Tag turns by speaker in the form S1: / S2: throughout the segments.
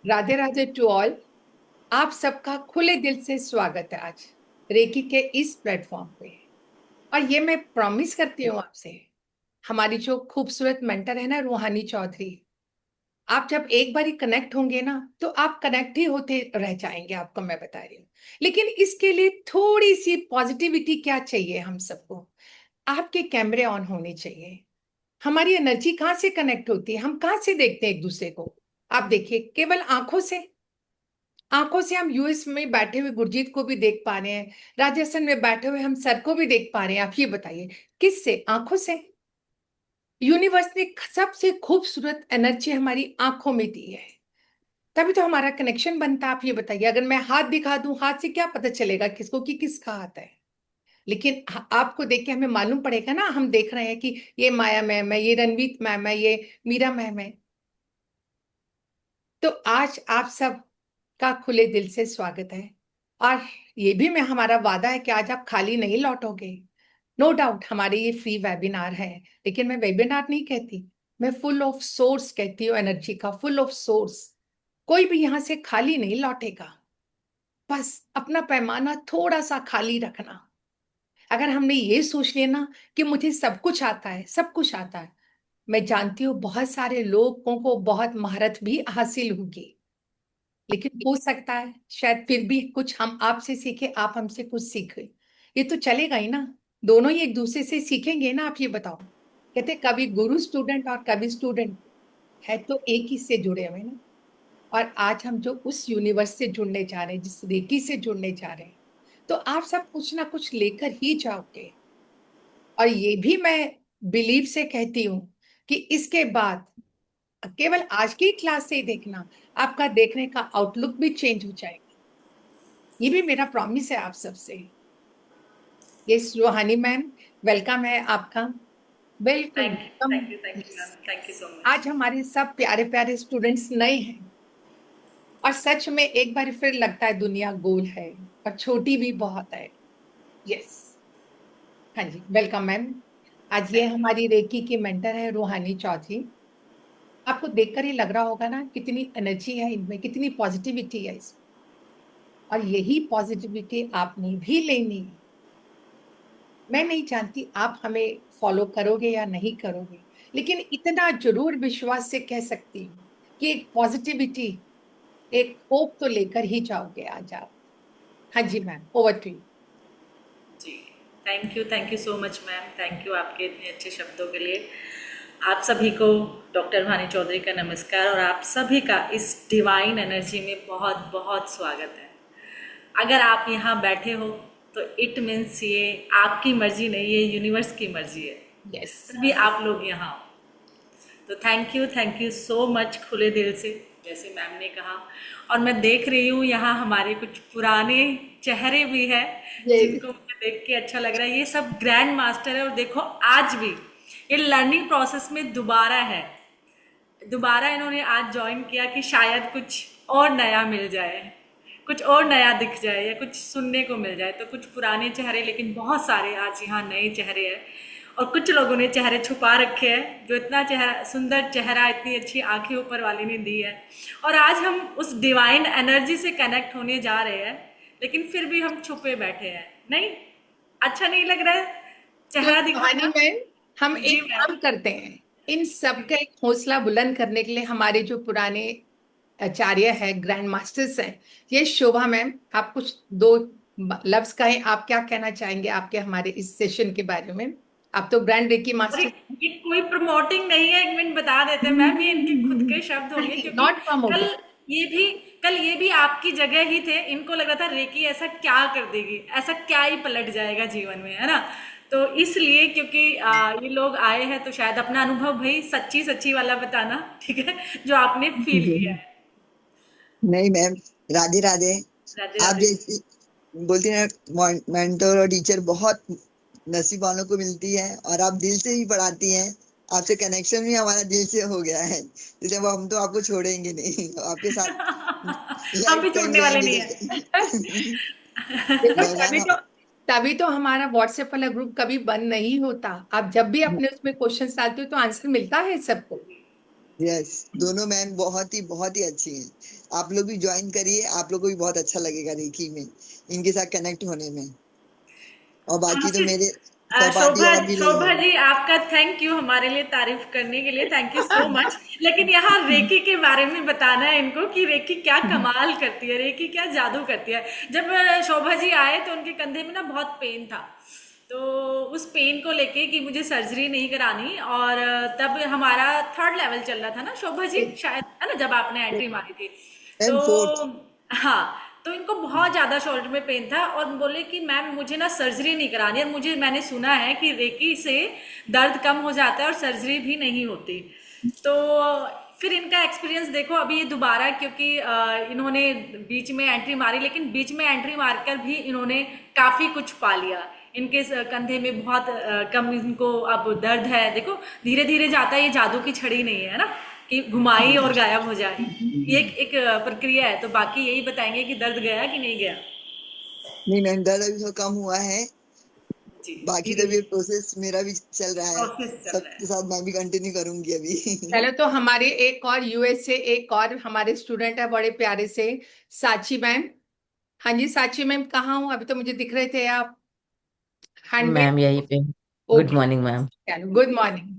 S1: Radhe Radhe to all. आप सबका खुले दिल से स्वागत है आज रेकी के इस प्लेटफॉर्म पे। और ये मैं प्रॉमिस करती हूँ आपसे, हमारी जो खूबसूरत मेंटर है ना रूहानी चौधरी, आप जब एक बार कनेक्ट होंगे ना तो आप कनेक्ट ही होते रह जाएंगे, आपको मैं बता रही हूँ। लेकिन इसके लिए थोड़ी सी पॉजिटिविटी क्या चाहिए हम सबको। आपके कैमरे ऑन होने चाहिए। हमारी एनर्जी कहाँ से कनेक्ट होती है, हम कहाँ से देखते हैं एक दूसरे को। आप देखिए, केवल आंखों से हम यूएस में बैठे हुए गुरजीत को भी देख पा रहे हैं, राजस्थान में बैठे हुए हम सर को भी देख पा रहे हैं। आप ये बताइए, किससे? आंखों से। यूनिवर्स ने सबसे खूबसूरत एनर्जी हमारी आंखों में दी है, तभी तो हमारा कनेक्शन बनता है। आप ये बताइए, अगर मैं हाथ दिखा दूं, हाथ से क्या पता चलेगा किसको कि किसका हाथ है। लेकिन आपको देख के हमें मालूम पड़ेगा ना, हम देख रहे हैं कि ये माया मैम है, ये रणवीत मैम है, ये मीरा मैम है। तो आज आप सब का खुले दिल से स्वागत है। और ये भी मैं हमारा वादा है कि आज आप खाली नहीं लौटोगे। नो डाउट हमारे ये फ्री वेबिनार है, लेकिन मैं वेबिनार नहीं कहती, मैं फुल ऑफ सोर्स कहती हूँ, एनर्जी का फुल ऑफ सोर्स। कोई भी यहाँ से खाली नहीं लौटेगा। बस अपना पैमाना थोड़ा सा खाली रखना। अगर हमने ये सोच लिया ना कि मुझे सब कुछ आता है, सब कुछ आता है, मैं जानती हूँ बहुत सारे लोगों को बहुत महारत भी हासिल होगी, लेकिन हो सकता है शायद फिर भी कुछ हम आपसे सीखे, आप हमसे कुछ सीखे। ये तो चलेगा ही ना, दोनों ही एक दूसरे से सीखेंगे ना। आप ये बताओ, कहते कभी गुरु स्टूडेंट और कभी स्टूडेंट है तो एक ही से जुड़े हुए ना। और आज हम जो उस यूनिवर्स से जुड़ने जा रहे हैं, जिस रेकी से जुड़ने जा रहे हैं, तो आप सब कुछ ना कुछ लेकर ही जाओगे। और ये भी मैं बिलीव से कहती हूँ कि इसके बाद केवल आज की क्लास से ही देखना, आपका देखने का आउटलुक भी चेंज हो जाएगा। ये भी मेरा प्रॉमिस है आप सबसे। ये रूहानी मैम, वेलकम है आपका। बिल्कुल
S2: thank you
S1: welcome.
S2: Thank you thank you ma'am, thank you so much.
S1: आज हमारे सब प्यारे प्यारे स्टूडेंट्स नए हैं, और सच में एक बार फिर लगता है दुनिया गोल है और छोटी भी बहुत है। यस। हाँ जी, वेलकम मैम। आज ये
S2: थैंक यू।
S1: हमारी रेकी की मेंटर है रूहानी चौधरी। आपको देखकर ही लग रहा होगा ना कितनी एनर्जी है इनमें, कितनी पॉजिटिविटी है इसमें। और यही पॉजिटिविटी आपने भी लेनी है। मैं नहीं जानती आप हमें फॉलो करोगे या नहीं करोगे, लेकिन इतना जरूर विश्वास से कह सकती हूँ कि एक पॉजिटिविटी, एक होप तो लेकर ही जाओगे आज आप। हाँ जी मैम, ओवर टू यू।
S2: जी, thank you so much ma'am, thank you आपके इतने अच्छे शब्दों के लिए। आप सभी को डॉक्टर भानी चौधरी का नमस्कार और आप सभी का इस डिवाइन एनर्जी में बहुत बहुत स्वागत है। अगर आप यहाँ बैठे हो तो इट मीन्स ये आपकी मर्जी नहीं, ये यूनिवर्स की मर्जी है,
S1: यस।
S2: तभी आप लोग यहाँ हो। तो थैंक यू सो मच खुले दिल से, जैसे मैम ने कहा। और मैं देख रही हूँ यहाँ हमारे कुछ पुराने चेहरे भी हैं
S1: यस।
S2: जिनको मुझे देख के अच्छा लग रहा है। ये सब ग्रैंड मास्टर है और देखो आज भी ये लर्निंग प्रोसेस में दोबारा इन्होंने आज ज्वाइन किया कि शायद कुछ और नया मिल जाए, कुछ और नया दिख जाए या कुछ सुनने को मिल जाए। तो कुछ पुराने चेहरे, लेकिन बहुत सारे आज यहाँ नए चेहरे हैं। और कुछ लोगों ने चेहरे छुपा रखे हैं, जो इतना चेहरा, सुंदर चेहरा, इतनी अच्छी आंखें ऊपर वाले ने दी है। और आज हम उस डिवाइन एनर्जी से कनेक्ट होने जा रहे हैं, लेकिन फिर भी हम छुपे बैठे हैं। नहीं, अच्छा नहीं लग रहा है
S1: तो
S2: चेहरा
S1: कहानी
S2: दिखाना?
S1: में हम
S2: जी
S1: एक
S2: मैम।
S1: काम करते हैं, इन सबका एक हौसला बुलंद करने के लिए हमारे जो पुराने आचार्य है, ग्रैंड मास्टर्स हैं, ये शोभा मैम, आप कुछ दो लफ्ज कहें, आप क्या कहना चाहेंगे आपके हमारे इस सेशन के बारे में। आप तो ग्रैंड रेकी
S2: अरे,
S1: मास्टर।
S2: ये कोई प्रमोटिंग नहीं है, एक मिनट बता देते मैम, ये इनके खुद के शब्द होंगे,
S1: नहीं,
S2: क्योंकि
S1: नॉट
S2: कल
S1: प्रमोटिंग।
S2: ये भी कल ये भी आपकी जगह ही थे। इनको लग रहा था रेकी ऐसा क्या कर देगी, ऐसा क्या ही पलट जाएगा जीवन में, है ना। तो इसलिए, क्योंकि ये लोग आए हैं तो शायद अपना अनुभव भाई सच्ची सच्ची वाला बताना, ठीक है, जो आपने फील किया है।
S3: नहीं मैम, राधे राधे।
S2: राधे
S3: आप
S2: राधे।
S3: जैसे बोलती हैं, मेंटर और टीचर बहुत नसीब वालों को मिलती है, और आप दिल से ही पढ़ाती हैं। आपसे कनेक्शन भी हमारा दिल से हो गया है, इसलिए वो हम तो आपको छोड़ेंगे नहीं, आपके साथ
S2: हम भी
S3: लाइफ टाइम
S2: छोड़ने वाले
S3: रहेंगे
S2: नहीं
S3: जब
S2: है।
S3: तक
S1: देखो,
S3: भगवान
S1: तभी तो हमारा व्हाट्सएप वाला ग्रुप कभी बंद नहीं होता। आप जब भी अपने उसमें क्वेश्चंस डालते हो तो आंसर मिलता है सबको।
S3: यस, दोनों मैम बहुत ही अच्छी हैं। आप लोग भी ज्वाइन करिए, आप लोग को भी बहुत अच्छा लगेगा रेकी में, इनके साथ कनेक्ट होने में। और बाकी तो
S2: फिर
S3: मेरे सहपाठी
S2: शोभा
S3: और भी लोग
S2: शोभा
S3: हैं।
S2: जी, आपका थैंक यू हमारे लिए तारीफ करने के लिए, थैंक यू सो मच। लेकिन यहाँ रेकी के बारे में बताना है इनको कि रेकी क्या कमाल करती है, रेकी क्या जादू करती है। जब शोभा जी आए तो उनके कंधे में ना बहुत पेन था, तो उस पेन को लेके कि मुझे सर्जरी नहीं करानी, और तब हमारा 3rd लेवल चल रहा था ना शोभा जी, शायद है ना, जब आपने एंट्री मारी थी। तो
S3: एंड फोर्थ।
S2: हाँ, तो इनको बहुत ज़्यादा शोल्डर में पेन था और बोले कि मैम मुझे ना सर्जरी नहीं करानी है, मुझे मैंने सुना है कि रेकी से दर्द कम हो जाता है और सर्जरी भी नहीं होती। तो फिर इनका एक्सपीरियंस देखो अभी ये दोबारा, क्योंकि इन्होंने बीच में एंट्री मारी, लेकिन बीच में एंट्री मारकर भी इन्होंने काफ़ी कुछ पा लिया। इनके कंधे में बहुत कम इनको अब दर्द है। देखो धीरे धीरे जाता है, ये जादू की छड़ी नहीं है ना कि घुमाई और गायब हो जाए। ये एक प्रक्रिया है। तो बाकी यही बताएंगे कि दर्द गया कि नहीं गया।
S3: नहीं मैम, दर्द अभी तो कम हुआ है।
S2: जी,
S3: बाकी
S2: धीरे
S3: तो ये
S2: धीरे
S3: प्रोसेस मेरा भी चल रहा है,
S2: प्रोसेस चल रहा
S3: सबके
S2: है।
S3: साथ मैं भी कंटिन्यू करूंगी अभी।
S1: चलो, तो हमारे एक और यूएस से एक और हमारे स्टूडेंट है बड़े प्यारे से, साची मैम। हाँ जी, साची मैम कहाँ हूँ, अभी तो मुझे दिख रहे थे आप, हैंड रेज।
S4: मैम यहीं पे। Good
S1: okay,
S4: morning ma'am.
S1: Good morning.
S4: Good morning.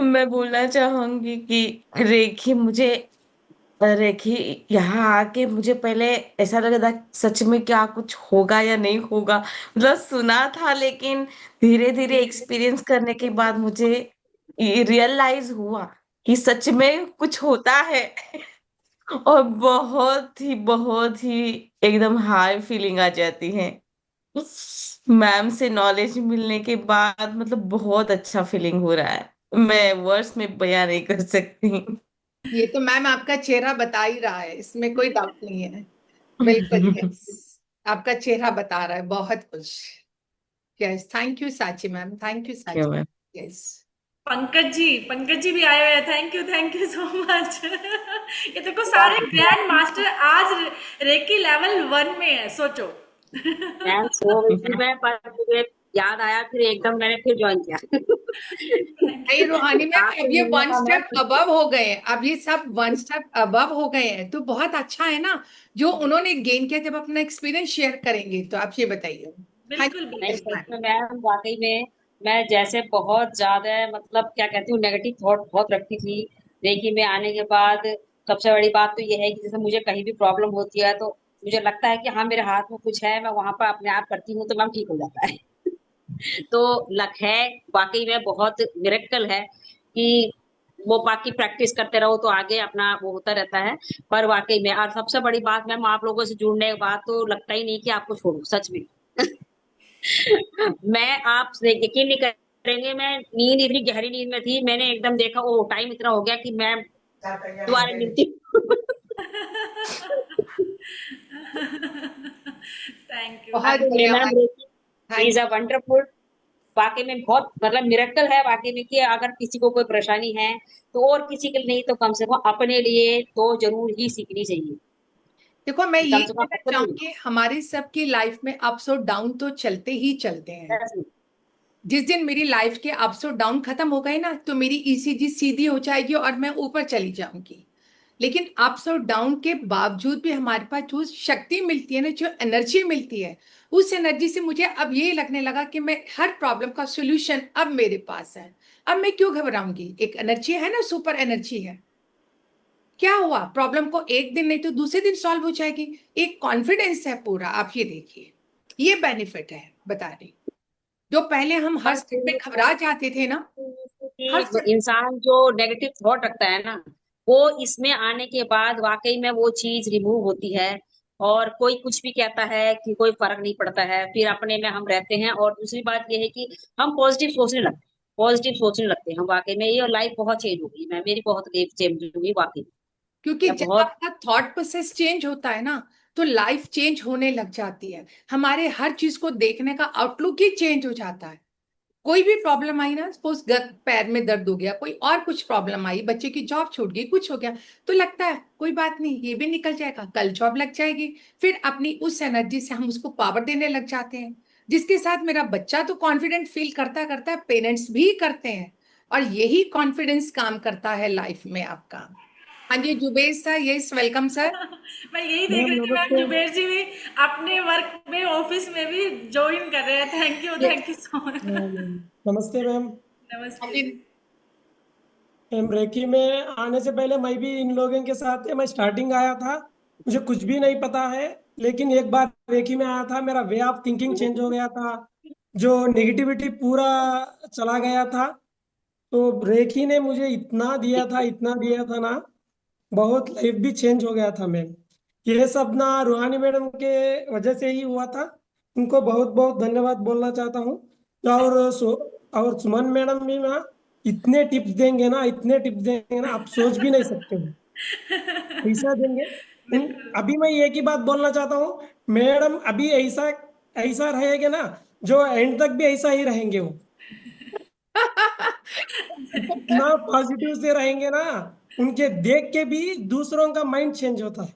S4: मैं बोलना चाहूंगी कि रेखी मुझे रेखी यहाँ आके मुझे पहले ऐसा लगा था सच में क्या कुछ होगा या नहीं होगा, मतलब सुना था, लेकिन धीरे धीरे एक्सपीरियंस करने के बाद मुझे रियलाइज हुआ कि सच में कुछ होता है। और बहुत ही एकदम हाई फीलिंग आ जाती है। मैम से नॉलेज मिलने के बाद मतलब बहुत अच्छा फीलिंग हो रहा है, मैं वर्ड्स में बयां नहीं कर सकती।
S1: ये तो मैम आपका चेहरा बता ही रहा है, इसमें कोई डाउट नहीं है। बिल्कुल, यस, आपका चेहरा बता रहा है बहुत कुछ। यस, थैंक यू साची मैम, थैंक यू
S4: क्यों
S1: साची।
S4: मैम?
S1: यस।
S2: पंकज जी भी आए हुए हैं, थैंक यू सो मच। ये देखो सारे
S5: मैम
S2: ग्रैंड मास्टर आज रेकी लेवल 1 में है, सोचो।
S5: सो गई थी मैं, पर मुझे याद आया, फिर एकदम मैंने फिर ज्वाइन किया।
S2: थैंक
S1: नहीं
S2: यू।
S1: रूहानी मैम,
S5: आपसे
S1: अब ये
S5: मिलने
S1: वन
S5: का मैं
S1: स्टेप अबव हो गए हैं, अब ये सब वन स्टेप अबव हो गए हैं, तो बहुत अच्छा है ना जो उन्होंने गेन किया। जब अपना एक्सपीरियंस शेयर करेंगे तो आप ये बताइए। हाँ
S2: बिल्कुल
S1: जी,
S5: नहीं,
S1: यस
S2: बिल्कुल।
S5: सच
S1: मैम।
S5: में मैम, वाकई में मैं जैसे बहुत ज्यादा मतलब क्या कहती हूँ, नेगेटिव थॉट बहुत रखती थी। देखिए में आने के बाद सबसे बड़ी बात तो ये है कि जैसे मुझे कहीं भी प्रॉब्लम होती है तो मुझे लगता है कि हाँ मेरे हाथ में कुछ है, मैं वहां पर अपने आप करती हूँ तो मैम ठीक हो जाता है। तो लक है, वाकई में बहुत मिरेकल है कि वो बाकी प्रैक्टिस करते रहो तो आगे अपना वो होता रहता है। पर वाकई में, और सबसे बड़ी बात मैम, आप लोगों से जुड़ने के बाद तो लगता ही नहीं कि आपको छोड़ू, सच में। मैं आप यकीन नहीं करेंगे, मैं नींद इतनी गहरी नींद में थी, मैंने एकदम देखा ओ टाइम इतना हो गया कि मैं दोबारा मिलती हूँ।
S2: थैंक यू
S1: बहुत
S5: वाकई
S2: थैंक
S5: में
S1: बढ़िया
S5: ma'am,
S1: ma'am,
S5: is
S1: thank
S5: a wonderful. वाकई में बहुत मतलब मिरेकल है वाकई में कि अगर किसी को कोई परेशानी है तो और किसी के लिए नहीं तो कम से कम अपने लिए तो जरूर ही सीखनी चाहिए,
S1: देखो, मैं
S5: कि
S1: ये
S5: कम से कम
S1: कहना
S5: अपने लिए।
S1: चाहूंगी, हमारी सबकी लाइफ में अप्स और डाउन तो चलते ही चलते हैं।
S5: सच में।
S1: जिस दिन मेरी लाइफ के अप्स और डाउन खत्म हो गए ना, तो मेरी ईसीजी सीधी हो जाएगी और मैं ऊपर चली जाऊंगी। लेकिन अप्स और डाउन के बावजूद भी हमारे पास जो शक्ति मिलती है ना, जो एनर्जी मिलती है, उस एनर्जी से मुझे अब ये लगने लगा कि मैं हर प्रॉब्लम का सोल्यूशन अब मेरे पास है। अब मैं क्यों घबराऊंगी, एक एनर्जी है ना, सुपर एनर्जी है। क्या हुआ, प्रॉब्लम को एक दिन नहीं तो दूसरे दिन सॉल्व हो जाएगी। एक कॉन्फिडेंस है पूरा, आप ये देखिए, ये बेनिफिट है बता रही। जो पहले हम हर
S5: बस
S1: स्टेप पे घबरा जाते थे ना, हर
S5: कि
S1: स्टेप।
S5: इंसान जो नेगेटिव थॉट रखता है ना, वो इसमें आने के बाद वाकई में वो चीज रिमूव होती है। और कोई कुछ भी कहता है कि कोई फर्क नहीं पड़ता है, फिर अपने में हम रहते हैं। और दूसरी बात ये है कि हम पॉजिटिव सोचने लगते हैं हम, वाकई में ये लाइफ बहुत चेंज हो गई। मैं मेरी बहुत लाइफ चेंज हुई वाकई में।
S1: क्योंकि
S5: मैं
S1: जब
S5: बहुत
S1: आपका थॉट प्रोसेस चेंज होता है ना, तो लाइफ चेंज होने लग जाती है। हमारे हर चीज को देखने का आउटलुक ही चेंज हो जाता है। कोई भी प्रॉब्लम आई ना, सपोज पैर में दर्द हो गया, कोई और कुछ प्रॉब्लम आई, बच्चे की जॉब छूट गई, कुछ हो गया, तो लगता है कोई बात नहीं, ये भी निकल जाएगा, कल जॉब लग जाएगी। फिर अपनी उस एनर्जी से हम उसको पावर देने लग जाते हैं। जिसके साथ मेरा बच्चा तो कॉन्फिडेंट फील करता करता है, पेरेंट्स भी करते हैं, और यही कॉन्फिडेंस काम करता है लाइफ में आपका। हाँ जी, Zubair sir, yes, welcome sir.
S2: मैं यही देख
S6: मैम
S2: रही थी मैम,
S6: नमस्ते।
S2: जुबेर जी भी अपने वर्क में ऑफिस में भी ज्वाइन कर रहे हैं। Thank you so much.
S6: Ma'am नमस्ते मैम।
S1: हाँ
S2: नमस्ते
S1: जी।
S2: जी।
S6: मैम रेकी में आने से पहले मैं भी इन लोगों के साथ मैं स्टार्टिंग आया था, मुझे कुछ भी नहीं पता है। लेकिन एक बार रेकी में आया था, मेरा वे ऑफ थिंकिंग चेंज हो गया था, जो नेगेटिविटी पूरा चला गया था। तो रेकी ने मुझे इतना दिया था ना, बहुत लाइफ भी चेंज हो गया था मैम। ये सब ना रूहानी मैडम के वजह से ही हुआ था। उनको बहुत बहुत धन्यवाद बोलना चाहता हूँ। और सुमन मैडम भी ना इतने टिप्स देंगे ना, आप सोच भी नहीं सकते हो ऐसा देंगे। उन
S2: बिल्कुल।
S6: अभी मैं एक ही बात बोलना चाहता हूँ, मैडम अभी ऐसा ऐसा रहेगा ना, जो एंड तक भी ऐसा ही रहेंगे वो। इतना पॉजिटिव से रहेंगे ना, उनके देख के भी दूसरों का माइंड चेंज होता है।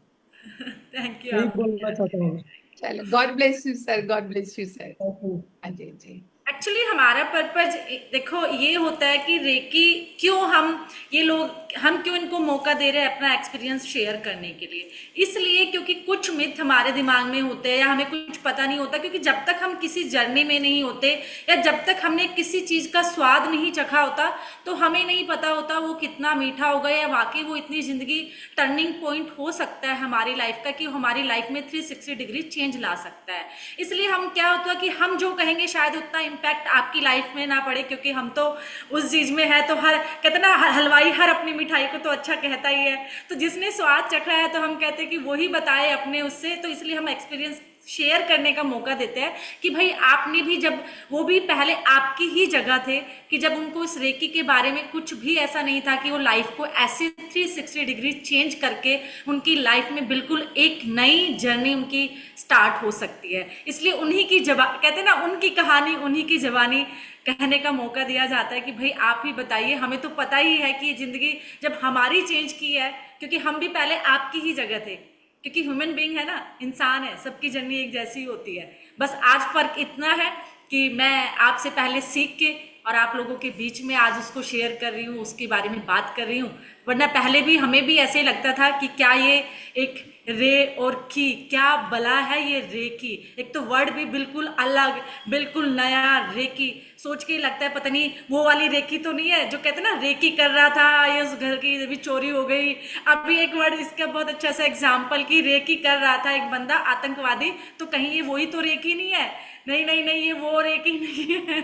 S2: थैंक यू
S6: यही
S2: आपकी
S6: बोलना
S2: तरफ
S6: चाहता हूँ मैं।
S1: चलो, God bless you sir, God bless you sir.
S6: Thank you.
S1: हाँ जी जी।
S2: एक्चुअली हमारा पर्पज देखो ये होता है कि रेकी क्यों हम क्यों इनको मौका दे रहे हैं अपना एक्सपीरियंस शेयर करने के लिए। इसलिए क्योंकि कुछ मिथ हमारे दिमाग में होते हैं या हमें कुछ पता नहीं होता, क्योंकि जब तक हम किसी जर्नी में नहीं होते या जब तक हमने किसी चीज का स्वाद नहीं चखा होता तो हमें नहीं पता होता वो कितना मीठा होगा या वाकई वो इतनी जिंदगी टर्निंग पॉइंट हो सकता है हमारी लाइफ का, कि हमारी लाइफ में 360 डिग्री चेंज ला सकता है। इसलिए हम क्या होता है कि हम जो कहेंगे शायद उतना इम्पैक्ट आपकी लाइफ में ना पड़े, क्योंकि हम तो उस चीज में है, तो हर कहते ना हलवाई हर अपनी मिठाई को तो अच्छा कहता ही है। तो जिसने स्वाद चखा है तो हम कहते हैं कि वही बताए अपने उससे, तो इसलिए हम एक्सपीरियंस शेयर करने का मौका देते हैं कि भाई आपने भी, जब वो भी पहले आपकी ही जगह थे कि जब उनको इस रेकी के बारे में कुछ भी ऐसा नहीं था कि वो लाइफ को ऐसे 360 डिग्री चेंज करके उनकी लाइफ में बिल्कुल एक नई जर्नी उनकी स्टार्ट हो सकती है। इसलिए उन्हीं की कहते हैं ना, उनकी कहानी उन्हीं की जबानी कहने का मौका दिया जाता है कि भाई आप ही बताइए। हमें तो पता ही है कि ये जिंदगी जब हमारी चेंज की है, क्योंकि हम भी पहले आपकी ही जगह थे, क्योंकि ह्यूमन बीइंग है ना, इंसान है, सबकी जर्नी एक जैसी होती है। बस आज फर्क इतना है कि मैं आपसे पहले सीख के और आप लोगों के बीच में आज उसको शेयर कर रही हूँ, उसके बारे में बात कर रही हूँ। वरना पहले भी हमें भी ऐसे ही लगता था कि क्या ये एक रे और की क्या बला है ये रेकी। एक तो वर्ड भी बिल्कुल अलग, बिल्कुल नया, रेकी सोच के लगता है पता नहीं वो वाली रेकी तो नहीं है जो कहते ना रेकी कर रहा था ये उस घर की भी चोरी हो गई। अभी एक वर्ड इसका बहुत अच्छा सा एग्जाम्पल कि रेकी कर रहा था एक बंदा आतंकवादी, तो कहीं ये वही तो रेकी नहीं है? नहीं नहीं नहीं, ये वो रेकी नहीं है।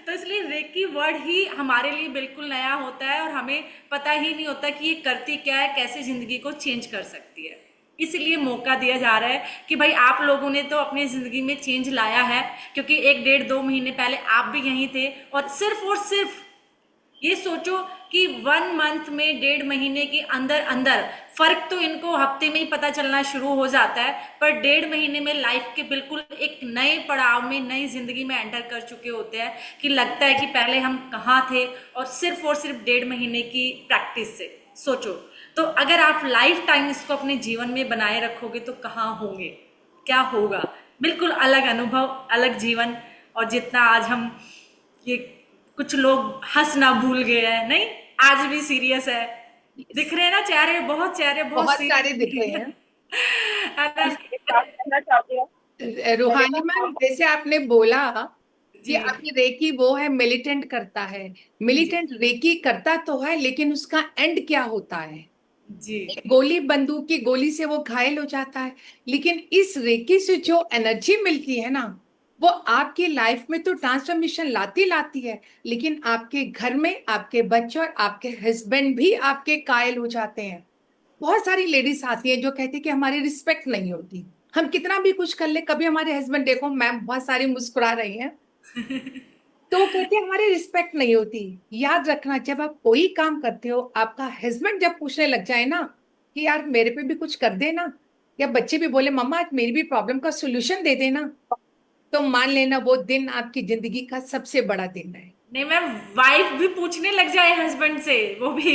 S2: तो इसलिए रेकी वर्ड ही हमारे लिए बिल्कुल नया होता है और हमें पता ही नहीं होता कि ये करती क्या है, कैसे जिंदगी को चेंज कर सकती है। इसलिए मौका दिया जा रहा है कि भाई आप लोगों ने तो अपनी जिंदगी में चेंज लाया है, क्योंकि 1 डेढ़ 2 महीने पहले आप भी यहीं थे। और सिर्फ ये सोचो कि 1 मंथ में 1.5 महीने के अंदर अंदर फर्क तो इनको हफ्ते में ही पता चलना शुरू हो जाता है, पर 1.5 महीने में लाइफ के बिल्कुल एक नए पड़ाव में, नई जिंदगी में एंटर कर चुके होते हैं कि लगता है कि पहले हम कहाँ थे। और सिर्फ 1.5 महीने की प्रैक्टिस से सोचो, तो अगर आप लाइफ टाइम इसको अपने जीवन में बनाए रखोगे तो कहाँ होंगे, क्या होगा? बिल्कुल अलग अनुभव, अलग जीवन। और जितना आज हम ये कुछ लोग हंसना भूल गए हैं, नहीं आज भी सीरियस है, दिख रहे हैं ना चेहरे बहुत
S1: बहुत
S2: सीरियस
S1: सारे दिख रहे हैं।
S2: है ना?
S1: रूहानी मैम, जैसे आपने बोला कि
S2: जी
S1: आपकी रेकी वो है, मिलिटेंट करता है।
S2: जी
S1: मिलिटेंट रेकी करता तो है, लेकिन उसका एंड क्या होता है?
S2: जी
S1: एक गोली, बंदूक की गोली से वो घायल हो जाता है, लेकिन इस रेकी से जो एनर्जी मिलती है ना, वो आपकी लाइफ में तो ट्रांसफॉर्मेशन लाती लाती है, लेकिन आपके घर में आपके बच्चे और आपके हस्बैंड भी आपके कायल हो जाते हैं। बहुत सारी लेडीज आती है जो कहती है कि हमारी रिस्पेक्ट नहीं होती, हम कितना भी कुछ कर ले, कभी हमारे हस्बैंड, देखो मैम बहुत सारी मुस्कुरा रही हैं, तो वो कहते हैं हमारी रिस्पेक्ट नहीं होती। याद रखना, जब आप कोई काम करते हो, आपका हस्बैंड जब पूछने लग जाए ना कि यार मेरे पे भी कुछ कर देना, या बच्चे भी बोले मम्मा आज मेरी भी प्रॉब्लम का सोल्यूशन दे देना, तो मान लेना वो दिन आपकी जिंदगी का सबसे बड़ा दिन है।
S2: नहीं मैम, वाइफ भी पूछने लग जाए हस्बैंड से, वो भी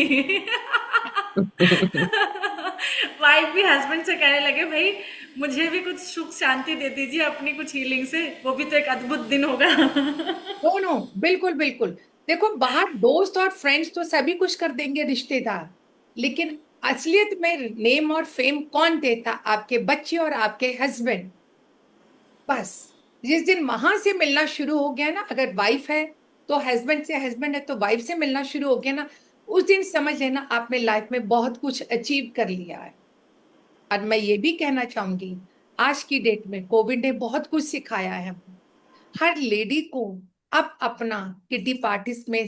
S2: वाइफ भी हस्बैंड से कहने लगे भाई मुझे भी कुछ सुख शांति दे दीजिए अपनी कुछ हीलिंग से, वो भी तो एक अद्भुत दिन होगा।
S1: दोनों, बिल्कुल बिल्कुल। देखो, बाहर दोस्त और फ्रेंड्स तो सभी कुछ कर देंगे, रिश्तेदार, लेकिन असलियत में नेम और फेम कौन देता? आपके बच्चे और आपके हस्बैंड। बस जिस दिन वहां से मिलना शुरू हो गया ना, अगर वाइफ है तो हस्बैंड से, हस्बैंड है तो वाइफ से मिलना शुरू हो गया ना, उस दिन समझ लेना आपने लाइफ में बहुत कुछ अचीव कर लिया है। और मैं ये भी कहना चाहूंगी, आज की डेट में कोविड ने बहुत कुछ सिखाया है हमें। हर लेडी को अब अपना किटी पार्टीज में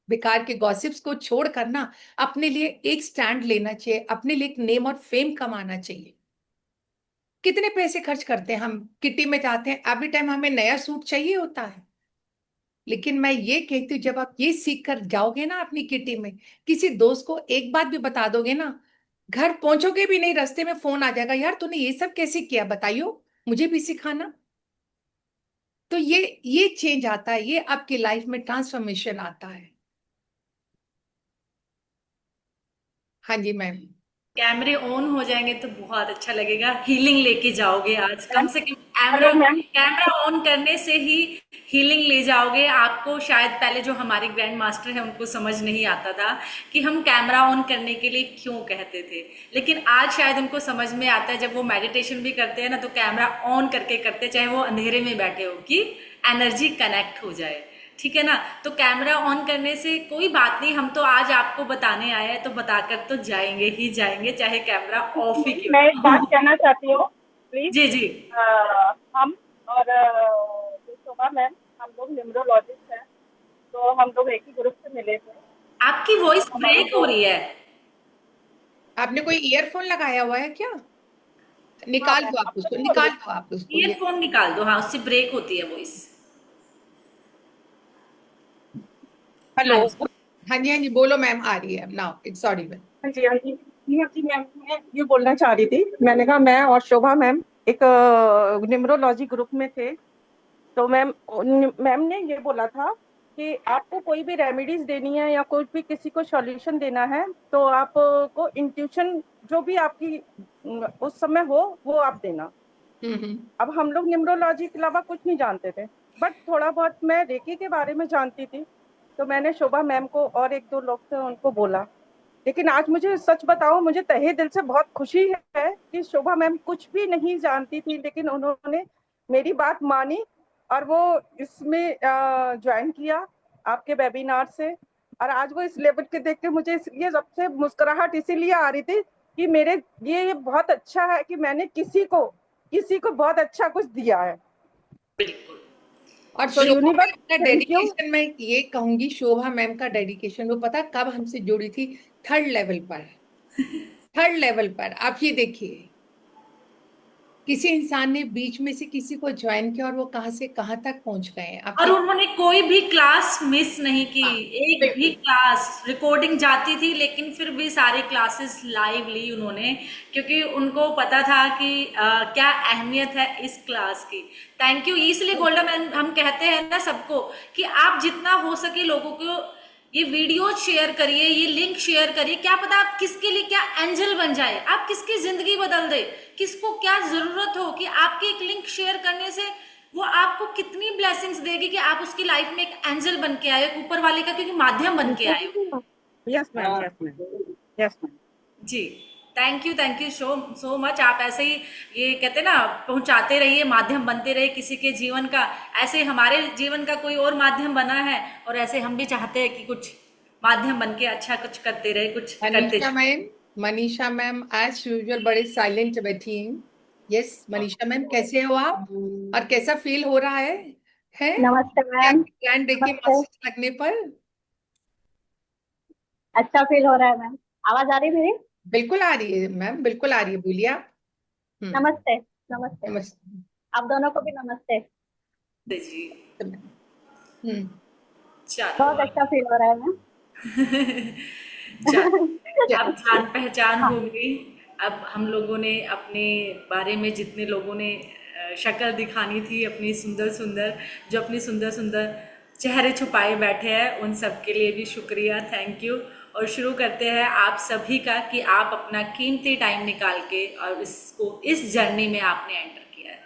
S1: बेकार के गॉसिप्स को छोड़ कर ना अपने लिए एक स्टैंड लेना चाहिए, अपने लिए एक नेम और फेम कमाना चाहिए। कितने पैसे खर्च करते हैं हम, किटी में जाते हैं, एवरी टाइम हमें नया सूट चाहिए होता है। लेकिन मैं ये कहती हूँ, जब आप ये सीख कर जाओगे ना अपनी किटी में, किसी दोस्त को एक बात भी बता दोगे ना, घर पहुंचोगे भी नहीं, रास्ते में फोन आ जाएगा, यार तूने ये सब कैसे किया, बताइयो, मुझे भी सिखाना। तो ये चेंज आता है, ये आपकी लाइफ में ट्रांसफॉर्मेशन आता है। हाँ जी मैम।
S2: कैमरे ऑन हो जाएंगे तो बहुत अच्छा लगेगा, हीलिंग लेके जाओगे आज, कम से कम camera
S7: hello ma'am.
S2: Camera on करने से ही हीलिंग ले जाओगे। आपको शायद पहले जो हमारे ग्रैंड मास्टर हैं उनको समझ नहीं आता था कि हम कैमरा ऑन करने के लिए क्यों कहते थे, लेकिन आज शायद उनको समझ में आता है, जब वो मेडिटेशन भी करते हैं ना तो कैमरा ऑन करके करते, चाहे वो अंधेरे में बैठे हो, कि एनर्जी कनेक्ट हो जाए। ठीक है ना? तो कैमरा ऑन करने से कोई बात नहीं, हम तो आज आपको बताने आए हैं तो बताकर तो जाएंगे ही जाएंगे, चाहे कैमरा ऑफ ही क्यों
S7: मैं एक
S2: ना
S7: बात
S2: हो।
S7: कहना चाहती हूँ प्लीज।
S2: जी जी।
S7: हम और जो शोभा मैम, हम लोग न्यूमरोलॉजिस्ट हैं, तो हम लोग एक ही ग्रुप से मिले थे।
S2: आपकी
S7: तो
S2: वॉइस
S7: हमारी
S2: ब्रेक हो
S7: जो
S2: रही है।
S1: आपने कोई ईयरफोन लगाया हुआ है क्या?
S7: हाँ
S1: निकाल
S7: मैम,
S1: दो आप
S7: अब तो
S1: उसको,
S7: नहीं हो रही
S1: निकाल
S7: है।
S1: दो आप उसको, ये।
S2: ईयरफोन निकाल दो, हाँ, उससे ब्रेक होती है वॉइस।
S7: हेलो।
S2: हाँ जी।
S1: हाँ जी, हाँ जी, बोलो मैम, आ रही है नाउ, इट्स ऑडिबल।
S7: हाँ जी, हाँ जी। हाँ जी मैम, मैं ये बोलना चाह रही थी, मैंने कहा मैं और शोभा मैम एक न्यूमरोलॉजी ग्रुप में थे। तो मैम ने ये बोला था कि आपको कोई भी रेमेडीज देनी है या कोई भी किसी को सॉल्यूशन देना है, तो आपको इंट्यूशन जो भी आपकी उस समय हो वो आप देना।
S1: हम्म।
S7: अब हम लोग न्यूमरोलॉजी के अलावा कुछ नहीं जानते थे, बट थोड़ा बहुत मैं रेकी के बारे में जानती थी। तो मैंने शोभा मैम को और एक दो लोग थे उनको बोला। लेकिन आज मुझे सच बताओ, मुझे तहे दिल से बहुत खुशी है कि शोभा मैम कुछ भी नहीं जानती थी, लेकिन उन्होंने मेरी बात मानी और वो इसमें ज्वाइन किया आपके वेबिनार से। और आज वो इस लेवल के देख के मुझे इसलिए सबसे मुस्कुराहट इसीलिए आ रही थी कि मेरे ये बहुत अच्छा है कि मैंने किसी को बहुत अच्छा कुछ दिया है।
S2: बिल्कुल।
S1: और
S7: तो
S1: शोभा
S7: यूनिवर्स,
S1: मैम का
S7: थैंक यू।
S1: डेडिकेशन, मैं ये कहूंगी, शोभा मैम का डेडिकेशन, वो पता कब हमसे जुड़ी थी? थर्ड लेवल पर। थर्ड लेवल पर आप ये देखिए, किसी इंसान ने बीच में से किसी को ज्वाइन किया और वो कहां से कहां तक पहुंच गए हैं, आप
S2: और
S1: ये।
S2: उन्होंने कोई भी क्लास मिस नहीं की,
S1: हाँ,
S2: एक भी
S1: बिल्कुल।
S2: क्लास, रिकॉर्डिंग जाती थी लेकिन फिर भी सारी क्लासेस लाइव ली उन्होंने, क्योंकि उनको पता था कि क्या अहमियत है इस क्लास की। Thank you. इसलिए गोल्डा मैम हम कहते हैं ना सबको कि आप जितना हो सके लोगों को ये वीडियो शेयर करिए, ये लिंक शेयर करिए, क्या पता आप किसके लिए क्या एंजल बन जाए, आप किसकी जिंदगी बदल दे, किसको क्या जरूरत हो कि आपके एक लिंक शेयर करने से वो आपको कितनी ब्लेसिंग्स देगी कि आप उसकी लाइफ में एक एंजल बन के आए हो, ऊपर वाले का क्योंकि माध्यम बन के आए हो।
S7: Yes ma'am, yes ma'am, yes ma'am.
S2: जी। Thank you so so much. आप ऐसे ही, ये कहते हैं ना, पहुंचाते रहिए, माध्यम बनते रहे किसी के जीवन का। ऐसे हमारे जीवन का कोई और माध्यम बना है, और ऐसे हम भी चाहते हैं कि कुछ माध्यम बन के अच्छा कुछ करते रहे, कुछ करते
S1: मनीषा
S2: जाए।
S1: Ma'am, Manisha ma'am as usual बड़े साइलेंट बैठी हैं। यस मनीषा मैम, कैसे हो आप, और कैसा फील हो रहा है
S8: नमस्ते
S1: क्या
S8: मैम।
S1: ग्रैंड रेकी
S8: नमस्ते।
S1: मास्टर लगने पर?
S8: अच्छा फील हो रहा है मैम। आवाज आ रही है मेरी?
S1: बिल्कुल आ रही है मैम, बिल्कुल आ रही है, बोलिए आप। हम्म।
S8: नमस्ते। नमस्ते।
S1: नमस्ते।
S8: आप दोनों को भी नमस्ते।
S2: जी।
S1: हम्म।
S2: चलो
S8: बहुत अच्छा फील हो रहा है मैम।
S2: चलो, अब
S1: चलिए।
S2: जान पहचान
S8: हाँ।
S2: हो गई। अब हम लोगों ने अपने बारे में, जितने लोगों ने शक्ल दिखानी थी अपनी सुंदर सुंदर, जो अपनी सुंदर सुंदर चेहरे छुपाए बैठे हैं, उन सब के लिए भी शुक्रिया, थैंक यू। और शुरू करते हैं आप सभी का कि आप अपना कीमती टाइम निकाल के और इस जर्नी में आपने एंटर किया है,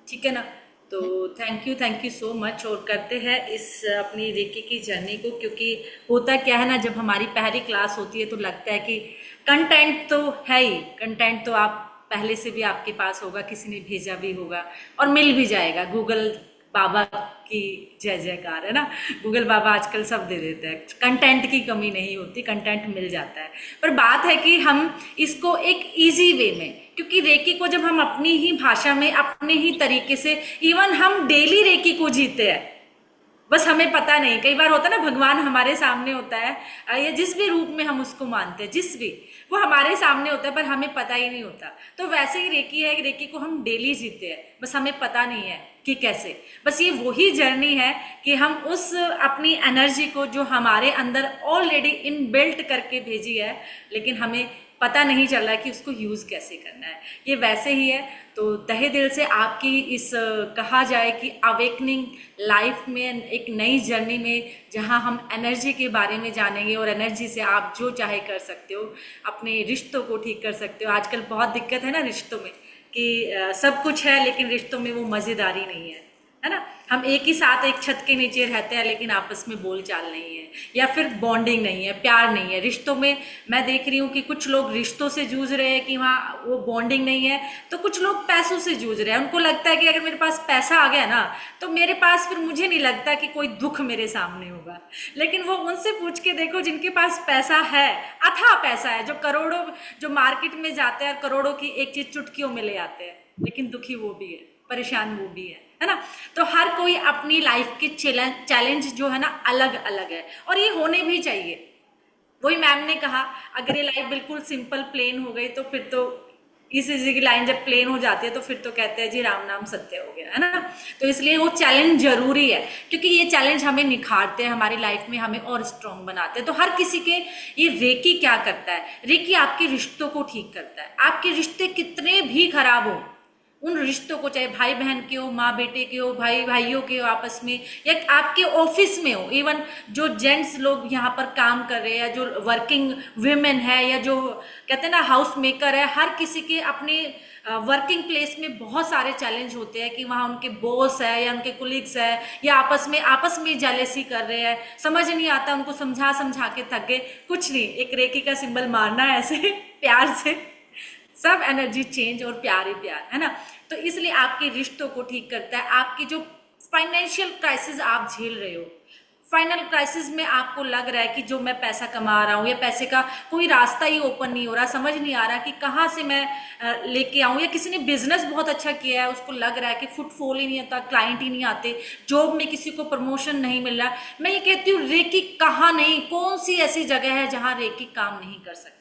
S2: ठीक है ना। तो थैंक यू सो मच। और करते हैं इस अपनी रेकी की जर्नी को, क्योंकि होता क्या है ना, जब हमारी पहली क्लास होती है तो लगता है कि कंटेंट तो है ही, कंटेंट तो आप पहले से भी आपके पास होगा, किसी ने भेजा भी होगा और मिल भी जाएगा। गूगल बाबा की जय जयकार है ना, गूगल बाबा आजकल सब दे देते हैं, कंटेंट की कमी नहीं होती, कंटेंट मिल जाता है। पर बात है कि हम इसको एक इजी वे में, क्योंकि रेकी को जब हम अपनी ही भाषा में अपने ही तरीके से, इवन हम डेली रेकी को जीते हैं, बस हमें पता नहीं। कई बार होता है ना, भगवान हमारे सामने होता है, या जिस भी रूप में हम उसको मानते हैं, जिस भी, वो हमारे सामने होता है पर हमें पता ही नहीं होता। तो वैसे ही रेकी है, रेकी को हम डेली जीते हैं, बस हमें पता नहीं है कि कैसे। बस ये वही जर्नी है कि हम उस अपनी एनर्जी को जो हमारे अंदर ऑलरेडी इनबिल्ट करके भेजी है, लेकिन हमें पता नहीं चल रहा है कि उसको यूज कैसे करना है, ये वैसे ही है। तो तहे दिल से आपकी इस कहा जाए कि अवेकनिंग लाइफ में, एक नई जर्नी में, जहां हम एनर्जी के बारे में जानेंगे और एनर्जी से आप जो चाहे कर सकते हो, अपने रिश्तों को ठीक कर सकते हो। आजकल बहुत दिक्कत है ना रिश्तों में, कि सब कुछ है लेकिन रिश्तों में वो मजेदारी नहीं है ना। हम एक ही साथ एक छत के नीचे रहते हैं लेकिन आपस में बोलचाल नहीं है, या फिर बॉन्डिंग नहीं है, प्यार नहीं है रिश्तों में। मैं देख रही हूँ कि कुछ लोग रिश्तों से जूझ रहे हैं कि वहाँ वो बॉन्डिंग नहीं है, तो कुछ लोग पैसों से जूझ रहे हैं। उनको लगता है कि अगर मेरे पास पैसा आ गया ना, तो मेरे पास फिर मुझे नहीं लगता कि कोई दुख मेरे सामने होगा। लेकिन वो उनसे पूछ के देखो जिनके पास पैसा है, अथाह पैसा है, जो करोड़ों, जो मार्केट में जाते हैं और करोड़ों की एक चीज चुटकियों में ले आते हैं, लेकिन दुखी वो भी है, परेशान वो भी है ना। तो हर कोई अपनी लाइफ के चैलेंज जो है ना अलग अलग है, और ये होने भी चाहिए। वही मैम ने कहा, अगर ये लाइफ बिल्कुल सिंपल प्लेन हो गई तो फिर तो इसी की लाइन जब प्लेन हो जाती है तो फिर तो कहते हैं जी राम नाम सत्य हो गया, है ना। तो इसलिए वो चैलेंज जरूरी है, क्योंकि ये चैलेंज हमें निखारते हैं, हमारी लाइफ में हमें और स्ट्रॉन्ग बनाते हैं। तो हर किसी के ये रेकी क्या करता है, रेकी आपके रिश्तों को ठीक करता है। आपके रिश्ते कितने भी खराब हो, उन रिश्तों को, चाहे भाई बहन के हो, माँ बेटे के हो, भाई भाइयों के हो आपस में, या आपके ऑफिस में हो, इवन जो जेंट्स लोग यहाँ पर काम कर रहे हैं, जो वर्किंग वीमेन है, या जो कहते हैं ना हाउस मेकर है, हर किसी के अपने वर्किंग प्लेस में बहुत सारे चैलेंज होते हैं कि वहाँ उनके बॉस है या उनके कुलीग्स है, या आपस में जेलेसी कर रहे हैं, समझ नहीं आता, उनको समझा समझा के थक गए। कुछ नहीं, एक रेकी का सिंबल मारना है ऐसे प्यार से, सब एनर्जी चेंज और प्यार ही प्यार, है ना। तो इसलिए आपके रिश्तों को ठीक करता है। आपकी जो फाइनेंशियल क्राइसिस आप झेल रहे हो, फाइनल क्राइसिस में आपको लग रहा है कि जो मैं पैसा कमा रहा हूँ, या पैसे का कोई रास्ता ही ओपन नहीं हो रहा, समझ नहीं आ रहा कि कहाँ से मैं लेके आऊँ, या किसी ने बिजनेस बहुत अच्छा किया है, उसको लग रहा है कि फुटफॉल ही नहीं आता, क्लाइंट ही नहीं आते, जॉब में किसी को प्रमोशन नहीं मिल रहा। मैं ये कहती हूँ, रेकी कहाँ नहीं, कौन सी ऐसी जगह है जहाँ रेकी काम नहीं कर सकती।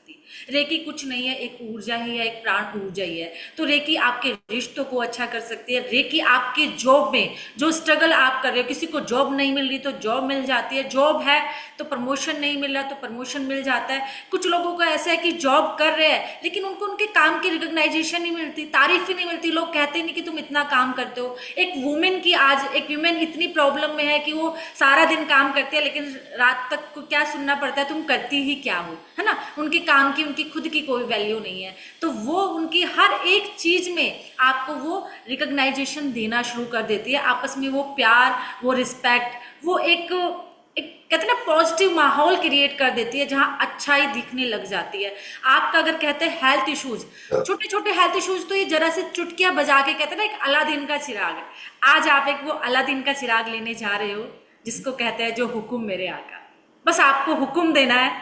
S2: रेकी कुछ नहीं है, एक ऊर्जा ही है, एक प्राण ऊर्जा ही है। तो रेकी आपके रिश्तों को अच्छा कर सकती है। रेकी आपके जॉब में जो स्ट्रगल आप कर रहे हो, किसी को जॉब नहीं मिल रही तो जॉब मिल जाती है, जॉब है तो प्रमोशन नहीं मिल रहा तो प्रमोशन मिल जाता है। कुछ लोगों का ऐसा है कि जॉब कर रहे हैं लेकिन उनको उनके काम की रिकॉग्नाइजेशन नहीं मिलती, तारीफ ही नहीं मिलती, लोग कहते नहीं कि तुम इतना काम करते हो। एक वुमेन की, आज एक वुमेन इतनी प्रॉब्लम में है कि वो सारा दिन काम करती है लेकिन रात तक को क्या सुनना पड़ता है, तुम करती ही क्या हो, है ना। उनके काम की, उनकी खुद की कोई वैल्यू नहीं है। तो वो उनकी हर एक चीज में आपको वो रिकॉग्नाइजेशन देना शुरू कर देती है। आपस में वो प्यार, वो रिस्पेक्ट, वो एक कहते हैं ना पॉजिटिव माहौल क्रिएट कर देती है, जहां अच्छाई दिखने लग जाती है। आपका अगर कहते हैं हेल्थ इश्यूज, छोटे छोटे हेल्थ इश्यूज, तो ये जरा से चुटकियां बजा के कहते हैं ना एक अलादीन का चिराग है। आज आप एक वो अलादीन का चिराग लेने जा रहे हो, जिसको कहते हैं जो हुक्म मेरे आका। बस आपको हुक्म देना है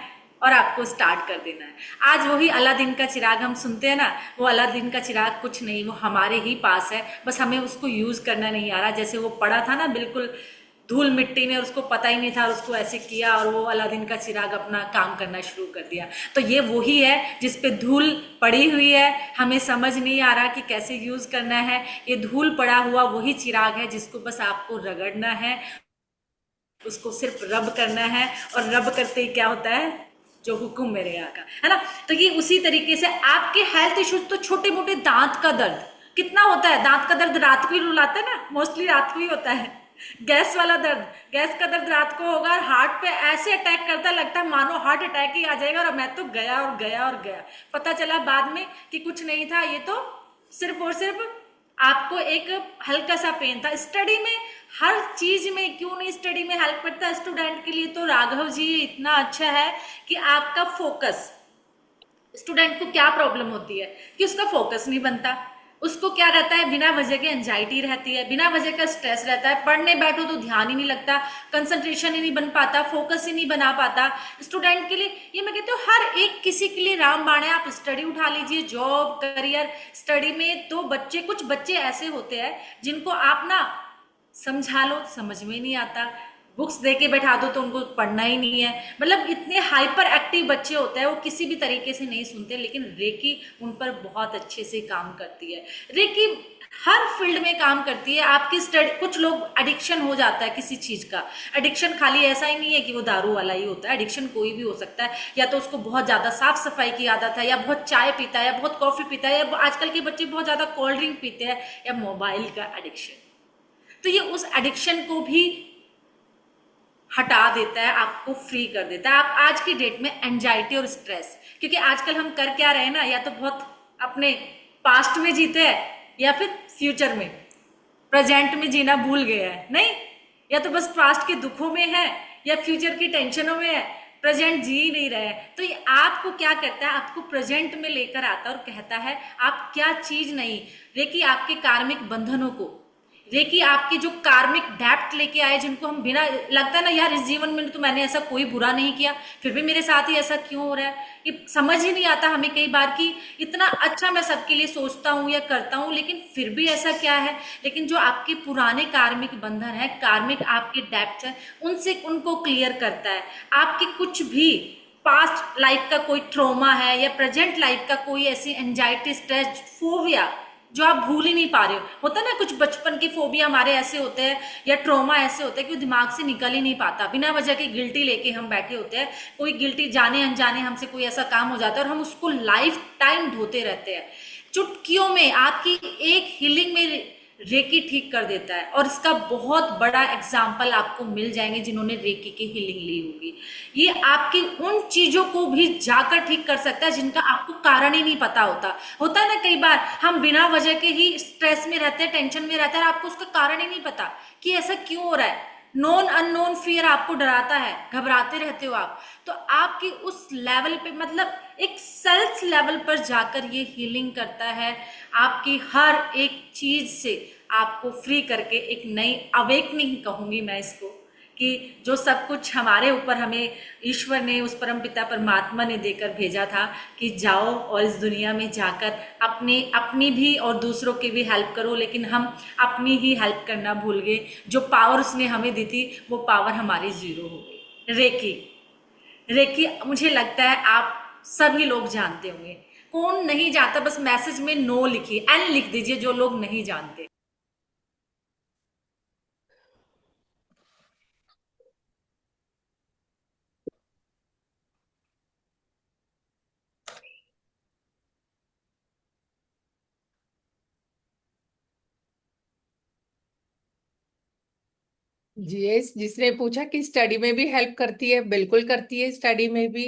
S2: और आपको स्टार्ट कर देना है। आज वही अलादीन का चिराग हम सुनते हैं ना, वो अलादीन का चिराग कुछ नहीं, वो हमारे ही पास है, बस हमें उसको यूज करना नहीं आ रहा। जैसे वो पड़ा था ना बिल्कुल धूल मिट्टी में, उसको पता ही नहीं था, उसको ऐसे किया और वो अलादीन का चिराग अपना काम करना शुरू कर दिया। तो ये वही है जिस पे धूल पड़ी हुई है, हमें समझ नहीं आ रहा कि कैसे यूज करना है। ये धूल पड़ा हुआ वही चिराग है जिसको बस आपको रगड़ना है, उसको सिर्फ रब करना है, और रब करते ही क्या होता है, जो हुक्म मेरे आका, है ना। तो ये उसी तरीके से आपके हेल्थ इश्यूज, तो छोटे मोटे दांत का दर्द कितना होता है, दांत का दर्द रात को ही रुलाता है ना, मोस्टली रात को ही होता है गैस वाला दर्द, गैस का दर्द रात को होगा और हार्ट पे ऐसे अटैक करता, लगता है मानो हार्ट अटैक ही आ जाएगा, और मैं तो गया और गया और गया। पता चला बाद में कि कुछ नहीं था, ये तो सिर्फ और सिर्फ आपको एक हल्का सा पेन था। स्टडी में हर चीज में क्यों नहीं स्टडी में हेल्प करता स्टूडेंट के लिए, तो राघव जी इतना अच्छा है कि आपका फोकस, स्टूडेंट को क्या प्रॉब्लम होती है कि उसका फोकस नहीं बनता, उसको क्या रहता है, बिना वजह के एंजाइटी रहती है, बिना वजह का स्ट्रेस रहता है, पढ़ने बैठो तो ध्यान ही नहीं लगता, कंसंट्रेशन ही नहीं बन पाता, फोकस ही नहीं बना पाता। स्टूडेंट के लिए ये मैं कहती हूँ हर एक किसी के लिए रामबाण है। आप स्टडी उठा लीजिए, जॉब, करियर, स्टडी में तो बच्चे, कुछ बच्चे ऐसे होते हैं जिनको आप ना समझा लो समझ में नहीं आता, बुक्स दे के बैठा दो तो उनको पढ़ना ही नहीं है, मतलब इतने हाइपर एक्टिव बच्चे होते हैं, वो किसी भी तरीके से नहीं सुनते, लेकिन रेकी उन पर बहुत अच्छे से काम करती है। रेकी हर फील्ड में काम करती है। आपकी स्टडी, कुछ लोग एडिक्शन हो जाता है किसी चीज का, एडिक्शन खाली ऐसा ही नहीं है कि वो दारू वाला ही होता है, एडिक्शन कोई भी हो सकता है, या तो उसको बहुत ज्यादा साफ सफाई की आदत है, या बहुत चाय पीता है, या बहुत कॉफी पीता है, या आजकल के बच्चे बहुत ज्यादा कोल्ड ड्रिंक पीते हैं, या मोबाइल का एडिक्शन। तो ये उस एडिक्शन को भी हटा देता है, आपको फ्री कर देता है। आप आज की डेट में एंजाइटी और स्ट्रेस, क्योंकि आजकल हम कर क्या रहे हैं ना, या तो बहुत अपने पास्ट में जीते हैं, या फिर फ्यूचर में, प्रेजेंट में जीना भूल गया है, नहीं, या तो बस पास्ट के दुखों में है, या फ्यूचर की टेंशनों में है, प्रेजेंट जी ही नहीं रहे हैं। तो ये आपको क्या करता है, आपको प्रेजेंट में लेकर आता है और कहता है आप क्या चीज नहीं, रेकी आपके कार्मिक बंधनों को, रेकी आपके जो कार्मिक डेप्ट लेके आए, जिनको हम बिना, लगता है ना यार इस जीवन में तो मैंने ऐसा कोई बुरा नहीं किया, फिर भी मेरे साथ ही ऐसा क्यों हो रहा है, ये समझ ही नहीं आता हमें कई बार कि इतना अच्छा मैं सबके लिए सोचता हूँ या करता हूँ, लेकिन फिर भी ऐसा क्या है। लेकिन जो आपके पुराने कार्मिक बंधन है, कार्मिक आपके डेप्ट है, उनसे उनको क्लियर करता है। आपके कुछ भी पास्ट लाइफ का कोई ट्रोमा है, या प्रेजेंट लाइफ का कोई ऐसी एंजाइटी, स्ट्रेस, फोबिया जो आप भूल ही नहीं पा रहे हो, होता है ना कुछ बचपन के फोबिया हमारे ऐसे होते हैं, या ट्रॉमा ऐसे होते हैं कि वो दिमाग से निकल ही नहीं पाता, बिना वजह के गिल्टी लेके हम बैठे होते हैं, कोई गिल्टी जाने अनजाने हमसे कोई ऐसा काम हो जाता है और हम उसको लाइफ टाइम ढोते रहते हैं। चुटकियों में आपकी एक हीलिंग में रेकी ठीक कर देता है, और इसका बहुत बड़ा एग्जाम्पल आपको मिल जाएंगे जिन्होंने रेकी की हीलिंग ली होगी। ये आपकी उन चीजों को भी जाकर ठीक कर सकता है जिनका आपको कारण ही नहीं पता होता। होता है ना कई बार हम बिना वजह के ही स्ट्रेस में रहते हैं, टेंशन में रहते हैं, और आपको उसका कारण ही नहीं पता कि ऐसा क्यों हो रहा है। नॉन अननोन फियर आपको डराता है, घबराते रहते हो आप, तो आपकी उस लेवल पे, मतलब एक सेल्फ लेवल पर जाकर ये हीलिंग करता है, आपकी हर एक चीज से आपको फ्री करके एक नई अवेकनिंग कहूंगी मैं इसको, कि जो सब कुछ हमारे ऊपर हमें ईश्वर ने, उस परम पिता परमात्मा ने देकर भेजा था कि जाओ और इस दुनिया में जाकर अपनी भी और दूसरों की भी हेल्प करो, लेकिन हम अपनी ही हेल्प करना भूल गए। जो पावर उसने हमें दी थी वो पावर हमारी जीरो हो गई। रेकी, रेकी मुझे लगता है आप सभी लोग जानते होंगे, कौन नहीं जानता, बस मैसेज में नो लिखिए, एन लिख दीजिए जो लोग नहीं जानते।
S1: जीएस जिसने पूछा कि स्टडी में भी हेल्प करती है, बिल्कुल करती है। स्टडी में भी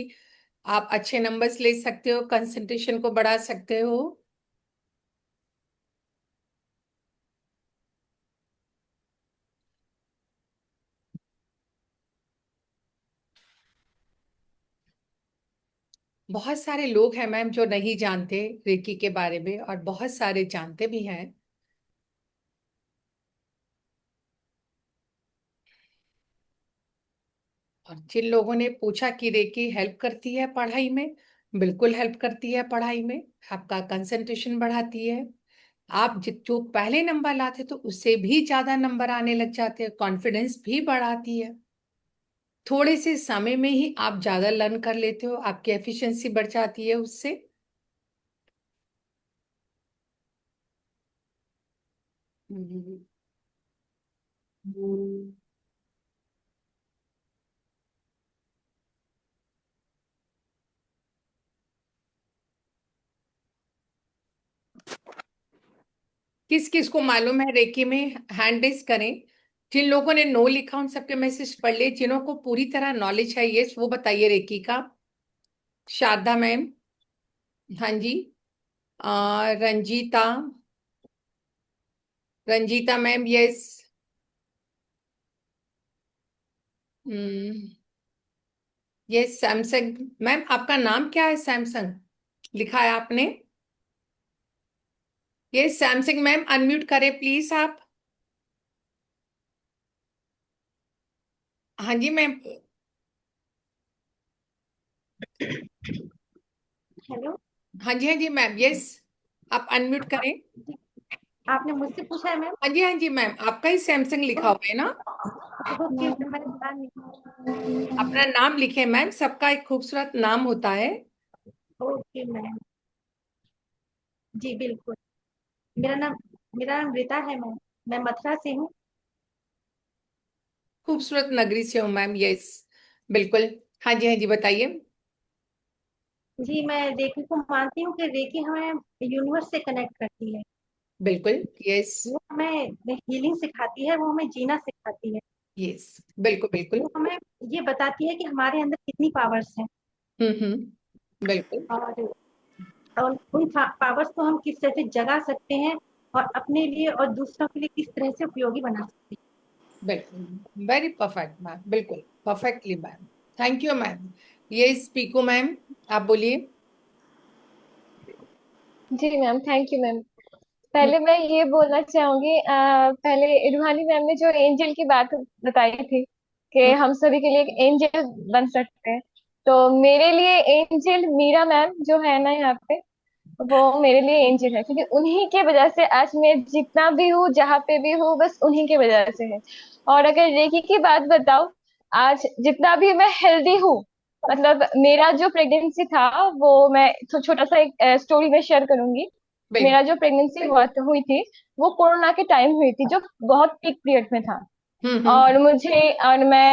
S1: आप अच्छे नंबर्स ले सकते हो, कंसंट्रेशन को बढ़ा सकते हो। बहुत सारे लोग हैं मैम जो नहीं जानते रेकी के बारे में, और बहुत सारे जानते भी हैं। और जिन लोगों ने पूछा कि रेकी हेल्प करती है पढ़ाई में, बिल्कुल हेल्प करती है पढ़ाई में, आपका कंसंट्रेशन बढ़ाती है। आप जो पहले नंबर लाते तो उससे भी ज्यादा नंबर आने लग जाते हैं, कॉन्फिडेंस भी बढ़ाती है। थोड़े से समय में ही आप ज्यादा लर्न कर लेते हो, आपकी एफिशिएंसी बढ़ जाती है उससे। हम्म। किस किस को मालूम है रेकी में, हैंड रेस करें। जिन लोगों ने नो लिखा उन सबके मैसेज पढ़ ले, जिन्हों को पूरी तरह नॉलेज है यस वो बताइए रेकी का। शारदा मैम, हाँ जी। Ranjeeta, Ranjeeta ma'am yes. Yes Samsung ma'am, आपका नाम क्या है? सैमसंग लिखा है आपने। यस सैमसंग मैम, अनम्यूट करें प्लीज आप। हाँ जी मैम।
S8: हेलो।
S1: हाँ जी मैम यस, आप अनम्यूट करें।
S8: आपने मुझसे पूछा है मैम।
S1: हाँ जी मैम, आपका ही सैमसंग लिखा हुआ है ना?
S8: ओके मैंने ध्यान नहीं।
S1: अपना नाम लिखे मैम, सबका एक खूबसूरत नाम होता है।
S8: Okay ma'am. जी बिल्कुल। मेरा नाम मेरा नाम रीता है मैम। मैं मथुरा से हूँ।
S1: खूबसूरत नगरी से हूँ मैम यस, बिल्कुल। हाँ जी बताइए।
S8: जी मैं रेकी को मानती हूँ कि रेकी हमें यूनिवर्स से कनेक्ट करती है।
S1: बिल्कुल यस।
S8: वो हमें हीलिंग सिखाती है, वो हमें जीना सिखाती है।
S1: यस बिल्कुल बिल्कुल।
S8: वो हमें ये बताती है कि हमारे अंदर कितनी पावर्स हैं।
S1: बिल्कुल
S8: और उन पावर्स को हम किस तरह से जगा सकते हैं और अपने लिए और दूसरों के लिए किस तरह से उपयोगी बना सकते हैं।
S1: बिल्कुल, वेरी परफेक्ट मैम, बिल्कुल perfectly ma'am. Thank you ma'am. Yes Piku ma'am, आप बोलिए।
S9: जी मैम, थैंक यू मैम। पहले मैं ये बोलना चाहूंगी, पहले रूहानी मैम ने जो एंजल की बात बताई थी कि हम सभी के लिए एक एंजल बन सकते हैं, तो मेरे लिए एंजल मीरा मैम जो है ना यहाँ पे, वो मेरे लिए एंजल है, क्योंकि उन्हीं के वजह से आज मैं जितना भी हूँ, जहाँ पे भी हूँ, बस उन्हीं की वजह से है। और अगर रेकी की बात बताओ, आज जितना भी मैं हेल्दी हूँ, मतलब मेरा जो प्रेगनेंसी था, वो मैं छोटा सा एक स्टोरी में शेयर करूंगी।
S1: बिल्कुल।
S9: मेरा जो प्रेगनेंसी हुई थी, वो कोरोना के टाइम हुई थी, जो बहुत पीक पीरियड में था। और मुझे और मैं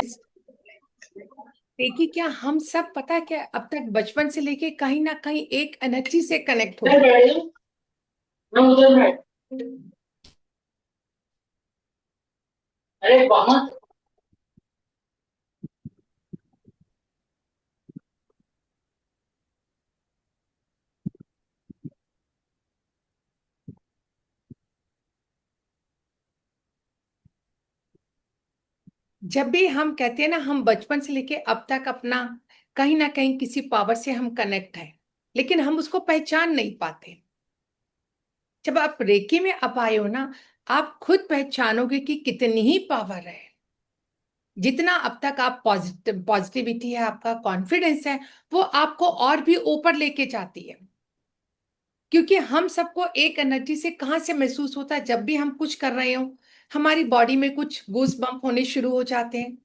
S1: देखिए, क्या हम सब पता है क्या, अब तक बचपन से लेके कहीं ना कहीं एक एनर्जी से कनेक्ट होते हैं।
S4: अरे बहुत।
S1: जब भी हम कहते हैं ना, हम बचपन से लेके अब तक अपना कहीं ना कहीं किसी पावर से हम कनेक्ट हैं, लेकिन हम उसको पहचान नहीं पाते। जब आप रेकी में अब आए हो ना, आप खुद पहचानोगे कि कितनी ही पावर है। जितना अब तक आप पॉजिटिविटी है, आपका कॉन्फिडेंस है, वो आपको और भी ऊपर लेके जाती है। क्योंकि हम सबको एक एनर्जी से कहाँ से महसूस होता है, जब भी हम कुछ कर रहे हो हमारी बॉडी में कुछ गूज बम्प होने शुरू हो जाते हैं।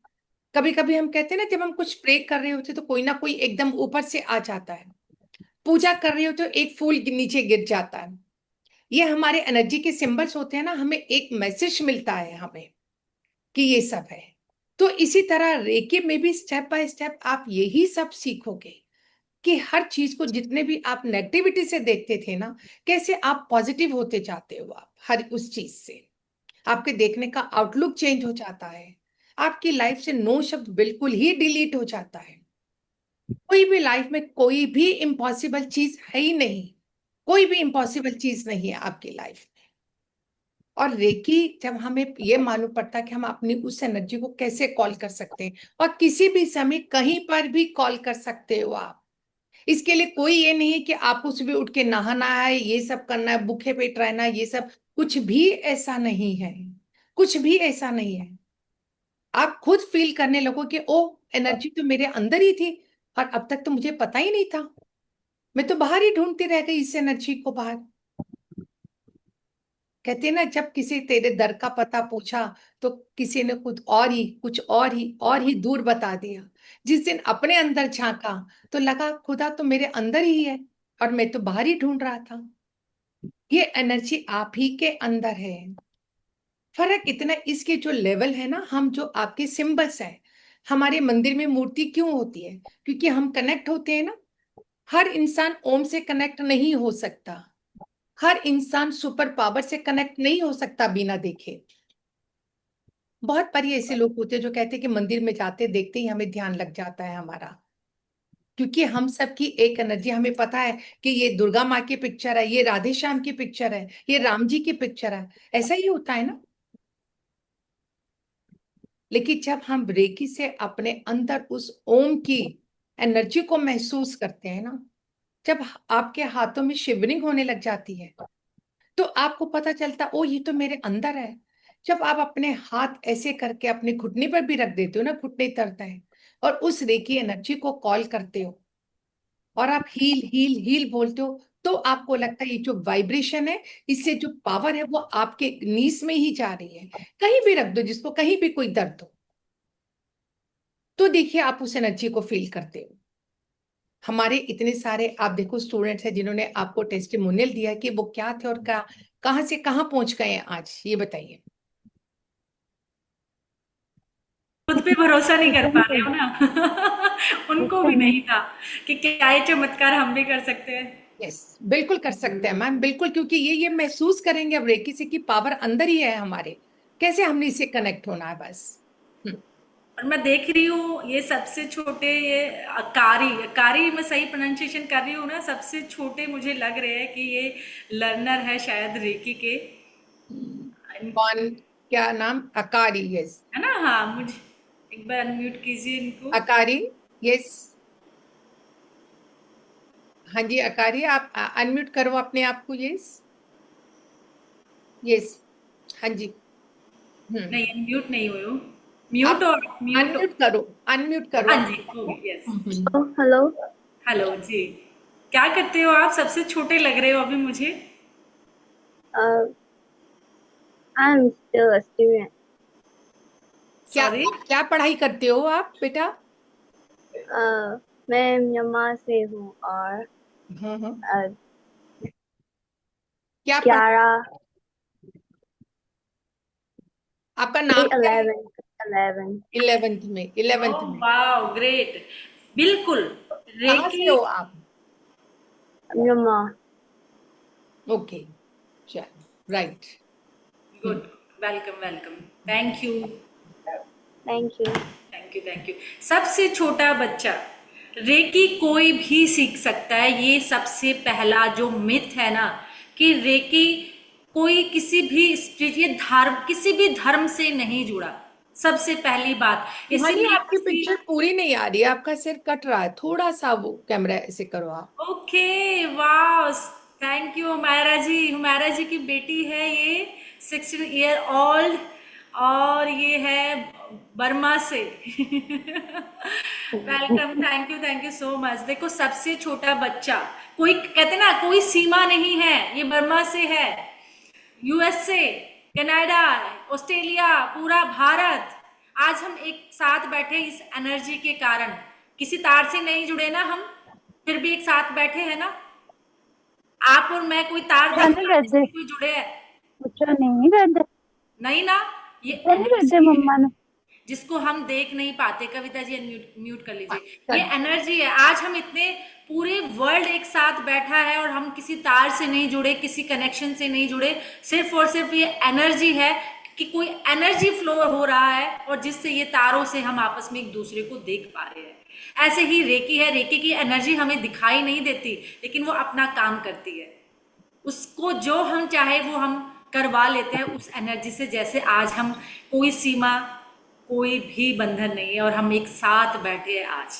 S1: कभी कभी हम कहते हैं ना, जब हम कुछ प्रे कर रहे होते तो कोई ना कोई एकदम ऊपर से आ जाता है। पूजा कर रहे हो तो एक फूल नीचे गिर जाता है। ये हमारे एनर्जी के सिंबल्स होते हैं ना, हमें एक मैसेज मिलता है हमें कि ये सब है। तो इसी तरह रेकी में भी स्टेप बाय स्टेप आप यही सब सीखोगे कि हर चीज को, जितने भी आप नेगेटिविटी से देखते थे ना, कैसे आप पॉजिटिव होते जाते हो। आप हर उस चीज से आपके देखने का आउटलुक चेंज हो जाता है। आपकी लाइफ से नो शब्द बिल्कुल ही डिलीट हो जाता है। कोई भी लाइफ में कोई भी इम्पॉसिबल चीज है ही नहीं। कोई भी इम्पॉसिबल चीज नहीं है आपकी लाइफ में। और रेकी जब हमें ये मालूम पड़ता है कि हम अपनी उस एनर्जी को कैसे कॉल कर सकते हैं, और किसी भी समय कहीं पर भी कॉल कर सकते हो आप। इसके लिए कोई ये नहीं है कि आपको सुबह उठ के नहाना है, ये सब करना है, भूखे पेट रहना है, ये सब कुछ भी ऐसा नहीं है। कुछ भी ऐसा नहीं है। आप खुद फील करने लगो कि ओ, एनर्जी तो मेरे अंदर ही थी और अब तक तो मुझे पता ही नहीं था। मैं तो बाहर ही ढूंढती रह गई इस एनर्जी को बाहर। कहते हैं ना, जब किसी तेरे दर का पता पूछा तो किसी ने कुछ और ही दूर बता दिया। जिस दिन अपने अंदर झांका तो लगा खुदा तो मेरे अंदर ही है और मैं तो बाहर ही ढूंढ रहा था। ये एनर्जी आप ही के अंदर है। फर्क इतना, इसके जो लेवल है ना, हम जो आपके सिंबल्स हैं, हमारे मंदिर में मूर्ति क्यों होती है? क्योंकि हम कनेक्ट होते हैं ना। हर इंसान ओम से कनेक्ट नहीं हो सकता। हर इंसान सुपर पावर से कनेक्ट नहीं हो सकता बिना देखे। बहुत बारी ऐसे लोग होते हैं जो कहते हैं कि मंदिर में जाते देखते ही हमें ध्यान लग जाता है हमारा, क्योंकि हम सबकी एक एनर्जी, हमें पता है कि ये दुर्गा माँ की पिक्चर है, ये राधे श्याम की पिक्चर है, ये राम जी की पिक्चर है, ऐसा ही होता है ना। लेकिन जब हम रेकी से अपने अंदर उस ओम की एनर्जी को महसूस करते हैं ना, जब आपके हाथों में शिवरिंग होने लग जाती है, तो आपको पता चलता ओ ये तो मेरे अंदर है। जब आप अपने हाथ ऐसे करके अपने घुटने पर भी रख देते हो ना, घुटने तरता है, और उस रेकी एनर्जी को कॉल करते हो और आप हील हील हील बोलते हो, तो आपको लगता है ये जो वाइब्रेशन है, इससे जो पावर है वो आपके नीस में ही जा रही है। कहीं भी रख दो जिसको, कहीं भी कोई दर्द हो, तो देखिए आप उस एनर्जी को फील करते हो। हमारे इतने सारे आप देखो स्टूडेंट्स हैं जिन्होंने आपको टेस्टिमोनियल दिया है कि वो क्या थे और कहाँ से कहाँ पहुंच गए हैं आज, ये बताइए।
S2: खुद पे भरोसा नहीं कर पा रहे हो ना। उनको भी नहीं था कि क्या ये चमत्कार हम भी कर सकते हैं।
S1: यस, बिल्कुल कर सकते हैं मैम, बिल्कुल, क्योंकि ये महसूस करेंगे अब रेकी से कि पावर अंदर ही है हमारे, कैसे हमने इससे कनेक्ट होना है बस।
S2: और मैं देख रही हूँ ये सबसे छोटे, ये अकारी अकारी मैं सही प्रोनाउंसिएशन कर रही हूँ ना, सबसे छोटे मुझे लग रहे हैं कि ये लर्नर है शायद रेकी के,
S1: कौन, क्या नाम? अकारी, यस।
S2: है ना? हाँ, मुझे एक बार अनम्यूट कीजिए इनको।
S1: अकारी, यस। हाँ जी अकारी, आप अनम्यूट करो अपने आप को, यस यस। हाँ जी।
S2: नहीं, अनम्यूट नहीं हुए हो। म्यूट
S1: आप
S2: और म्यूट।
S1: अनम्यूट करो, अनम्यूट करो
S2: हाँ
S1: आप।
S2: जी, हो गई, यस।
S10: हेलो।
S2: हेलो जी, क्या करते हो आप? सबसे छोटे लग रहे हो अभी मुझे।
S10: I am still a student.
S1: क्या
S2: सॉरी।
S1: क्या पढ़ाई करते हो आप बेटा?
S10: मैं म्यांमार से हूँ और
S1: हाँ।
S10: uh,
S1: क्या पढ़
S10: 11
S1: आपका नाम क्या है?
S10: 11
S1: इलेवेंथ
S2: ओह
S1: में।
S2: Wow, great. बिल्कुल।
S1: कहाँ से
S2: रेकी।
S1: हो आप?
S10: म्यांमार।
S1: ओके, चलो, right.
S2: Good. Welcome welcome. Thank you.
S10: Thank you.
S2: Thank you thank you. सबसे छोटा बच्चा रेकी कोई भी सीख सकता है। ये सबसे पहला जो मिथ है ना कि रेकी कोई किसी भी स्पिरिचुअल धर्म, किसी भी धर्म से नहीं जुड़ा। सबसे पहली बात
S1: हानी,
S2: इसीलिए
S1: आपकी
S2: किसी।
S1: पिक्चर पूरी नहीं आ रही है, आपका सिर कट रहा है थोड़ा सा, वो कैमरा ऐसे करो आप।
S2: ओके, वाह, थैंक यू हुमैरा जी। हुमैरा जी की बेटी है ये, 16 ईयर ओल्ड, और ये है बर्मा से। Welcome, thank you so much. देखो सबसे छोटा बच्चा, कोई कहते ना कोई सीमा नहीं है, ये बर्मा से है, यूएसए, कनाडा, ऑस्ट्रेलिया, पूरा भारत। आज हम एक साथ बैठे इस एनर्जी के कारण, किसी तार से नहीं जुड़े ना हम, फिर भी एक साथ बैठे हैं ना। आप और मैं कोई तार
S10: नहीं
S2: देखा
S10: करते,
S2: जिससे कोई जुड़े है?
S10: बच्चा नहीं करते,
S2: नहीं ना। ये
S10: बच्चा नहीं करते
S2: एनर्जी है
S10: मम्मा ने।
S2: जिसको हम देख नहीं पाते। कविता जी म्यूट म्यूट कर
S1: हाँ,
S2: लीजिए। ये
S1: कर।
S2: एनर्जी है। आज हम इतने, पूरे वर्ल्ड एक साथ बैठा है और हम किसी तार से नहीं जुड़े, किसी कनेक्शन से नहीं जुड़े, सिर्फ और सिर्फ ये एनर्जी है कि कोई एनर्जी फ्लो हो रहा है और जिससे ये तारों से हम आपस में एक दूसरे को देख पा रहे हैं। ऐसे ही रेकी है। रेकी की एनर्जी हमें दिखाई नहीं देती, लेकिन वो अपना काम करती है। उसको जो हम चाहे वो हम करवा लेते हैं उस एनर्जी से। जैसे आज हम, कोई सीमा, कोई भी बंधन नहीं है और हम एक साथ बैठे हैं आज।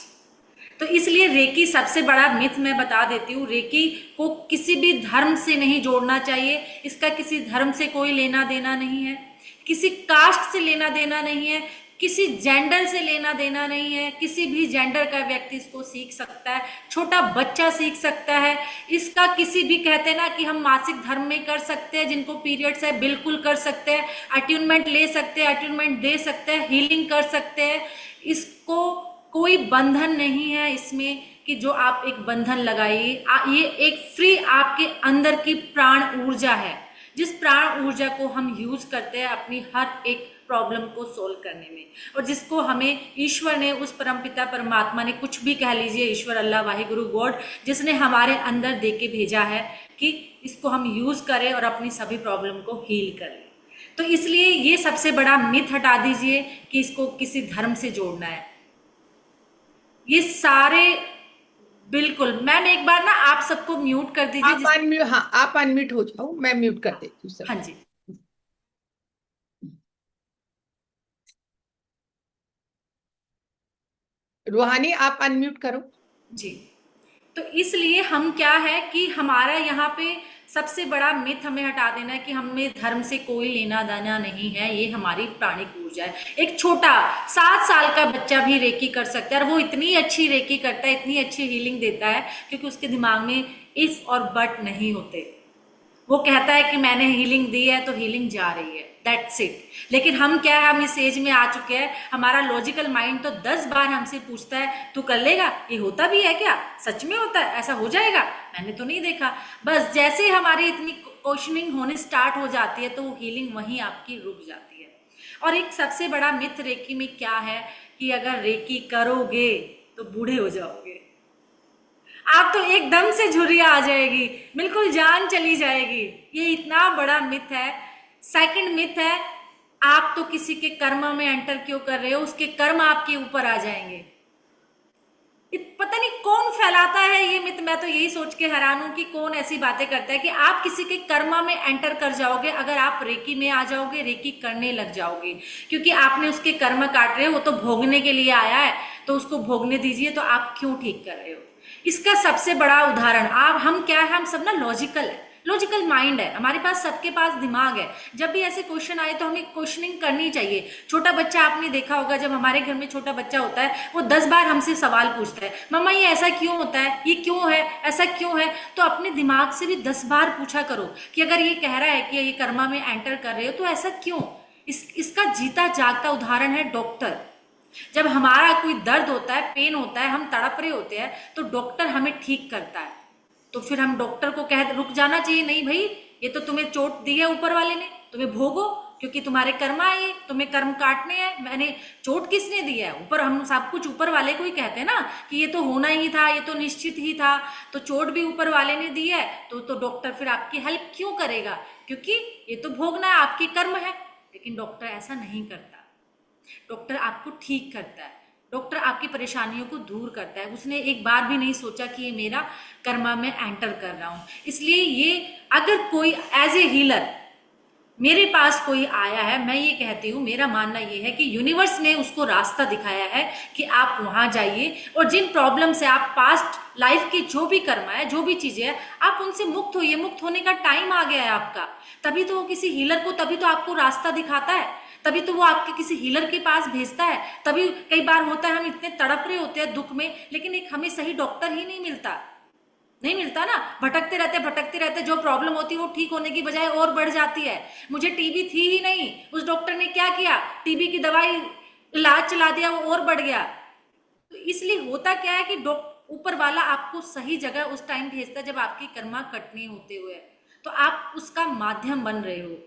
S2: तो इसलिए रेकी सबसे बड़ा मिथ मैं बता देती हूँ। रेकी को किसी भी धर्म से नहीं जोड़ना चाहिए। इसका किसी धर्म से कोई लेना देना नहीं है, किसी कास्ट से लेना देना नहीं है, किसी जेंडर से लेना देना नहीं है। किसी भी जेंडर का व्यक्ति इसको सीख सकता है, छोटा बच्चा सीख सकता है इसका। किसी भी, कहते हैं ना कि हम मासिक धर्म में कर सकते हैं, जिनको पीरियड्स है बिल्कुल कर सकते हैं, अट्यूनमेंट ले सकते हैं, अट्यूनमेंट दे सकते हैं, हीलिंग कर सकते हैं। इसको कोई बंधन नहीं है इसमें कि जो आप एक बंधन लगाइए। ये एक फ्री आपके अंदर की प्राण ऊर्जा है, जिस प्राण ऊर्जा को हम यूज करते हैं अपनी हर एक प्रॉब्लम को सोल्व करने में, और जिसको हमें ईश्वर ने, उस परमपिता परमात्मा ने, कुछ भी कह लीजिए, ईश्वर, अल्लाह, वाहिगुरु, गॉड, जिसने हमारे अंदर दे के भेजा है कि इसको हम यूज करें और अपनी सभी प्रॉब्लम को हील करें। तो इसलिए ये सबसे बड़ा मिथ हटा दीजिए कि इसको किसी धर्म से जोड़ना है। ये सारे बिल्कुल। मैम एक बार ना आप सबको म्यूट कर दीजिए।
S1: आप अनम्यूट हो जाओ, मैं म्यूट कर देती हूँ सब।
S2: हाँ जी।
S1: रूहानी आप अनम्यूट करो
S2: जी। तो इसलिए हम क्या है कि हमारा यहाँ पे सबसे बड़ा मिथ हमें हटा देना है कि हमें धर्म से कोई लेना देना नहीं है, ये हमारी प्राणिक ऊर्जा है। एक छोटा 7 साल का बच्चा भी रेकी कर सकता है और वो इतनी अच्छी रेकी करता है, इतनी अच्छी हीलिंग देता है क्योंकि उसके दिमाग में इफ और बट नहीं होते। वो कहता है कि मैंने हीलिंग दी है तो हीलिंग जा रही है, दैट्स इट। लेकिन हम क्या है, हम इस एज में आ चुके हैं, हमारा लॉजिकल माइंड तो 10 बार हमसे पूछता है तू कर लेगा, ये होता भी है क्या, सच में होता है, ऐसा हो जाएगा, मैंने तो नहीं देखा। बस जैसे ही हमारी इतनी क्वेश्चनिंग होने स्टार्ट हो जाती है तो वो हीलिंग वहीं आपकी रुक जाती है। और एक सबसे बड़ा मिथ रेकी में क्या है कि अगर रेकी करोगे तो बूढ़े हो जाओगे। आप तो एकदम से झुर्रियां आ जाएगी, बिल्कुल जान चली जाएगी। ये इतना बड़ा मिथ है। सेकंड मिथ है, आप तो किसी के कर्म में एंटर क्यों कर रहे हो, उसके कर्म आपके ऊपर आ जाएंगे। पता नहीं कौन फैलाता है ये मिथ। मैं तो यही सोच के हैरान हूं कि कौन ऐसी बातें करता है कि आप किसी के कर्म में एंटर कर जाओगे अगर आप रेकी में आ जाओगे, रेकी करने लग जाओगे, क्योंकि आपने उसके कर्म काट रहे हो। वो तो भोगने के लिए आया है तो उसको भोगने दीजिए, तो आप क्यों ठीक कर रहे हो। इसका सबसे बड़ा उदाहरण, आप हम क्या है, हम सब ना लॉजिकल है, लॉजिकल माइंड है, हमारे पास सबके पास दिमाग है। जब भी ऐसे क्वेश्चन आए तो हमें क्वेश्चनिंग करनी चाहिए। छोटा बच्चा आपने देखा होगा, जब हमारे घर में छोटा बच्चा होता है वो 10 बार हमसे सवाल पूछता है, मम्मा ये ऐसा क्यों होता है, ये क्यों है, ऐसा क्यों है। तो अपने दिमाग से भी 10 बार पूछा करो कि अगर ये कह रहा है कि ये कर्मा में एंटर कर रहे हो तो ऐसा क्यों। इसका जीता जागता उदाहरण है डॉक्टर। जब हमारा कोई दर्द होता है, पेन होता है, हम तड़प रहे होते हैं तो डॉक्टर हमें ठीक करता है। तो फिर हम डॉक्टर को कह रुक जाना चाहिए, नहीं भाई ये तो तुम्हें चोट दी है ऊपर वाले ने, तुम्हें भोगो, क्योंकि तुम्हारे कर्म आए, तुम्हें कर्म काटने हैं। मैंने चोट किसने दी है, ऊपर। हम सब कुछ ऊपर वाले को ही कहते हैं ना कि ये तो होना ही था, ये तो निश्चित ही था, तो चोट भी ऊपर वाले ने दी है। तो डॉक्टर फिर आपकी हेल्प क्यों करेगा, क्योंकि ये तो भोगना है, आपके कर्म है। लेकिन डॉक्टर ऐसा नहीं करता। डॉक्टर आपको ठीक करता है, डॉक्टर आपकी परेशानियों को दूर करता है। उसने एक बार भी नहीं सोचा कि ये मेरा कर्मा में एंटर कर रहा हूं। इसलिए ये अगर कोई एज ए हीलर मेरे पास कोई आया है, मैं ये कहती हूँ, मेरा मानना ये है कि यूनिवर्स ने उसको रास्ता दिखाया है कि आप वहां जाइए और जिन प्रॉब्लम से आप पास्ट लाइफ की जो भी कर्मा है, जो भी चीजें हैं, आप उनसे मुक्त होइए। मुक्त होने का टाइम आ गया है आपका। तभी तो वो किसी हीलर को, तभी तो आपको रास्ता दिखाता है, तभी तो वो आपके किसी हीलर के पास भेजता है। तभी कई बार होता है हम इतने तड़प रहे होते हैं दुख में, लेकिन एक हमें सही डॉक्टर ही नहीं मिलता ना, भटकते रहते, जो प्रॉब्लम होती है वो ठीक होने की बजाय और बढ़ जाती है। मुझे टीबी थी ही नहीं, उस डॉक्टर ने क्या किया, टीबी की दवाई इलाज चला दिया, वो और बढ़ गया। तो इसलिए होता क्या है कि ऊपर वाला आपको सही जगह उस टाइम भेजता है जब आपकी कर्मा कटने होते हुए, तो आप उसका माध्यम बन रहे हो।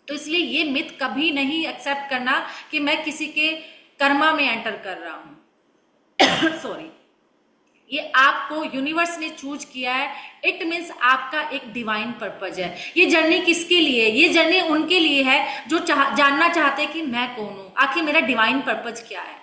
S2: तो इसलिए ये मिथ कभी नहीं एक्सेप्ट करना कि मैं किसी के कर्मा में एंटर कर रहा हूं। सॉरी, ये आपको यूनिवर्स ने चूज किया है। इट मीन्स आपका एक डिवाइन पर्पज है। ये जर्नी किसके लिए है? ये जर्नी उनके लिए है जो जानना चाहते हैं कि मैं कौन हूं, आखिर मेरा डिवाइन पर्पज क्या है।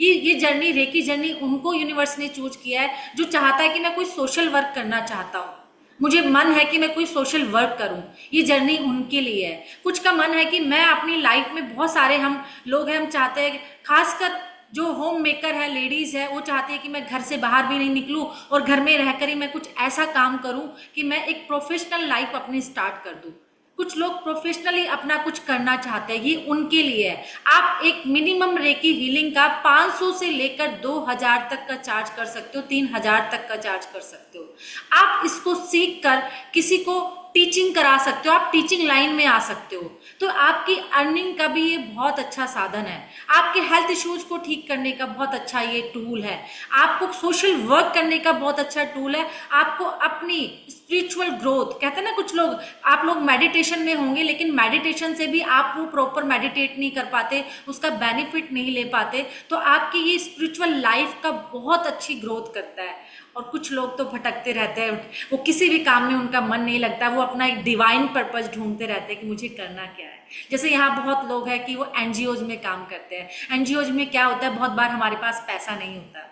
S2: ये जर्नी, रेकी जर्नी, उनको यूनिवर्स ने चूज किया है जो चाहता है कि मैं कोई सोशल वर्क करना चाहता हूं, मुझे मन है कि मैं कोई सोशल वर्क करूं। ये जर्नी उनके लिए है। कुछ का मन है कि मैं अपनी लाइफ में, बहुत सारे हम लोग हैं, हम चाहते हैं, खासकर जो होम मेकर है, लेडीज है, वो चाहती है कि मैं घर से बाहर भी नहीं निकलूं और घर में रहकर ही मैं कुछ ऐसा काम करूं कि मैं एक प्रोफेशनल लाइफ अपनी स्टार्ट कर दूं। कुछ लोग प्रोफेशनली अपना कुछ करना चाहते हैं, ये उनके लिए है। आप एक मिनिमम रेकी हीलिंग का 500 से लेकर 2000 तक का चार्ज कर सकते हो, 3000 तक का चार्ज कर सकते हो। आप इसको सीख कर किसी को टीचिंग करा सकते हो, आप टीचिंग लाइन में आ सकते हो। तो आपकी अर्निंग का भी ये बहुत अच्छा साधन है। आपके हेल्थ इश्यूज को ठीक करने का बहुत अच्छा ये टूल है। आपको सोशल वर्क करने का बहुत अच्छा टूल है। आपको अपनी स्पिरिचुअल ग्रोथ, कहते हैं ना कुछ लोग, आप लोग मेडिटेशन में होंगे लेकिन मेडिटेशन से भी आप वो प्रॉपर मेडिटेट नहीं कर पाते, उसका बेनिफिट नहीं ले पाते, तो आपकी ये स्पिरिचुअल लाइफ का बहुत अच्छी ग्रोथ करता है। और कुछ लोग तो भटकते रहते हैं, वो किसी भी काम में उनका मन नहीं लगता, वो वो अपना एक डिवाइन पर्पस ढूंढते रहते हैं कि मुझे करना क्या है। जैसे यहाँ बहुत लोग हैं कि वो एनजीओज में काम करते हैं। एनजीओज में क्या होता है, बहुत बार हमारे पास पैसा नहीं होता,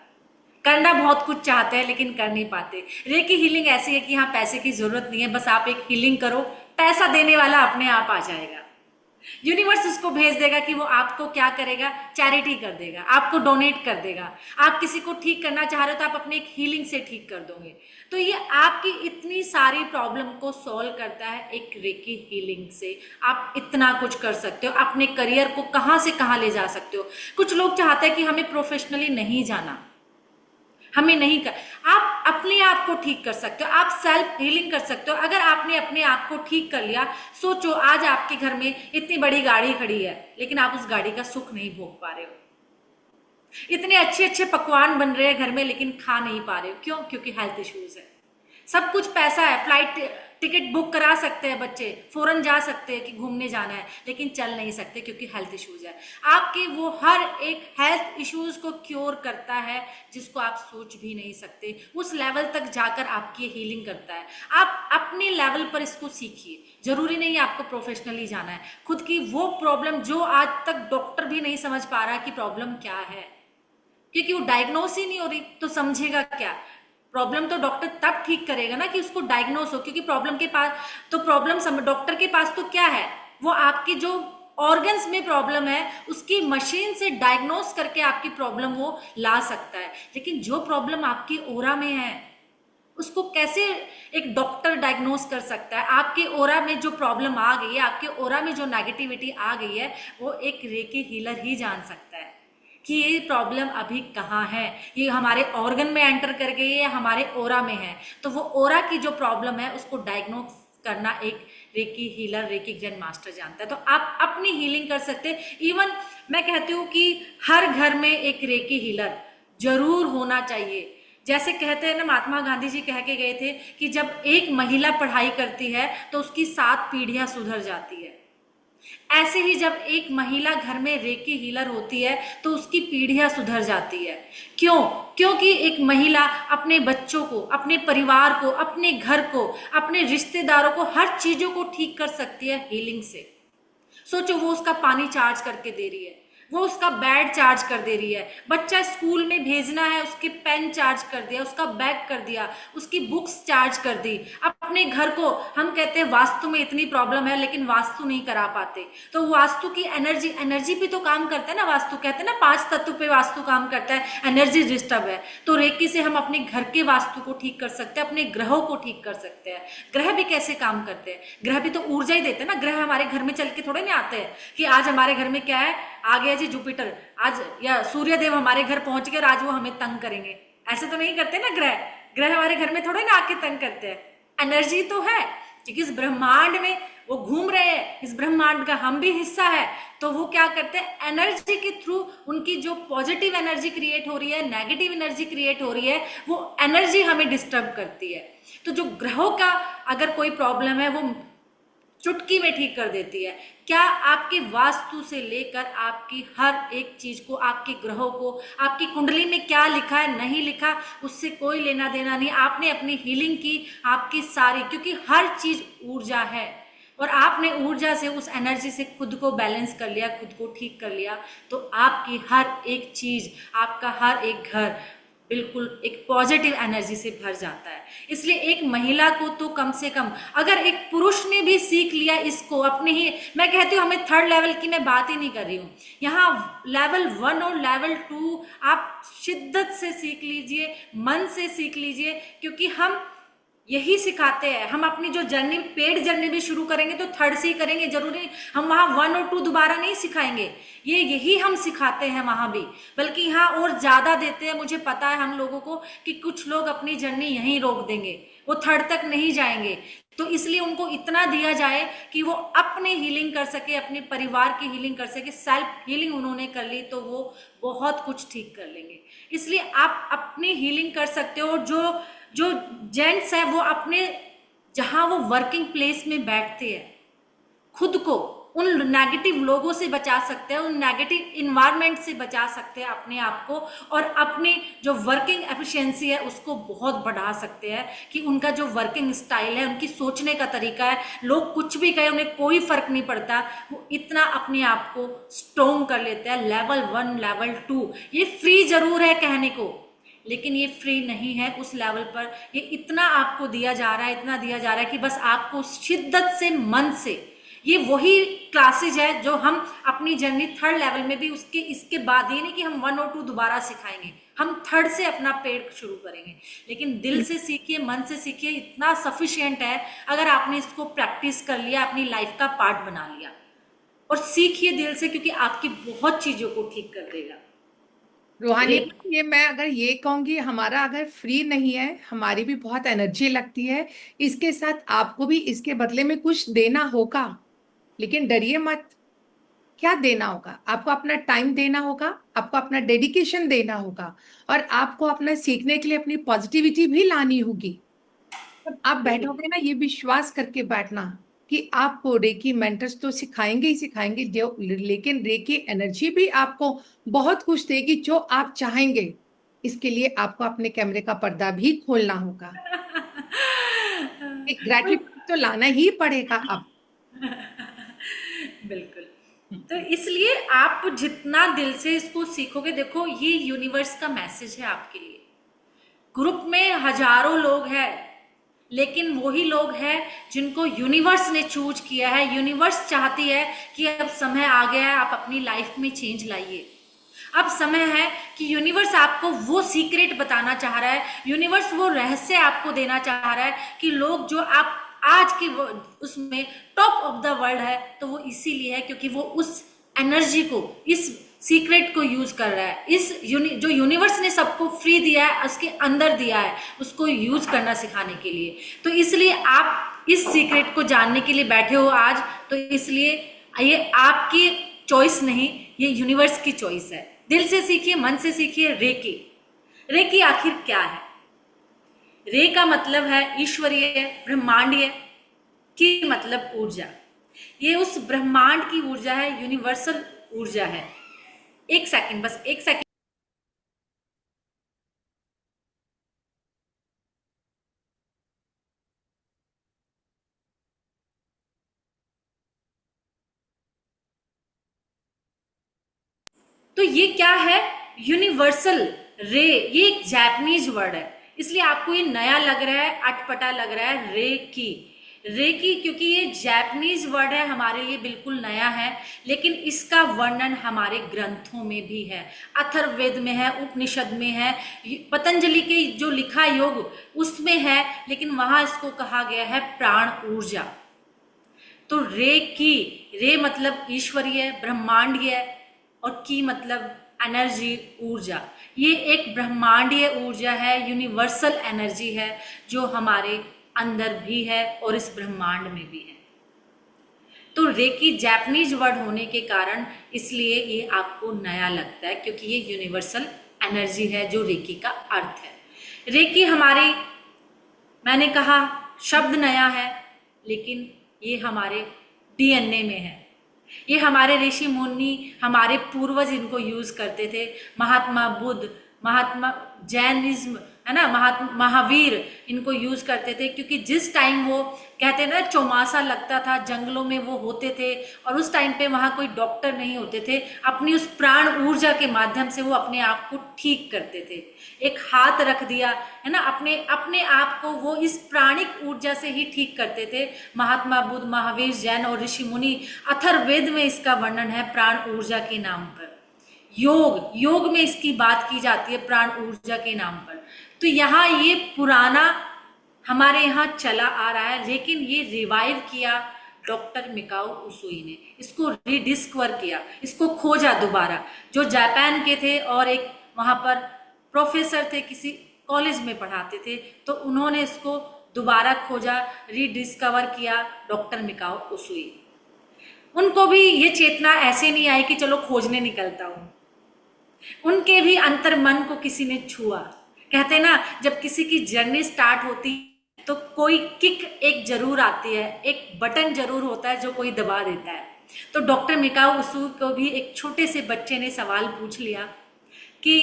S2: करना बहुत कुछ चाहते हैं लेकिन कर नहीं पाते। रेकी हीलिंग ऐसी है कि यहाँ पैसे की जरूरत नहीं है, बस आप एक हीलिंग करो, पैसा देने वाला अपने आप आ जाएगा। यूनिवर्स उसको भेज देगा कि वो आपको क्या करेगा, चैरिटी कर देगा, आपको डोनेट कर देगा। आप किसी को ठीक करना चाह रहे हो तो आप अपने एक हीलिंग से ठीक कर दोगे। तो ये आपकी इतनी सारी प्रॉब्लम को सॉल्व करता है एक रेकी हीलिंग से। आप इतना कुछ कर सकते हो, अपने करियर को कहाँ से कहाँ ले जा सकते हो। कुछ लोग चाहते हैं कि हमें प्रोफेशनली नहीं जाना, हमें नहीं कर, आप अपने आप को ठीक कर सकते हो, आप सेल्फ हीलिंग कर सकते हो। अगर आपने अपने आप को ठीक कर लिया, सोचो आज आपके घर में इतनी बड़ी गाड़ी खड़ी है लेकिन आप उस गाड़ी का सुख नहीं भोग पा रहे हो। इतने अच्छे अच्छे पकवान बन रहे हैं घर में लेकिन खा नहीं पा रहे हो, क्यों? क्योंकि हेल्थ इश्यूज है। सब कुछ पैसा है, फ्लाइट टिकट बुक करा सकते हैं बच्चे, फॉरेन जा सकते हैं कि घूमने जाना है, लेकिन चल नहीं सकते क्योंकि हेल्थ इश्यूज है। आपके वो हर एक हेल्थ इश्यूज को क्योर करता है जिसको आप सोच भी नहीं सकते। उस लेवल तक जाकर आपकी हीलिंग करता है। आप अपने लेवल पर इसको सीखिए, जरूरी नहीं आपको प्रोफेशनली जाना है। खुद की वो प्रॉब्लम जो आज तक डॉक्टर भी नहीं समझ पा रहा कि प्रॉब्लम क्या है, क्योंकि वो डायग्नोस ही नहीं हो रही, तो समझेगा क्या? प्रॉब्लम तो डॉक्टर तब ठीक करेगा ना कि उसको डायग्नोस हो, क्योंकि प्रॉब्लम के पास तो प्रॉब्लम डॉक्टर के पास तो क्या है, वो आपके जो ऑर्गन्स में प्रॉब्लम है उसकी मशीन से डायग्नोस करके आपकी प्रॉब्लम वो ला सकता है। लेकिन जो प्रॉब्लम आपकी ओरा में है उसको कैसे एक डॉक्टर डायग्नोस कर सकता है? आपके ओरा में जो प्रॉब्लम आ गई है, आपके ओरा में जो नेगेटिविटी आ गई है, वो एक रेकी हीलर ही जान सकता है कि ये प्रॉब्लम अभी कहाँ है, ये हमारे ऑर्गन में एंटर कर गई है, हमारे ओरा में है। तो वो ओरा की जो प्रॉब्लम है उसको डायग्नोस करना एक recce healer, reiki grand master जानता है। तो आप अपनी हीलिंग कर सकते हैं। इवन मैं कहती हूँ कि हर घर में एक रेकी हीलर जरूर होना चाहिए। जैसे कहते हैं ना, महात्मा गांधी जी कह के गए थे कि जब एक महिला पढ़ाई करती है तो उसकी 7 पीढ़ियां सुधर जाती है। ऐसे ही जब एक महिला घर में रेकी हीलर होती है तो उसकी पीढ़ियां सुधर जाती है। क्यों? क्योंकि एक महिला अपने बच्चों को, अपने परिवार को, अपने घर को, अपने रिश्तेदारों को, हर चीजों को ठीक कर सकती है हीलिंग से। सोचो, वो उसका पानी चार्ज करके दे रही है, वो उसका बेड चार्ज कर दे रही है, बच्चा स्कूल में भेजना है उसके पेन चार्ज कर दिया, उसका बैग कर दिया, उसकी बुक्स चार्ज कर दी। अपने घर को हम कहते हैं वास्तु में इतनी प्रॉब्लम है लेकिन वास्तु नहीं करा पाते, तो वास्तु की एनर्जी पे तो काम करता है ना। वास्तु कहते हैं ना 5 तत्व पे वास्तु काम करता है, एनर्जी डिस्टर्ब है तो रेकी से हम अपने घर के वास्तु को ठीक कर सकते हैं, अपने ग्रहों को ठीक कर सकते हैं। ग्रह भी कैसे काम करते हैं? ग्रह भी तो ऊर्जा ही देते हैं ना। ग्रह हमारे घर में चल के थोड़े नहीं आते हैं कि आज हमारे घर में क्या है, आ गया जी जुपिटर, आज या सूर्यदेव हमारे घर पहुंच गए और आज वो हमें तंग करेंगे। ऐसे तो नहीं करते ना ग्रह हमारे घर में थोड़े ना आके तंग करते हैं। एनर्जी तो है क्योंकि इस ब्रह्मांड में वो घूम रहे हैं, इस ब्रह्मांड का हम भी हिस्सा है। तो वो क्या करते हैं, एनर्जी के थ्रू उनकी जो पॉजिटिव एनर्जी क्रिएट हो रही है, नेगेटिव एनर्जी क्रिएट हो रही है, वो एनर्जी हमें डिस्टर्ब करती है। तो जो ग्रहों का अगर कोई प्रॉब्लम है वो चुटकी में ठीक कर देती है। क्या आपके वास्तु से लेकर आपकी हर एक चीज को, आपके ग्रहों को, आपकी कुंडली में क्या लिखा है नहीं लिखा उससे कोई लेना देना नहीं। आपने अपनी हीलिंग की, आपकी सारी, क्योंकि हर चीज ऊर्जा है और आपने ऊर्जा से, उस एनर्जी से खुद को बैलेंस कर लिया, खुद को ठीक कर लिया, तो आपकी हर एक चीज, आपका हर एक घर बिल्कुल एक पॉजिटिव एनर्जी से भर जाता है। इसलिए एक महिला को तो कम से कम, अगर एक पुरुष ने भी सीख लिया इसको अपने ही, मैं कहती हूँ हमें 3rd लेवल की मैं बात ही नहीं कर रही हूँ, यहाँ लेवल 1 और लेवल 2 आप शिद्दत से सीख लीजिए, मन से सीख लीजिए, क्योंकि हम यही सिखाते हैं। हम अपनी जो जर्नी, पेड जर्नी भी शुरू करेंगे तो 3rd से ही करेंगे, जरूरी हम वहाँ 1 और 2 दोबारा नहीं सिखाएंगे। यही हम सिखाते हैं वहाँ भी, बल्कि यहाँ और ज्यादा देते हैं। मुझे पता है हम लोगों को कि कुछ लोग अपनी जर्नी यहीं रोक देंगे, वो 3rd तक नहीं जाएंगे। तो इसलिए उनको इतना दिया जाए कि वो अपनी हीलिंग कर सके, अपने परिवार की हीलिंग कर सके। सेल्फ हीलिंग उन्होंने कर ली तो वो बहुत कुछ ठीक कर लेंगे। इसलिए आप अपनी हीलिंग कर सकते हो। जो जेंट्स है वो अपने, जहां वो वर्किंग प्लेस में बैठते हैं, खुद को उन नेगेटिव लोगों से बचा सकते हैं, उन नेगेटिव इन्वायरमेंट से बचा सकते हैं अपने आप को, और अपनी जो वर्किंग एफिशिएंसी है उसको बहुत बढ़ा सकते हैं, कि उनका जो वर्किंग स्टाइल है, उनकी सोचने का तरीका है, लोग कुछ भी कहें उन्हें कोई फर्क नहीं पड़ता, वो इतना अपने आप को स्ट्रॉन्ग कर लेते हैं। लेवल 1 लेवल 2 ये फ्री जरूर है कहने को, लेकिन ये फ्री नहीं है उस लेवल पर। ये इतना आपको दिया जा रहा है, इतना दिया जा रहा है कि बस आपको शिद्दत से, मन से, ये वही क्लासेज है जो हम अपनी जर्नी 3rd लेवल में भी उसके इसके बाद, ये नहीं कि हम 1 और 2 दोबारा सिखाएंगे, हम 3rd से अपना पेड़ शुरू करेंगे। लेकिन दिल से सीखिए, मन से सीखिए, इतना सफिशिएंट है अगर आपने इसको प्रैक्टिस कर लिया, अपनी लाइफ का पार्ट बना लिया। और सीखिए दिल से, क्योंकि आपकी बहुत चीजों को ठीक कर देगा।
S1: रूहानी, ये मैं अगर ये कहूंगी, हमारा अगर फ्री नहीं है, हमारी भी बहुत एनर्जी लगती है, इसके साथ आपको भी इसके बदले में कुछ देना होगा, लेकिन डरिए मत। क्या देना होगा? आपको अपना टाइम देना होगा, आपको अपना डेडिकेशन देना होगा, और आपको अपना सीखने के लिए अपनी पॉजिटिविटी भी लानी होगी। आप बैठोगे ना, ये विश्वास करके बैठना कि आपको रेकी मेंटर्स तो सिखाएंगे ही सिखाएंगे, जो लेकिन रेकी एनर्जी भी आपको बहुत कुछ देगी जो आप चाहेंगे। इसके लिए आपको अपने कैमरे का पर्दा भी खोलना होगा। एक ग्रेटिट्यूड तो लाना ही पड़ेगा आप।
S2: बिल्कुल। तो इसलिए आप जितना दिल से इसको सीखोगे, देखो ये यूनिवर्स का मैसेज है आपके लिए। ग्रुप में हजारों लोग हैं, लेकिन वही लोग हैं जिनको यूनिवर्स ने चूज किया है। यूनिवर्स चाहती है कि अब समय आ गया है, आप अपनी लाइफ में चेंज लाइए। अब समय है कि यूनिवर्स आपको वो सीक्रेट बताना चाह रहा है, यूनिवर्स वो रहस्य आपको देना चाह रहा है कि लोग जो आप आज के उसमें टॉप ऑफ द वर्ल्ड है, तो वो इसीलिए है क्योंकि वो उस एनर्जी को, इस सीक्रेट को यूज कर रहा है। जो यूनिवर्स ने सबको फ्री दिया है, उसके अंदर दिया है, उसको यूज करना सिखाने के लिए। तो इसलिए आप इस सीक्रेट को जानने के लिए बैठे हो आज, तो इसलिए ये आपकी चॉइस नहीं, ये यूनिवर्स की चॉइस है। दिल से सीखिए, मन से सीखिए। रेकी, रेकी आखिर क्या है? रे का मतलब है ईश्वरीय, ब्रह्मांडीय, की मतलब ऊर्जा। ये उस ब्रह्मांड की ऊर्जा है, यूनिवर्सल ऊर्जा है। एक सेकंड, बस एक सेकंड। तो ये क्या है? यूनिवर्सल रे, ये एक जापानीज वर्ड है, इसलिए आपको ये नया लग रहा है, अटपटा लग रहा है। रे की क्योंकि ये जापानीज वर्ड है, हमारे लिए बिल्कुल नया है, लेकिन इसका वर्णन हमारे ग्रंथों में भी है, अथर्ववेद में है, उपनिषद में है, पतंजलि के जो लिखा योग उसमें है, लेकिन वहां इसको कहा गया है प्राण ऊर्जा। तो रे मतलब ईश्वरीय, ब्रह्मांडीय, और की मतलब एनर्जी, ऊर्जा। ये एक ब्रह्मांडीय ऊर्जा है, यूनिवर्सल एनर्जी है, जो हमारे अंदर भी है और इस ब्रह्मांड में भी है। तो रेकी जापानीज वर्ड होने के कारण इसलिए ये आपको नया लगता है, क्योंकि ये यूनिवर्सल एनर्जी है जो रेकी का अर्थ है। रेकी हमारी, मैंने कहा शब्द नया है, लेकिन ये हमारे डीएनए में है। ये हमारे ऋषि मुनि, हमारे पूर्वज इनको यूज करते थे। महात्मा बुद्ध, महात्मा जैनिज्म है ना, महावीर इनको यूज करते थे, क्योंकि जिस टाइम वो कहते ना चौमासा लगता था, जंगलों में वो होते थे, और उस टाइम पे वहां कोई डॉक्टर नहीं होते थे, अपनी उस प्राण ऊर्जा के माध्यम से वो अपने आप को ठीक करते थे। एक हाथ रख दिया है ना, अपने आप को वो इस प्राणिक ऊर्जा से ही ठीक करते थे। महात्मा बुद्ध, महावीर, जैन और ऋषि मुनि, अथर्ववेद में इसका वर्णन है प्राण ऊर्जा के नाम पर। योग में इसकी बात की जाती है प्राण ऊर्जा के नाम पर। तो यहाँ ये पुराना हमारे यहाँ चला आ रहा है, लेकिन ये रिवाइव किया डॉक्टर मिकाओ उसुई ने, इसको रिडिस्कवर किया, इसको खोजा दोबारा। जो जापान के थे और एक वहाँ पर प्रोफेसर थे, किसी कॉलेज में पढ़ाते थे, तो उन्होंने इसको दोबारा खोजा, रिडिस्कवर किया डॉक्टर मिकाओ उसुई। उनको भी ये चेतना ऐसे नहीं आई कि चलो खोजने निकलता हूँ, उनके भी अंतर मन को किसी ने छुआ। कहते ना, जब किसी की जर्नी स्टार्ट होती तो कोई किक एक जरूर आती है, एक बटन जरूर होता है जो कोई दबा देता है। तो डॉक्टर मिकाओ उसू को भी एक छोटे से बच्चे ने सवाल पूछ लिया कि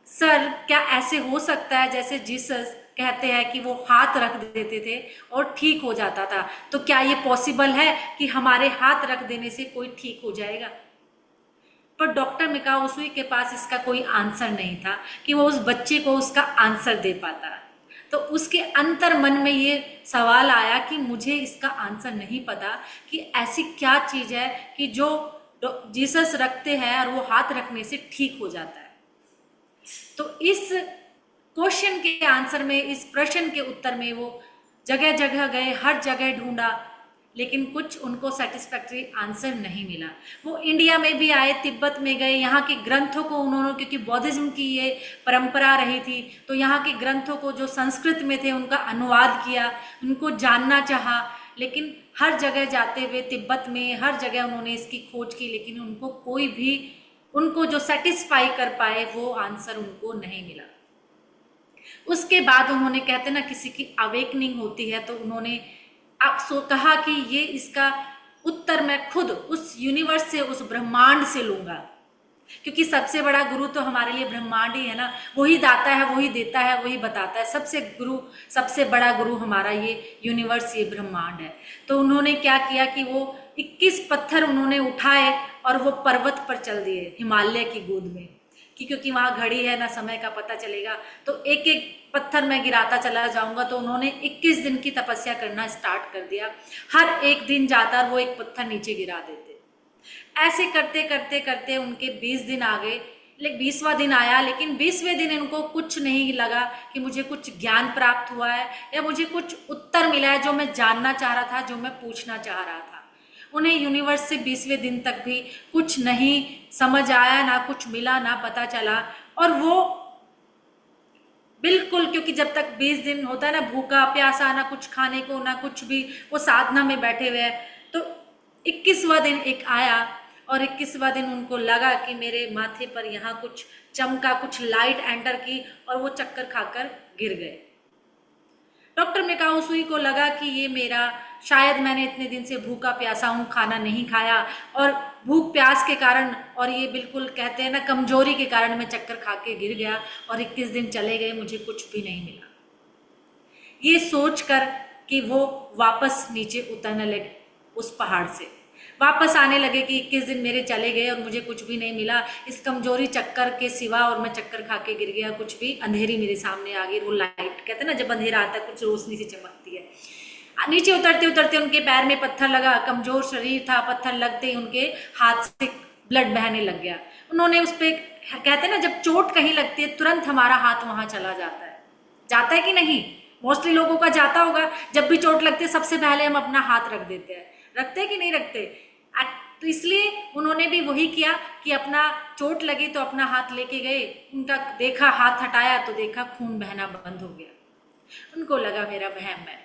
S2: सर क्या ऐसे हो सकता है जैसे जीसस कहते हैं कि वो हाथ रख देते थे और ठीक हो जाता था, तो क्या ये पॉसिबल है कि हमारे हाथ रख देने से कोई ठीक हो जाएगा? पर डॉक्टर मिकाओ उसू के पास इसका कोई आंसर नहीं था कि वो उस बच्चे को उसका आंसर दे पाता। तो उसके अंतर मन में ये सवाल आया कि मुझे इसका आंसर नहीं पता कि ऐसी क्या चीज है कि जो जीसस रखते हैं और वो हाथ रखने से ठीक हो जाता है। तो इस क्वेश्चन के आंसर में, इस प्रश्न के उत्तर में वो जगह जगह गए, हर जगह ढूंढा, लेकिन कुछ उनको सेटिस्फैक्टरी आंसर नहीं मिला। वो इंडिया में भी आए, तिब्बत में गए, यहाँ के ग्रंथों को उन्होंने, क्योंकि बौद्धिज्म की ये परंपरा रही थी, तो यहाँ के ग्रंथों को जो संस्कृत में थे उनका अनुवाद किया, उनको जानना चाहा, लेकिन हर जगह जाते हुए तिब्बत में हर जगह उन्होंने इसकी खोज की, लेकिन उनको कोई भी उनको जो सेटिस्फाई कर पाए वो आंसर उनको नहीं मिला। उसके बाद उन्होंने, कहते ना किसी की अवेकनिंग होती है, तो उन्होंने कहा कि ये इसका उत्तर मैं खुद उस यूनिवर्स से, उस ब्रह्मांड से लूंगा, क्योंकि सबसे बड़ा गुरु तो हमारे लिए ब्रह्मांड ही है ना, वही दाता है, वही देता है, वही बताता है। सबसे बड़ा गुरु हमारा ये यूनिवर्स, ये ब्रह्मांड है। तो उन्होंने क्या किया कि वो 21 पत्थर उन्होंने उठाए और वो पर्वत पर चल दिए, हिमालय की गोद में, क्योंकि वहां घड़ी है ना, समय का पता चलेगा, तो एक एक पत्थर मैं गिराता चला जाऊंगा। तो उन्होंने 21 दिन की तपस्या करना स्टार्ट कर दिया, हर एक दिन जाता वो एक पत्थर नीचे गिरा देते। ऐसे करते करते करते उनके 20 दिन आ गए, लेकिन 20वां दिन आया, लेकिन 20वें दिन इनको कुछ नहीं लगा कि मुझे कुछ ज्ञान प्राप्त हुआ है या मुझे कुछ उत्तर मिला है जो मैं जानना चाह रहा था, जो मैं पूछना चाह रहा था। उन्हें यूनिवर्स से 20वें दिन तक भी कुछ नहीं समझ आया, ना कुछ मिला, ना पता चला। और वो बिल्कुल, क्योंकि जब तक 20 दिन होता है ना, भूखा प्यासा, ना कुछ खाने को ना कुछ भी, वो साधना में बैठे हुए हैं। तो 21वां दिन एक आया और 21वां दिन उनको लगा कि मेरे माथे पर यहाँ कुछ चमका, कुछ लाइट एंटर की और वो चक्कर खाकर गिर गए। डॉक्टर मिकाओ उसू को लगा कि ये मेरा, शायद मैंने इतने दिन से भूखा प्यासा हूँ, खाना नहीं खाया और भूख प्यास के कारण, और ये बिल्कुल कहते हैं ना कमजोरी के कारण मैं चक्कर खा के गिर गया और 21 दिन चले गए, मुझे कुछ भी नहीं मिला। ये सोचकर कि वो वापस नीचे उतरने लगे, उस पहाड़ से वापस आने लगे कि 21 दिन मेरे चले गए और मुझे कुछ भी नहीं मिला, इस कमजोरी चक्कर के सिवा, और मैं चक्कर खा के गिर गया, कुछ भी, अंधेरी मेरे सामने आ गई। वो लाइट, कहते हैं ना जब अंधेरा आता है कुछ रोशनी से चमकती है। नीचे उतरते उतरते उनके पैर में पत्थर लगा, कमजोर शरीर था, पत्थर लगते ही उनके हाथ से ब्लड बहने लग गया। उन्होंने उस पर, कहते हैं ना जब चोट कहीं लगती है तुरंत हमारा हाथ वहां चला जाता है कि नहीं? मोस्टली लोगों का जाता होगा, जब भी चोट लगती है सबसे पहले हम अपना हाथ रख देते हैं, रखते हैं कि नहीं रखते? तो इसलिए उन्होंने भी वही किया कि अपना चोट लगी तो अपना हाथ लेके गए, उनका देखा, हाथ हटाया तो देखा खून बहना बंद हो गया। उनको लगा मेरा वहम है,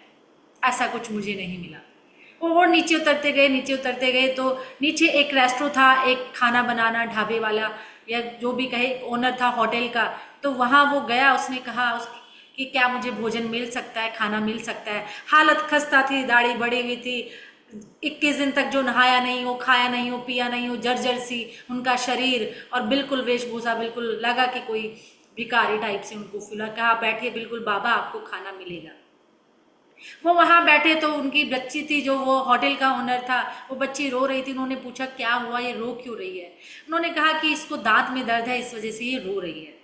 S2: ऐसा कुछ मुझे नहीं मिला। और नीचे उतरते गए तो नीचे एक रेस्टोरेंट था, एक खाना बनाना ढाबे वाला या जो भी कहे, ओनर था होटल का। तो वहाँ वो गया, उसने कहा कि क्या मुझे भोजन मिल सकता है, खाना मिल सकता है। हालत खस्ता थी, दाढ़ी बढ़ी हुई थी, 21 दिन तक जो नहाया नहीं हो, खाया नहीं हो, पिया नहीं हो, जर्जर सी उनका शरीर और बिल्कुल वेशभूषा, बिल्कुल लगा कि कोई भिखारी टाइप से उनको फील। कहा बैठिए, बिल्कुल बाबा आपको खाना मिलेगा। वो वहां बैठे तो उनकी बच्ची थी, जो वो होटल का ओनर था, वो बच्ची रो रही थी। उन्होंने पूछा क्या हुआ, ये रो क्यों रही है? उन्होंने कहा कि इसको दांत में दर्द है, इस वजह से ये रो रही है।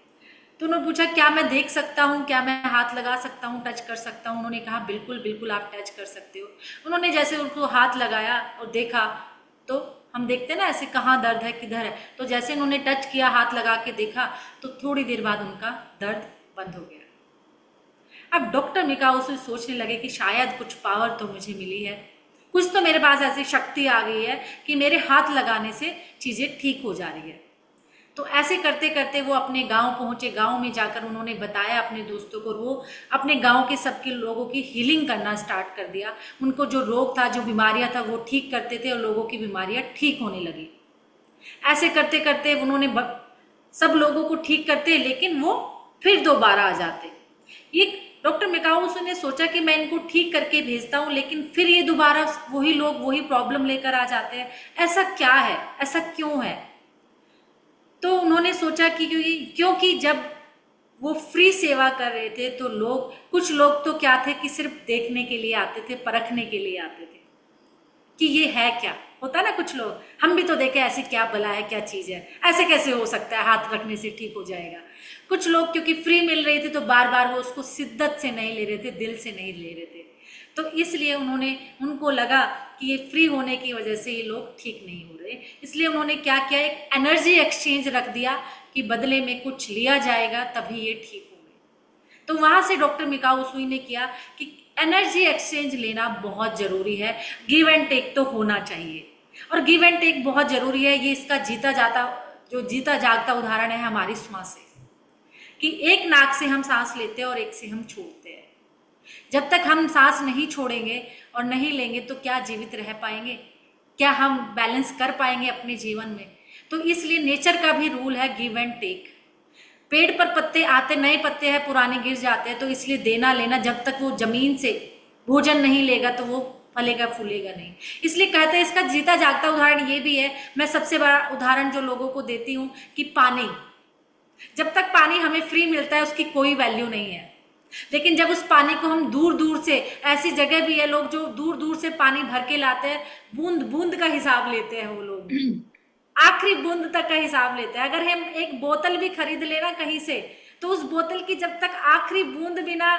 S2: तो उन्होंने पूछा क्या मैं देख सकता हूँ, क्या मैं हाथ लगा सकता हूँ, टच कर सकता हूँ? उन्होंने कहा बिल्कुल बिल्कुल आप टच कर सकते हो। उन्होंने जैसे उनको हाथ लगाया और देखा, तो हम देखते हैं ना ऐसे कहाँ दर्द है, किधर है, तो जैसे उन्होंने टच किया, हाथ लगा के देखा, तो थोड़ी देर बाद उनका दर्द बंद हो गया। अब डॉक्टर मिकाओ उसू सोचने लगे कि शायद कुछ पावर तो मुझे मिली है, कुछ तो मेरे पास ऐसी शक्ति आ गई है कि मेरे हाथ लगाने से चीज़ें ठीक हो जा रही है। तो ऐसे करते करते वो अपने गांव पहुंचे। गांव में जाकर उन्होंने बताया अपने दोस्तों को, वो अपने गांव के सबके लोगों की हीलिंग करना स्टार्ट कर दिया। उनको जो रोग था, जो बीमारियां था, वो ठीक करते थे और लोगों की बीमारियां ठीक होने लगी। ऐसे करते करते उन्होंने सब लोगों को ठीक करते, लेकिन वो फिर दोबारा आ जाते। ये डॉक्टर मिकाओसो ने सोचा कि मैं इनको ठीक करके भेजता हूँ, लेकिन फिर ये दोबारा वही लोग वही प्रॉब्लम लेकर आ जाते हैं। ऐसा क्या है, ऐसा क्यों है? तो उन्होंने सोचा कि क्योंकि जब वो फ्री सेवा कर रहे थे तो कुछ लोग तो क्या थे कि सिर्फ देखने के लिए आते थे, परखने के लिए आते थे कि ये है क्या। होता ना कुछ लोग, हम भी तो देखे ऐसी क्या बला है, क्या चीज है, ऐसे कैसे हो सकता है, हाथ रखने से ठीक हो जाएगा। कुछ लोग क्योंकि फ्री मिल रही थी तो बार बार वो उसको शिद्दत से नहीं ले रहे थे, दिल से नहीं ले रहे थे। तो इसलिए उनको लगा कि ये फ्री होने की वजह से ये लोग ठीक नहीं हो रहे, इसलिए उन्होंने क्या किया, एक एनर्जी एक्सचेंज रख दिया कि बदले में कुछ लिया जाएगा तभी ये ठीक होंगे। तो वहां से डॉक्टर मिकाओ उसुई ने किया कि एनर्जी एक्सचेंज लेना बहुत जरूरी है, गिव एंड टेक तो होना चाहिए, और गिव एंड टेक बहुत जरूरी है। ये इसका जीता जागता उदाहरण है हमारी श्वास से, कि एक नाक से हम सांस लेते हैं और एक से हम छोड़ते हैं। जब तक हम सांस नहीं छोड़ेंगे और नहीं लेंगे तो क्या जीवित रह पाएंगे, क्या हम बैलेंस कर पाएंगे अपने जीवन में? तो इसलिए नेचर का भी रूल है गिव एंड टेक। पेड़ पर पत्ते आते, नए पत्ते हैं, पुराने गिर जाते हैं, तो इसलिए देना लेना, जब तक वो जमीन से भोजन नहीं लेगा तो वो फलेगा फूलेगा नहीं। इसलिए कहते हैं, इसका जीता जागता उदाहरण ये भी है, मैं सबसे बड़ा उदाहरण जो लोगों को देती हूँ कि पानी, जब तक पानी हमें फ्री मिलता है उसकी कोई वैल्यू नहीं है, लेकिन जब उस पानी को हम दूर दूर से, ऐसी जगह भी है लोग जो दूर दूर से पानी भर के लाते हैं, बूंद बूंद का हिसाब लेते हैं वो लोग, आखिरी बूंद तक का हिसाब लेते हैं। अगर हम एक बोतल भी खरीद लेना कहीं से, तो उस बोतल की जब तक आखिरी बूंद भी ना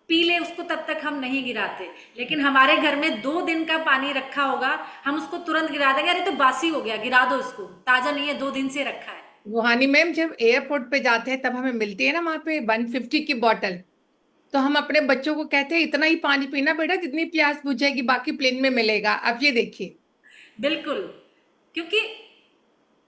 S2: पी ले उसको, तब तक हम नहीं गिराते। लेकिन हमारे घर में 2 दिन का पानी रखा होगा, हम उसको तुरंत गिरा देंगे, अरे तो बासी हो गया, गिरा दो इसको, ताजा नहीं है, 2 दिन से रखा है।
S1: रूहानी मैम, जब एयरपोर्ट पे जाते हैं तब हमें मिलती है ना वहां पे 150 की बोतल, तो हम अपने बच्चों को कहते हैं इतना ही पानी पीना बेटा जितनी प्यास बुझेगी, बाकी प्लेन में मिलेगा। अब ये देखिए,
S2: बिल्कुल, क्योंकि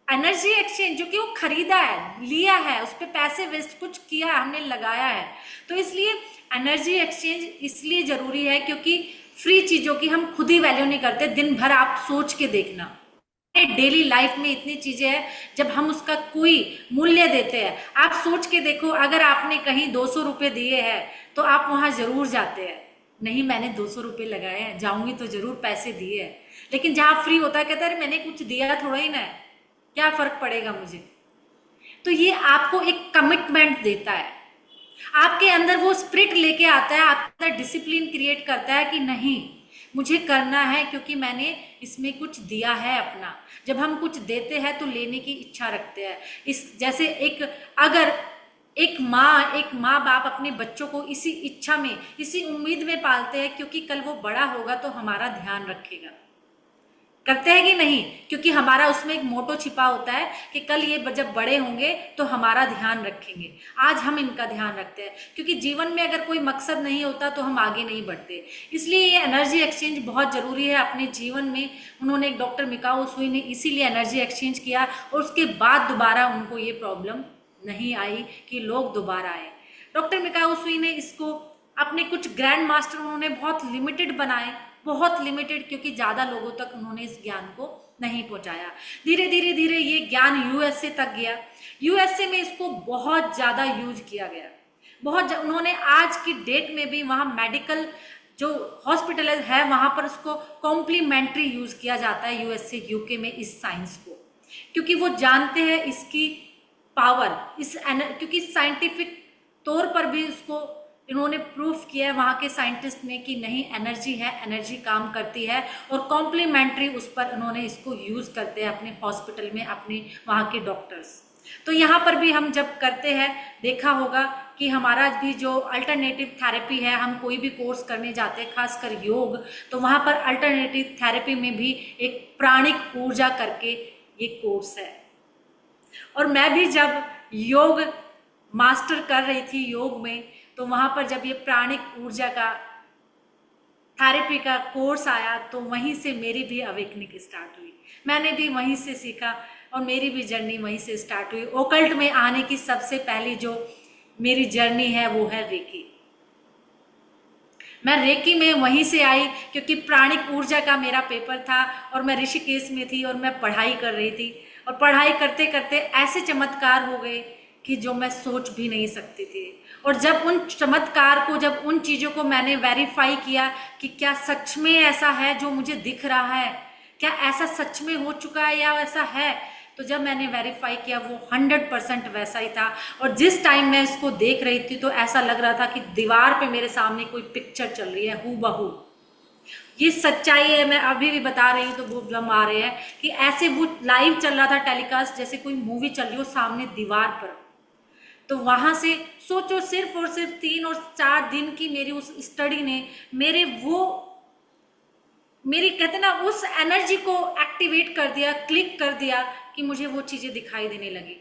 S2: एनर्जी एक्सचेंज जो कि वो खरीदा है, लिया है, उस पर पैसे वेस्ट कुछ किया, हमने लगाया है, तो इसलिए एनर्जी एक्सचेंज इसलिए जरूरी है क्योंकि फ्री चीजों की हम खुद ही वैल्यू नहीं करते। दिन भर आप सोच के देखना, डेली लाइफ में इतनी चीजें हैं जब हम उसका कोई मूल्य देते हैं। आप सोच के देखो, अगर आपने कहीं 200 रुपये दिए हैं तो आप वहां जरूर जाते हैं, नहीं मैंने 200 रुपये लगाए हैं, जाऊंगी तो जरूर पैसे दिए हैं। लेकिन जहां फ्री होता है कहता है मैंने कुछ दिया थोड़ा ही ना है, क्या फर्क पड़ेगा मुझे। तो ये आपको एक कमिटमेंट देता है, आपके अंदर वो स्पिरिट लेके आता है, आपके अंदर डिसिप्लिन क्रिएट करता है कि नहीं मुझे करना है क्योंकि मैंने इसमें कुछ दिया है अपना। जब हम कुछ देते हैं तो लेने की इच्छा रखते हैं। जैसे अगर एक माँ बाप अपने बच्चों को इसी इच्छा में, इसी उम्मीद में पालते हैं क्योंकि कल वो बड़ा होगा तो हमारा ध्यान रखेगा, करते हैं कि नहीं? क्योंकि हमारा उसमें एक मोटो छिपा होता है कि कल ये जब बड़े होंगे तो हमारा ध्यान रखेंगे। आज हम इनका ध्यान रखते हैं क्योंकि जीवन में अगर कोई मकसद नहीं होता तो हम आगे नहीं बढ़ते। इसलिए ये एनर्जी एक्सचेंज बहुत जरूरी है अपने जीवन में। उन्होंने, डॉक्टर मिकाओ उसुई ने इसीलिए एनर्जी एक्सचेंज किया और उसके बाद दोबारा उनको ये प्रॉब्लम नहीं आई कि लोग दोबारा आए। डॉक्टर मिकाओ उसुई ने इसको अपने कुछ ग्रैंड मास्टर उन्होंने बहुत लिमिटेड बनाए, बहुत लिमिटेड, क्योंकि ज्यादा लोगों तक उन्होंने इस ज्ञान को नहीं पहुंचाया। धीरे धीरे ये ज्ञान यूएसए तक गया। यूएसए में इसको बहुत ज्यादा यूज किया गया, उन्होंने आज की डेट में भी वहां मेडिकल जो हॉस्पिटल है वहां पर उसको कॉम्प्लीमेंट्री यूज किया जाता है यूएसए यूके में इस साइंस को, क्योंकि वो जानते हैं इसकी पावर, क्योंकि साइंटिफिक तौर पर भी उसको इन्होंने प्रूफ किया है वहाँ के साइंटिस्ट ने कि नहीं एनर्जी है, एनर्जी काम करती है, और कॉम्प्लीमेंट्री उस पर इन्होंने इसको यूज़ करते हैं अपने हॉस्पिटल में, अपने वहाँ के डॉक्टर्स। तो यहाँ पर भी हम जब करते हैं, देखा होगा कि हमारा भी जो अल्टरनेटिव थेरेपी है, हम कोई भी कोर्स करने जाते हैं, खासकर योग, तो वहाँ पर अल्टरनेटिव थेरेपी में भी एक प्राणिक ऊर्जा करके ये कोर्स है। और मैं भी जब योग मास्टर कर रही थी योग में, तो वहां पर जब ये प्राणिक ऊर्जा का थेरेपी का कोर्स आया तो वहीं से मेरी भी अवेकनिंग स्टार्ट हुई। मैंने भी वहीं से सीखा और मेरी भी जर्नी वहीं से स्टार्ट हुई। ओकल्ट में आने की सबसे पहली जो मेरी जर्नी है वो है रेकी। मैं रेकी में वहीं से आई क्योंकि प्राणिक ऊर्जा का मेरा पेपर था और मैं ऋषिकेश में थी और मैं पढ़ाई कर रही थी, और पढ़ाई करते करते ऐसे चमत्कार हो गए कि जो मैं सोच भी नहीं सकती थी। और जब उन चमत्कार को, जब उन चीज़ों को मैंने वेरीफाई किया कि क्या सच में ऐसा है जो मुझे दिख रहा है, क्या ऐसा सच में हो चुका है या ऐसा है, तो जब मैंने वेरीफाई किया वो 100% वैसा ही था। और जिस टाइम मैं इसको देख रही थी तो ऐसा लग रहा था कि दीवार पे मेरे सामने कोई पिक्चर चल रही है हूबहू। ये सच्चाई है, मैं अभी भी बता रही हूँ तो गूज़बम्प आ रहे हैं कि ऐसे वो लाइव चल रहा था टेलीकास्ट, जैसे कोई मूवी चल रही हो सामने दीवार पर। तो वहां से सोचो, सिर्फ और सिर्फ 3 और 4 दिन की मेरी उस स्टडी ने मेरी कहते ना उस एनर्जी को एक्टिवेट कर दिया, क्लिक कर दिया कि मुझे वो चीजें दिखाई देने लगी।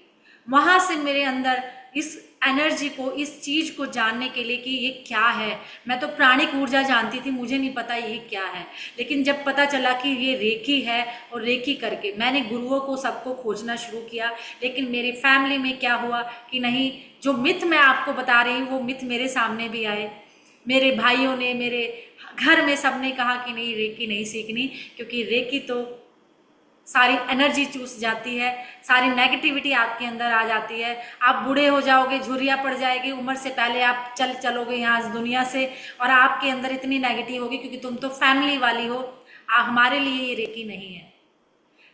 S2: वहां से मेरे अंदर इस एनर्जी को, इस चीज को जानने के लिए कि ये क्या है, मैं तो प्राणिक ऊर्जा जानती थी, मुझे नहीं पता ये क्या है। लेकिन जब पता चला कि ये रेकी है, और रेकी करके मैंने गुरुओं को सबको खोजना शुरू किया। लेकिन मेरे फैमिली में क्या हुआ कि नहीं, जो मिथ मैं आपको बता रही हूँ वो मिथ मेरे सामने भी आए। मेरे भाइयों ने, मेरे घर में सबने कहा कि नहीं, रेकी नहीं सीखनी, क्योंकि रेकी तो सारी एनर्जी चूस जाती है, सारी नेगेटिविटी आपके अंदर आ जाती है, आप बूढ़े हो जाओगे, झुर्रिया पड़ जाएगी, उम्र से पहले आप चलोगे यहाँ इस दुनिया से, और आपके अंदर इतनी नेगेटिव होगी क्योंकि तुम तो फैमिली वाली हो। हमारे लिए ये रेकी नहीं है,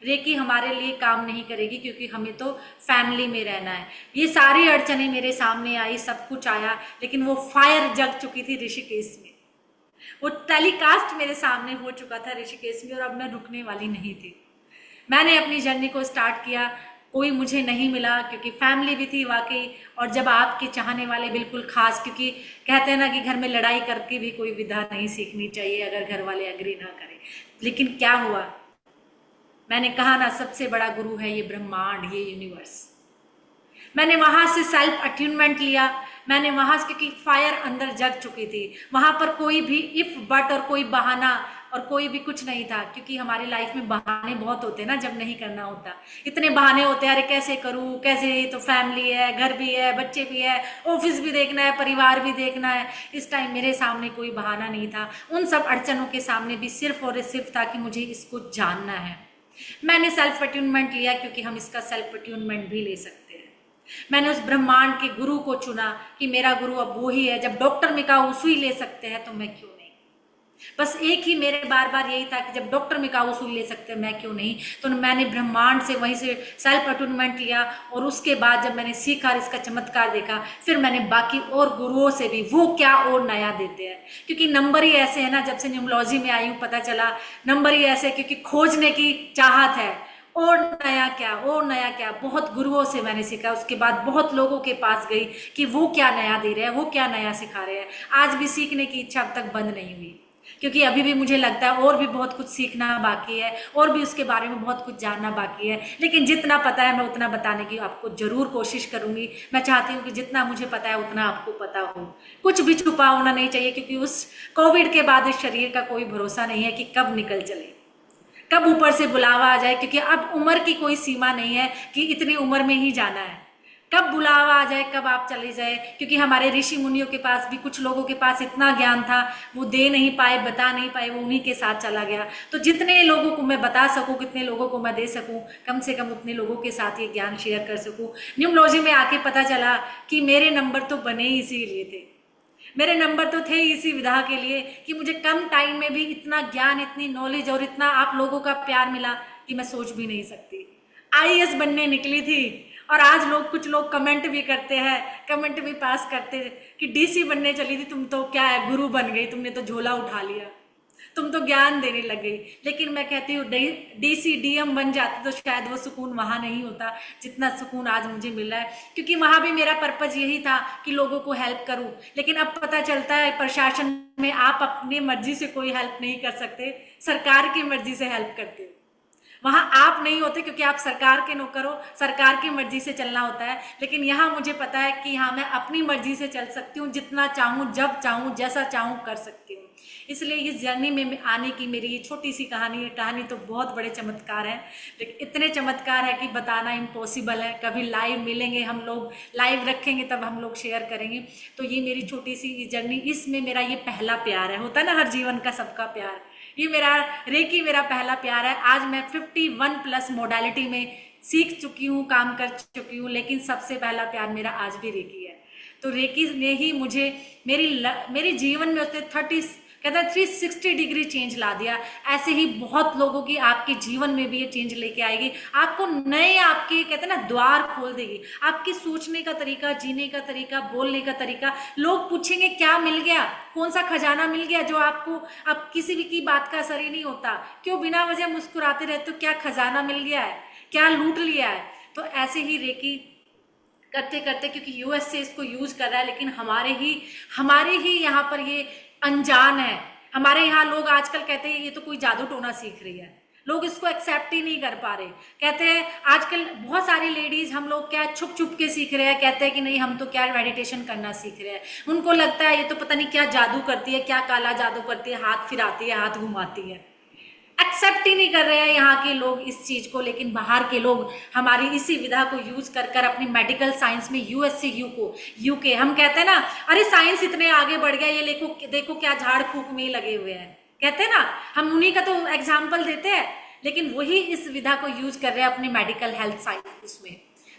S2: रेकी हमारे लिए काम नहीं करेगी, क्योंकि हमें तो फैमिली में रहना है। ये सारी अड़चनें मेरे सामने आई, सब कुछ आया, लेकिन वो फायर जग चुकी थी ऋषिकेश में। वो टेलीकास्ट मेरे सामने हो चुका था ऋषिकेश में, और अब मैं रुकने वाली नहीं थी। मैंने अपनी जर्नी को स्टार्ट किया। कोई मुझे नहीं मिला क्योंकि फैमिली भी थी वाकई, और जब आपके चाहने वाले बिल्कुल खास, क्योंकि कहते हैं ना कि घर में लड़ाई करके भी कोई विधा नहीं सीखनी चाहिए अगर घर वाले एग्री ना करें। लेकिन क्या हुआ, मैंने कहा ना, सबसे बड़ा गुरु है ये ब्रह्मांड, ये यूनिवर्स। मैंने वहां से सेल्फ अट्यूनमेंट लिया। मैंने वहां से, क्योंकि फायर अंदर जग चुकी थी, वहां पर कोई भी इफ बट और कोई बहाना और कोई भी कुछ नहीं था। क्योंकि हमारी लाइफ में बहाने बहुत होते हैं ना, जब नहीं करना होता इतने बहाने होते हैं, अरे कैसे करूँ, कैसे, तो फैमिली है, घर भी है, बच्चे भी है, ऑफिस भी देखना है, परिवार भी देखना है। इस टाइम मेरे सामने कोई बहाना नहीं था। उन सब अड़चनों के सामने भी सिर्फ और सिर्फ था कि मुझे इसको जानना है। मैंने सेल्फ अट्यूनमेंट लिया, क्योंकि हम इसका सेल्फ अट्यूनमेंट भी ले सकते हैं। मैंने उस ब्रह्मांड के गुरु को चुना कि मेरा गुरु अब वो ही है। जब डॉक्टर में कहा उसी ले सकते हैं तो मैं क्यों नहीं। बस एक ही मेरे बार बार यही था कि जब डॉक्टर में कहा उसी ले सकते हैं, मैं क्यों नहीं। तो मैंने ब्रह्मांड से वहीं से सेल्फ अट्यूनमेंट लिया, और उसके बाद जब मैंने सीखा, इसका चमत्कार देखा, फिर मैंने बाकी और गुरुओं से भी वो क्या और नया देते हैं। क्योंकि नंबर ही ऐसे है ना, जब से न्यूमरोलॉजी में आई हूँ पता चला नंबर ही ऐसे, क्योंकि खोजने की चाहत है, और नया क्या, और नया क्या। बहुत गुरुओं से मैंने सीखा, उसके बाद बहुत लोगों के पास गई कि वो क्या नया दे रहे हैं, वो क्या नया सिखा रहे हैं। आज भी सीखने की इच्छा अब तक बंद नहीं हुई, क्योंकि अभी भी मुझे लगता है और भी बहुत कुछ सीखना बाकी है, और भी उसके बारे में बहुत कुछ जानना बाकी है। लेकिन जितना पता है मैं उतना बताने की आपको जरूर कोशिश करूंगी। मैं चाहती हूँ कि जितना मुझे पता है उतना आपको पता हो, कुछ भी छुपा होना नहीं चाहिए, क्योंकि उस कोविड के बाद इस शरीर का कोई भरोसा नहीं है कि कब निकल चले, कब ऊपर से बुलावा आ जाए। क्योंकि अब उम्र की कोई सीमा नहीं है कि इतनी उम्र में ही जाना है, कब बुलावा आ जाए, कब आप चले जाए। क्योंकि हमारे ऋषि मुनियों के पास भी, कुछ लोगों के पास इतना ज्ञान था, वो दे नहीं पाए, बता नहीं पाए, वो उन्हीं के साथ चला गया। तो जितने लोगों को मैं बता सकूं, कितने लोगों को मैं दे सकूं, कम से कम उतने लोगों के साथ ये ज्ञान शेयर कर सकूं। न्यूमरोलॉजी में आके पता चला कि मेरे नंबर तो बने ही इसीलिए थे, मेरे नंबर तो थे इसी विधा के लिए कि मुझे कम टाइम में भी इतना ज्ञान, इतनी नॉलेज और इतना आप लोगों का प्यार मिला कि मैं सोच भी नहीं सकती। आईएएस बनने निकली थी, और आज कुछ लोग कमेंट भी करते हैं, कमेंट भी पास करते हैं कि डीसी बनने चली थी, तुम तो क्या है, गुरु बन गई, तुमने तो झोला उठा लिया, तुम तो ज्ञान देने लग गई। लेकिन मैं कहती हूँ डीसी डीएम बन जाती तो शायद वो सुकून वहाँ नहीं होता जितना सुकून आज मुझे मिल रहा है। क्योंकि वहाँ भी मेरा पर्पज यही था कि लोगों को हेल्प करूँ। लेकिन अब पता चलता है प्रशासन में आप अपनी मर्जी से कोई हेल्प नहीं कर सकते, सरकार की मर्जी से हेल्प करते हो। वहां आप नहीं होते क्योंकि आप सरकार के नौकर हो, सरकार की मर्जी से चलना होता है। लेकिन यहाँ मुझे पता है कि हाँ, मैं अपनी मर्जी से चल सकती हूँ, जितना चाहूँ, जब चाहूँ, जैसा चाहूँ कर सकती हूँ। इसलिए इस जर्नी में आने की मेरी ये छोटी सी कहानी है। कहानी तो बहुत बड़े चमत्कार है, लेकिन इतने चमत्कार है कि बताना इम्पॉसिबल है। कभी लाइव मिलेंगे, हम लोग लाइव रखेंगे, तब हम लोग शेयर करेंगे। तो ये मेरी छोटी सी जर्नी, इसमें मेरा ये पहला प्यार है। होता है ना हर जीवन का सबका प्यार, ये मेरा रेकी मेरा पहला प्यार है। आज मैं 51+ मोडालिटी में सीख चुकी हूँ, काम कर चुकी हूँ, लेकिन सबसे पहला प्यार मेरा आज भी रेकी है। तो रेकी ने ही मुझे मेरे जीवन में उसने 360 डिग्री चेंज ला दिया। ऐसे ही बहुत लोगों की आपके जीवन में भी ये चेंज लेके आएगी, आपको नए आपके कहते हैं ना द्वार खोल देगी, आपके सोचने का तरीका, जीने का तरीका, बोलने का तरीका। लोग पूछेंगे क्या मिल गया, कौन सा खजाना मिल गया जो आपको, अब किसी भी की बात का असर ही नहीं होता, क्यों बिना वजह मुस्कुराते रहते हो, क्या खजाना मिल गया है, क्या लूट लिया है। तो ऐसे ही रेकी करते करते, क्योंकि यूएस से इसको यूज कर रहा है, लेकिन हमारे ही यहाँ पर ये अनजान है। हमारे यहाँ लोग आजकल कहते हैं ये तो कोई जादू टोना सीख रही है, लोग इसको एक्सेप्ट ही नहीं कर पा रहे। कहते हैं आजकल बहुत सारी लेडीज, हम लोग क्या छुप छुप के सीख रहे हैं, कहते हैं कि नहीं हम तो क्या मेडिटेशन करना सीख रहे हैं। उनको लगता है ये तो पता नहीं क्या जादू करती है, क्या काला जादू करती है, हाथ फिराती है, हाथ घुमाती है। एक्सेप्ट ही नहीं कर रहे हैं यहाँ के लोग इस चीज को, लेकिन बाहर के लोग हमारी इसी विधा को यूज कर कर अपनी मेडिकल साइंस में यूएस से यूके, हम कहते हैं ना अरे साइंस इतने आगे बढ़ गया, ये देखो क्या झाड़ फूक में ही लगे हुए हैं, कहते हैं ना, हम उन्हीं का तो एग्जाम्पल देते हैं, लेकिन वही इस विधा को यूज कर रहे हैं अपनी मेडिकल हेल्थ साइंस में।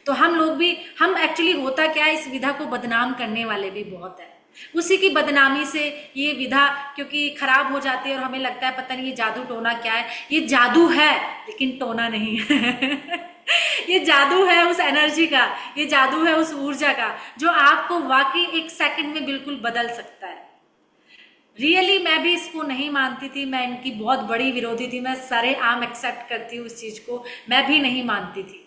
S2: तो हम लोग भी, हम एक्चुअली होता क्या है, इस विधा को बदनाम करने वाले भी बहुत है। उसी की बदनामी से ये विधा क्योंकि खराब हो जाती है और हमें लगता है पता नहीं ये जादू टोना क्या है। ये जादू है लेकिन टोना नहीं है ये जादू है उस एनर्जी का, ये जादू है उस ऊर्जा का जो आपको वाकई एक सेकंड में बिल्कुल बदल सकता है। रियली मैं भी इसको नहीं मानती थी, मैं इनकी बहुत बड़ी विरोधी थी, मैं सारे आम एक्सेप्ट करती हूँ इस चीज को, मैं भी नहीं मानती थी।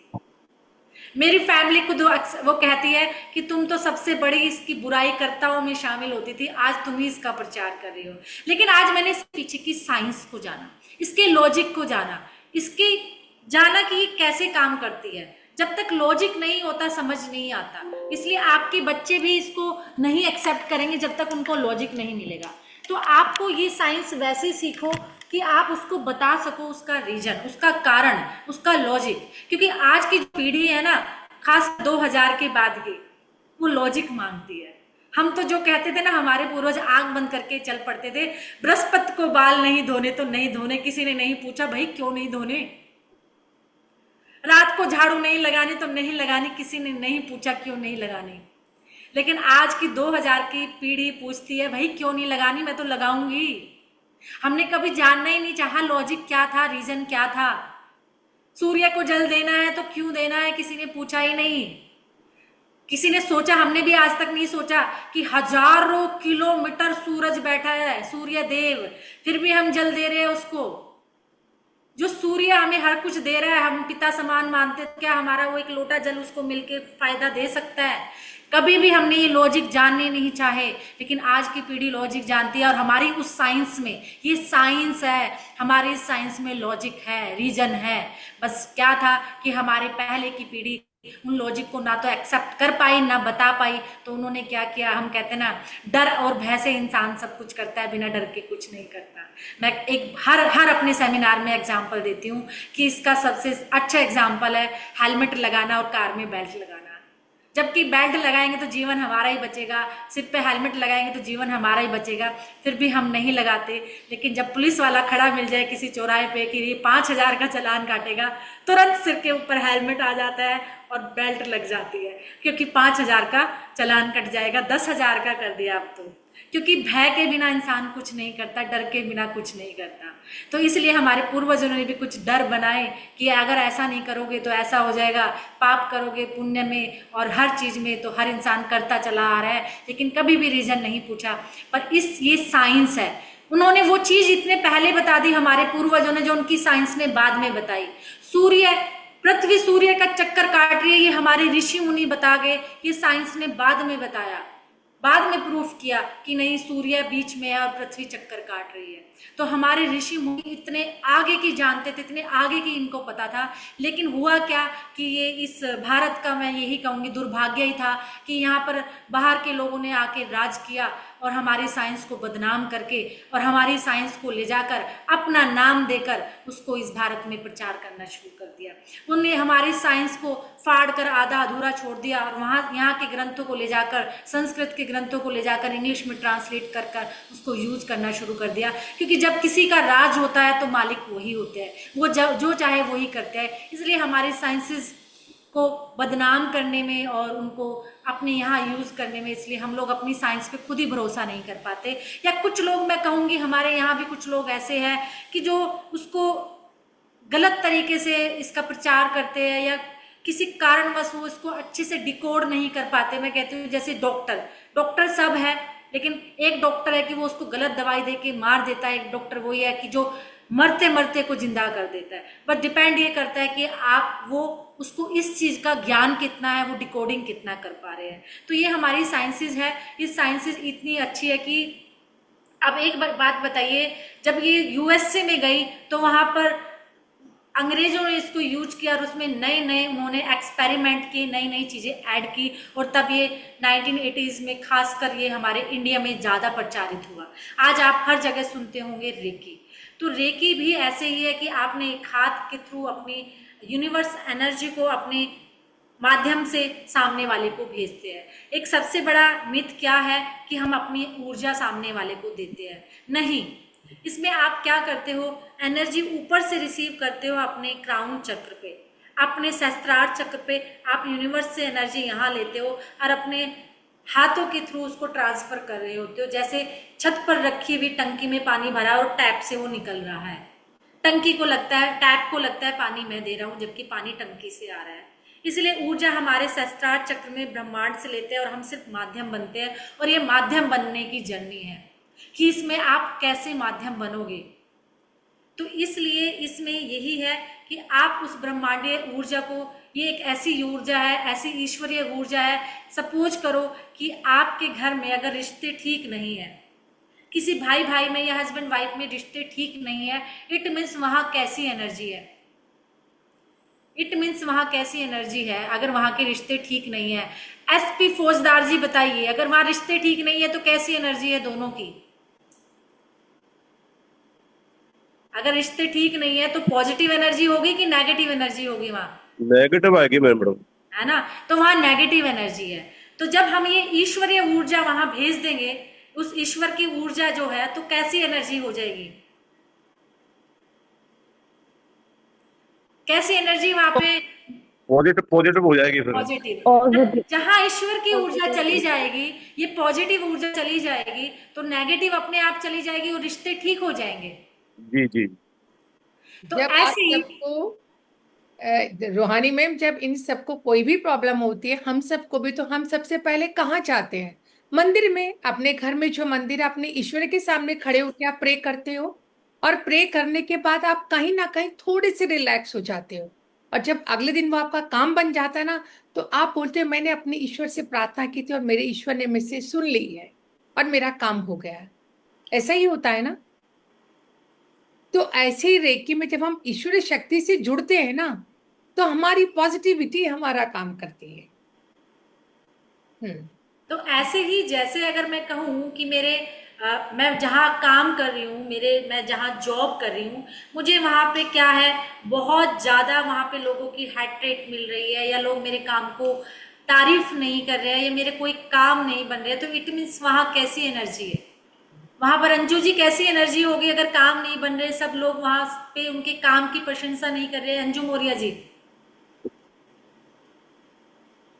S2: मेरी फैमिली खुद वो कहती है कि तुम तो सबसे बड़ी इसकी बुराई करताओं में शामिल होती थी, आज तुम ही इसका प्रचार कर रही हो। लेकिन आज मैंने इस पीछे की साइंस को जाना, इसके लॉजिक को जाना, इसकी जाना कि ये कैसे काम करती है। जब तक लॉजिक नहीं होता समझ नहीं आता, इसलिए आपके बच्चे भी इसको नहीं एक्सेप्ट करेंगे जब तक उनको लॉजिक नहीं मिलेगा। तो आपको ये साइंस वैसे सीखो कि आप उसको बता सको, उसका रीजन, उसका कारण, उसका लॉजिक। क्योंकि आज की जो पीढ़ी है ना, खास 2000 के बाद की, वो लॉजिक मांगती है। हम तो जो कहते थे ना, हमारे पूर्वज आंख बंद करके चल पड़ते थे, बृहस्पति को बाल नहीं धोने तो नहीं धोने, किसी ने नहीं पूछा भाई क्यों नहीं धोने, रात को झाड़ू नहीं लगानी तो नहीं लगानी, किसी ने नहीं पूछा क्यों नहीं लगानी। लेकिन आज की 2000 की पीढ़ी पूछती है भाई क्यों नहीं लगानी, मैं तो लगाऊंगी। हमने कभी जानना ही नहीं चाहा लॉजिक क्या था, रीजन क्या था। सूर्य को जल देना है तो क्यों देना है, किसी ने पूछा ही नहीं, किसी ने सोचा, हमने भी आज तक नहीं सोचा कि हजारों किलोमीटर सूरज बैठा है, सूर्य देव, फिर भी हम जल दे रहे हैं उसको। जो सूर्य हमें हर कुछ दे रहा है, हम पिता समान मानते, क्या हमारा वो एक लोटा जल उसको मिलके फायदा दे सकता है? कभी भी हमने ये लॉजिक जानने नहीं चाहे, लेकिन आज की पीढ़ी लॉजिक जानती है। और हमारी उस साइंस में, ये साइंस है, हमारी इस साइंस में लॉजिक है, रीजन है। बस क्या था कि हमारे पहले की पीढ़ी उन लॉजिक को ना तो एक्सेप्ट कर पाई ना बता पाई, तो उन्होंने क्या किया, हम कहते हैं ना डर और भय से इंसान सब कुछ करता है, बिना डर के कुछ नहीं करता। मैं एक हर अपने सेमिनार में एग्जांपल देती हूँ कि इसका सबसे अच्छा एग्जांपल है हेलमेट लगाना और कार में बेल्ट लगाना। जबकि बेल्ट लगाएंगे तो जीवन हमारा ही बचेगा, सिर पे हेलमेट लगाएंगे तो जीवन हमारा ही बचेगा, फिर भी हम नहीं लगाते। लेकिन जब पुलिस वाला खड़ा मिल जाए किसी चौराहे पे कि ये 5000 का चालान काटेगा, तुरंत सिर के ऊपर हेलमेट आ जाता है और बेल्ट लग जाती है, क्योंकि 5000 का चालान कट जाएगा, 10,000 का कर दिया अब तो। क्योंकि भय के बिना इंसान कुछ नहीं करता, डर के बिना कुछ नहीं करता। तो इसलिए हमारे पूर्वजों ने भी कुछ डर बनाए कि अगर ऐसा नहीं करोगे तो ऐसा हो जाएगा, पाप करोगे पुण्य में और हर चीज में तो हर इंसान करता चला आ रहा है, लेकिन कभी भी रीजन नहीं पूछा। पर ये साइंस है, उन्होंने वो चीज इतने पहले बता दी हमारे पूर्वजों ने, जो उनकी साइंस ने बाद में बताई। पृथ्वी सूर्य का चक्कर काट रही है, ये हमारे ऋषि मुनि बता गए, ये साइंस ने बाद में बताया, बाद में प्रूफ किया कि नहीं सूर्य बीच में है और पृथ्वी चक्कर काट रही है। तो हमारे ऋषि मुनि इतने आगे की जानते थे, इतने आगे की इनको पता था। लेकिन हुआ क्या कि ये इस भारत का, मैं यही कहूँगी, दुर्भाग्य ही था कि यहाँ पर बाहर के लोगों ने आके राज किया और हमारी साइंस को बदनाम करके और हमारी साइंस को ले जाकर अपना नाम देकर उसको इस भारत में प्रचार करना शुरू कर दिया। उन्होंने हमारी साइंस को फाड़ कर आधा अधूरा छोड़ दिया और वहाँ यहाँ के ग्रंथों को ले जाकर, संस्कृत के ग्रंथों को ले जाकर इंग्लिश में ट्रांसलेट कर कर उसको यूज करना शुरू कर दिया। क्योंकि जब किसी का राज होता है तो मालिक वही होते हैं, वो जो चाहे वही करते हैं। इसलिए हमारी साइंसेस को बदनाम करने में और उनको अपने यहाँ यूज़ करने में, इसलिए हम लोग अपनी साइंस पे खुद ही भरोसा नहीं कर पाते। या कुछ लोग, मैं कहूँगी हमारे यहाँ भी कुछ लोग ऐसे हैं कि जो उसको गलत तरीके से इसका प्रचार करते हैं या किसी कारणवश वो इसको अच्छे से डिकोड नहीं कर पाते। मैं कहती हूँ जैसे डॉक्टर सब है, लेकिन एक डॉक्टर है कि वो उसको गलत दवाई दे के मार देता है, एक डॉक्टर वही है कि जो मरते मरते को जिंदा कर देता है। बट डिपेंड ये करता है कि आप वो उसको इस चीज़ का ज्ञान कितना है, वो डिकोडिंग कितना कर पा रहे हैं। तो ये हमारी साइंसेस है। ये साइंसेस इतनी अच्छी है कि अब एक बात बताइए, जब ये यूएसए में गई तो वहाँ पर अंग्रेजों ने इसको यूज किया और उसमें नए उन्होंने एक्सपेरिमेंट किए, नई चीज़ें ऐड की और तब ये 1980s में खासकर ये हमारे इंडिया में ज़्यादा प्रचारित हुआ। आज आप हर जगह सुनते होंगे रेकी। तो रेकी भी ऐसे ही है कि आपने एक हाथ के थ्रू अपनी यूनिवर्स एनर्जी को अपने माध्यम से सामने वाले को भेजते हैं। एक सबसे बड़ा मिथ क्या है कि हम अपनी ऊर्जा सामने वाले को देते हैं। नहीं, इसमें आप क्या करते हो, एनर्जी ऊपर से रिसीव करते हो अपने क्राउन चक्र पे, अपने सहस्त्रार चक्र पे आप यूनिवर्स से एनर्जी यहाँ लेते हो और अपने हाथों के थ्रू उसको ट्रांसफर कर रहे होते हो। जैसे छत पर रखी हुई टंकी में पानी भरा और टैप से वो निकल रहा है, टंकी को लगता है, टैप को लगता है पानी मैं दे रहा हूँ, जबकि पानी टंकी से आ रहा है। इसलिए ऊर्जा हमारे सहस्त्रार चक्र में ब्रह्मांड से लेते हैं और हम सिर्फ माध्यम बनते हैं। और ये माध्यम बनने की जर्नी है कि इसमें आप कैसे माध्यम बनोगे। तो इसलिए इसमें यही है कि आप उस ब्रह्मांडीय ऊर्जा को, ये एक ऐसी ऊर्जा है, ऐसी ईश्वरीय ऊर्जा है। सपोज करो कि आपके घर में अगर रिश्ते ठीक नहीं है, किसी भाई में या हस्बैंड वाइफ में रिश्ते ठीक नहीं है, इट मीन्स वहां कैसी एनर्जी है, इट मीन्स वहां कैसी एनर्जी है अगर वहां के रिश्ते ठीक नहीं है। एसपी फौजदार जी बताइए, अगर वहां रिश्ते ठीक नहीं है तो कैसी एनर्जी है दोनों की? अगर रिश्ते ठीक नहीं है तो पॉजिटिव एनर्जी होगी कि नेगेटिव एनर्जी होगी? वहां
S11: नेगेटिव आएगी मैडम,
S2: है ना? तो वहां नेगेटिव एनर्जी है। तो जब हम ये ईश्वरीय ऊर्जा वहां भेज देंगे, उस ईश्वर की ऊर्जा जो है, तो कैसी एनर्जी हो जाएगी? कैसी एनर्जी वहां पे?
S11: पॉजिटिव हो जाएगी फिर।
S2: पॉजिटिव। जहां ईश्वर की ऊर्जा चली जाएगी, ये पॉजिटिव ऊर्जा चली जाएगी, तो नेगेटिव अपने आप चली जाएगी और रिश्ते ठीक हो जाएंगे।
S11: जी।
S2: तो
S1: जब
S2: ऐसे ही
S1: रूहानी मैम, जब इन सबको कोई भी प्रॉब्लम होती है, हम सबको भी, तो हम सबसे पहले कहाँ जाते हैं? मंदिर में। अपने घर में जो मंदिर है, अपने ईश्वर के सामने खड़े होकर आप प्रे करते हो और प्रे करने के बाद आप कहीं ना कहीं थोड़े से रिलैक्स हो जाते हो। और जब अगले दिन वो आपका काम बन जाता है ना, तो आप बोलते हो मैंने अपने ईश्वर से प्रार्थना की थी और मेरे ईश्वर ने मुझसे सुन ली है और मेरा काम हो गया। ऐसा ही होता है ना? तो ऐसे ही रेकी में जब हम ईश्वरीय शक्ति से जुड़ते हैं ना, तो हमारी पॉजिटिविटी हमारा काम करती है।
S2: तो ऐसे ही जैसे अगर मैं कहूँ कि मैं जहाँ काम कर रही हूँ, मैं जहाँ जॉब कर रही हूँ, मुझे वहाँ पे क्या है, बहुत ज़्यादा वहाँ पे लोगों की हार्ट रेट मिल रही है, या लोग मेरे काम को तारीफ नहीं कर रहे हैं, या मेरे कोई काम नहीं बन रहे, तो इट मीन्स वहाँ कैसी एनर्जी है? वहां पर अंजू जी कैसी एनर्जी होगी अगर काम नहीं बन रहे, सब लोग वहां पे उनके काम की प्रशंसा नहीं कर रहे हैं? Anju Maurya ji,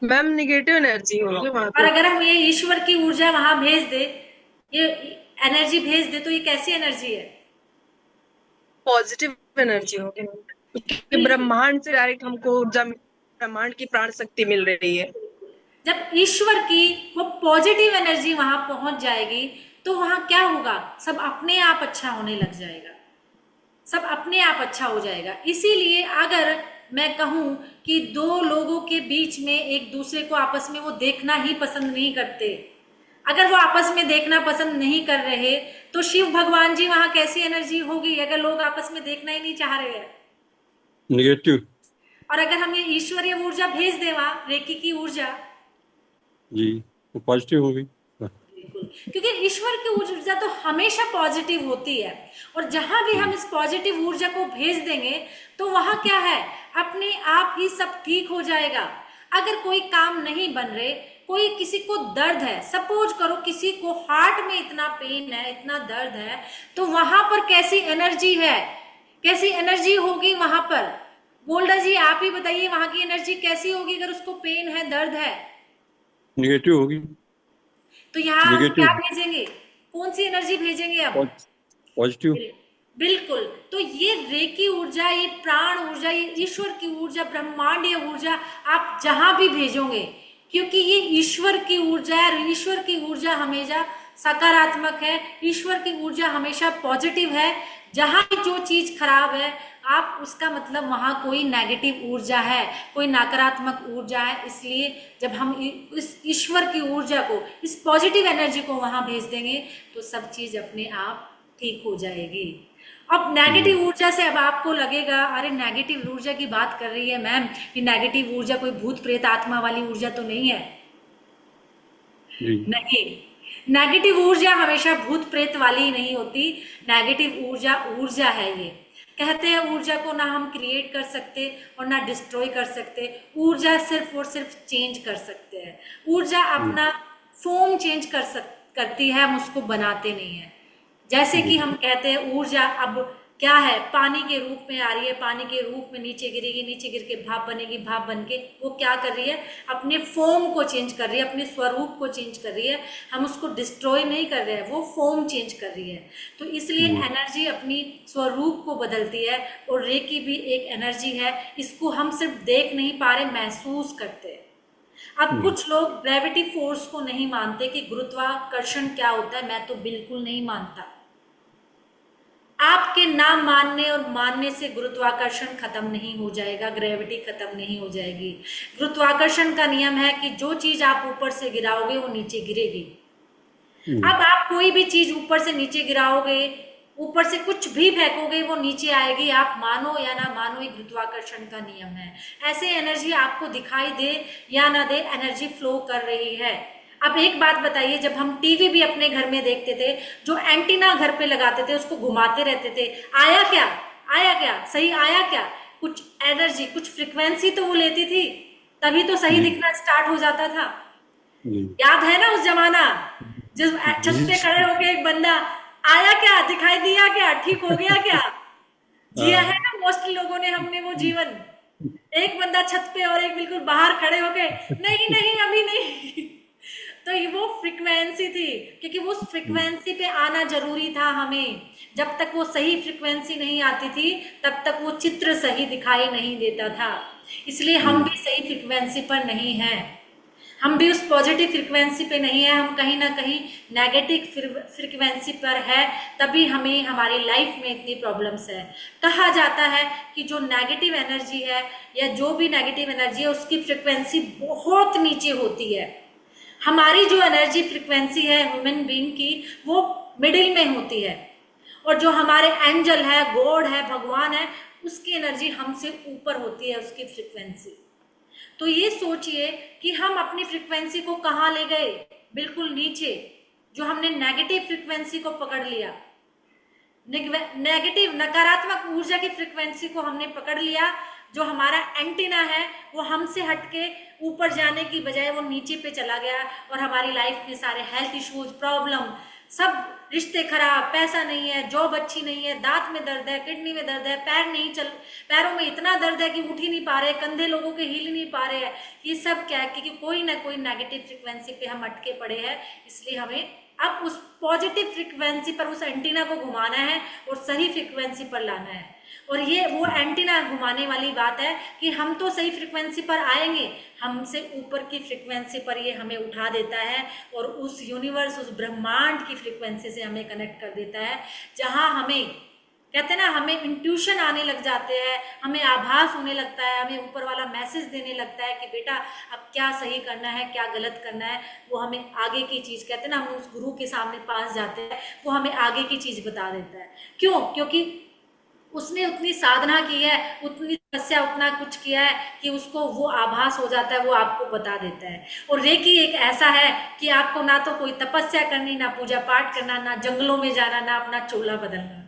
S4: ma'am negative energy होगी वहां
S2: और
S4: पे।
S2: अगर हम ये ईश्वर की ऊर्जा वहां भेज दे, ये एनर्जी भेज दे, तो ये कैसी एनर्जी है?
S4: पॉजिटिव एनर्जी होगी क्योंकि ब्रह्मांड से डायरेक्ट हमको ऊर्जा, ब्रह्मांड की प्राण शक्ति मिल रही है।
S2: जब ईश्वर की वो पॉजिटिव एनर्जी वहां पहुंच जाएगी, तो वहां क्या होगा? सब अपने आप अच्छा होने लग जाएगा, सब अपने आप अच्छा हो जाएगा। इसीलिए अगर मैं कहूं कि दो लोगों के बीच में एक दूसरे को आपस में वो देखना ही पसंद नहीं करते, अगर वो आपस में देखना पसंद नहीं कर रहे, तो शिव भगवान जी वहां कैसी एनर्जी होगी अगर लोग आपस में देखना ही नहीं चाह रहे हैं?
S11: नेगेटिव।
S2: और अगर हम ये ईश्वरीय ऊर्जा भेज दें वहां, रेकी की ऊर्जा,
S11: जी, तो पॉजिटिव होगी।
S2: बिल्कुल। क्योंकि ईश्वर की ऊर्जा तो हमेशा पॉजिटिव होती है, और जहां भी हम इस पॉजिटिव ऊर्जा को भेज देंगे तो वहां क्या है, अपने आप ही सब ठीक हो जाएगा। अगर कोई काम नहीं बन रहे, कोई किसी को दर्द है, सपोज करो किसी को हार्ट में इतना पेन है, इतना दर्द है, तो वहां पर कैसी एनर्जी है, कैसी एनर्जी होगी वहां पर? गोल्डा जी आप ही बताइए, वहां की एनर्जी कैसी होगी अगर उसको पेन है, दर्द है?
S11: निगेटिव होगी।
S2: तो यहाँ हम क्या
S11: निगेटिव।
S2: भेजेंगे, कौन सी एनर्जी भेजेंगे अब?
S11: पॉजिटिव।
S2: बिल्कुल। तो ये रेकी ऊर्जा, ये प्राण ऊर्जा, ये ईश्वर की ऊर्जा, ब्रह्मांडीय ऊर्जा आप जहां भी भेजोगे, क्योंकि ये ईश्वर की ऊर्जा है, और ईश्वर की ऊर्जा हमेशा सकारात्मक है, ईश्वर की ऊर्जा हमेशा पॉजिटिव है। जहां जो चीज खराब है, आप उसका मतलब वहां कोई नेगेटिव ऊर्जा है, कोई नकारात्मक ऊर्जा है। इसलिए जब हम इस ईश्वर की ऊर्जा को, इस पॉजिटिव एनर्जी को वहां भेज देंगे तो सब चीज अपने आप ठीक हो जाएगी। अब नेगेटिव ऊर्जा से अब आपको लगेगा अरे नेगेटिव ऊर्जा की बात कर रही है मैम, कि नेगेटिव ऊर्जा कोई भूत प्रेत आत्मा वाली ऊर्जा तो नहीं है? नहीं, नेगेटिव ऊर्जा हमेशा भूत प्रेत वाली ही नहीं होती। नेगेटिव ऊर्जा ऊर्जा है। ये कहते हैं ऊर्जा को ना हम क्रिएट कर सकते और ना डिस्ट्रॉय कर सकते, ऊर्जा सिर्फ और सिर्फ चेंज कर सकते हैं। ऊर्जा अपना फॉर्म चेंज करती है, हम उसको बनाते नहीं है। जैसे कि हम कहते हैं ऊर्जा अब क्या है, पानी के रूप में आ रही है, पानी के रूप में नीचे गिरेगी, नीचे गिर के भाप बनेगी, भाप बन के वो क्या कर रही है, अपने फॉर्म को चेंज कर रही है, अपने स्वरूप को चेंज कर रही है। हम उसको डिस्ट्रॉय नहीं कर रहे हैं, वो फॉर्म चेंज कर रही है। तो इसलिए एनर्जी अपनी स्वरूप को बदलती है, और रेकी भी एक एनर्जी है। इसको हम सिर्फ देख नहीं पा रहे, महसूस करते हैं। अब कुछ लोग ग्रेविटी फोर्स को नहीं मानते कि गुरुत्वाकर्षण क्या होता है, मैं तो बिल्कुल नहीं मानता। आपके ना मानने और मानने से गुरुत्वाकर्षण खत्म नहीं हो जाएगा, ग्रेविटी खत्म नहीं हो जाएगी। गुरुत्वाकर्षण का नियम है कि जो चीज आप ऊपर से गिराओगे वो नीचे गिरेगी। अब आप कोई भी चीज ऊपर से नीचे गिराओगे, ऊपर से कुछ भी फेंकोगे, वो नीचे आएगी, आप मानो या ना मानो, ये गुरुत्वाकर्षण का नियम है। ऐसे एनर्जी आपको दिखाई दे या ना दे, एनर्जी फ्लो कर रही है। अब एक बात बताइए, जब हम टीवी भी अपने घर में देखते थे, जो एंटीना घर पे लगाते थे उसको घुमाते रहते थे, आया क्या, आया क्या, सही आया क्या? कुछ एनर्जी, कुछ फ्रिक्वेंसी तो वो लेती थी, तभी तो सही दिखना स्टार्ट हो जाता था। याद है ना उस जमाना, जब छत पे खड़े होके एक बंदा, आया क्या, दिखाई दिया क्या, ठीक हो गया क्या? जिया है ना मोस्टली लोगों ने, हमने वो जीवन। एक बंदा छत पे और एक बिल्कुल बाहर खड़े होके, नहीं नहीं अभी नहीं। तो ये वो फ्रिक्वेंसी थी, क्योंकि वो फ्रिक्वेंसी पे आना जरूरी था हमें। जब तक वो सही फ्रिक्वेंसी नहीं आती थी तब तक वो चित्र सही दिखाई नहीं देता था। इसलिए हम भी सही फ्रिक्वेंसी पर नहीं हैं, हम भी उस पॉजिटिव फ्रिक्वेंसी पे नहीं है, हम कहीं ना कहीं नेगेटिव फ्रिक्वेंसी पर है। तभी हमें हमारी लाइफ में इतनी प्रॉब्लम्स है। कहा जाता है कि जो नेगेटिव एनर्जी है या जो भी नेगेटिव एनर्जी है उसकी फ्रिक्वेंसी बहुत नीचे होती है। हमारी जो एनर्जी फ्रिक्वेंसी है ह्यूमन बीइंग की, वो मिडिल में होती है, और जो हमारे एंजल है, गॉड है, भगवान है, उसकी एनर्जी हमसे ऊपर होती है, उसकी फ्रिक्वेंसी। तो ये सोचिए कि हम अपनी फ्रिक्वेंसी को कहाँ ले गए, बिल्कुल नीचे। जो हमने नेगेटिव फ्रिक्वेंसी को पकड़ लिया, नेगेटिव नकारात्मक ऊर्जा की फ्रिक्वेंसी को हमने पकड़ लिया। जो हमारा एंटीना है वो हमसे हटके ऊपर जाने की बजाय वो नीचे पे चला गया, और हमारी लाइफ में सारे हेल्थ इश्यूज, प्रॉब्लम, सब रिश्ते खराब, पैसा नहीं है, जॉब अच्छी नहीं है, दांत में दर्द है, किडनी में दर्द है, पैरों में इतना दर्द है कि उठ ही नहीं पा रहे, कंधे लोगों के हिल ही नहीं पा रहे हैं। ये सब क्या है, क्योंकि कोई ना कोई नेगेटिव फ्रिक्वेंसी पे हम अटके पड़े हैं। इसलिए हमें अब उस पॉजिटिव फ्रिक्वेंसी पर उस एंटीना को घुमाना है और सही फ्रिक्वेंसी पर लाना है। और ये वो एंटीना घुमाने वाली बात है कि हम तो सही फ्रिक्वेंसी पर आएंगे, हमसे ऊपर की फ्रिक्वेंसी पर ये हमें उठा देता है और उस यूनिवर्स, उस ब्रह्मांड की फ्रिक्वेंसी से हमें कनेक्ट कर देता है, जहां हमें कहते हैं ना, हमें इंट्यूशन आने लग जाते हैं, हमें आभास होने लगता है, हमें ऊपर वाला मैसेज देने लगता है कि बेटा अब क्या सही करना है, क्या गलत करना है। वो हमें आगे की चीज, कहते हैं ना, हम उस गुरु के सामने पास जाते हैं, वो हमें आगे की चीज बता देता है। क्यों? क्योंकि उसने उतनी साधना की है, उतनी
S12: तपस्या उतना कुछ किया है कि उसको वो आभास हो जाता है, वो आपको बता देता है। और रेकी एक ऐसा है कि आपको ना तो कोई तपस्या करनी, ना पूजा पाठ करना, ना जंगलों में जाना, ना अपना चोला बदलना।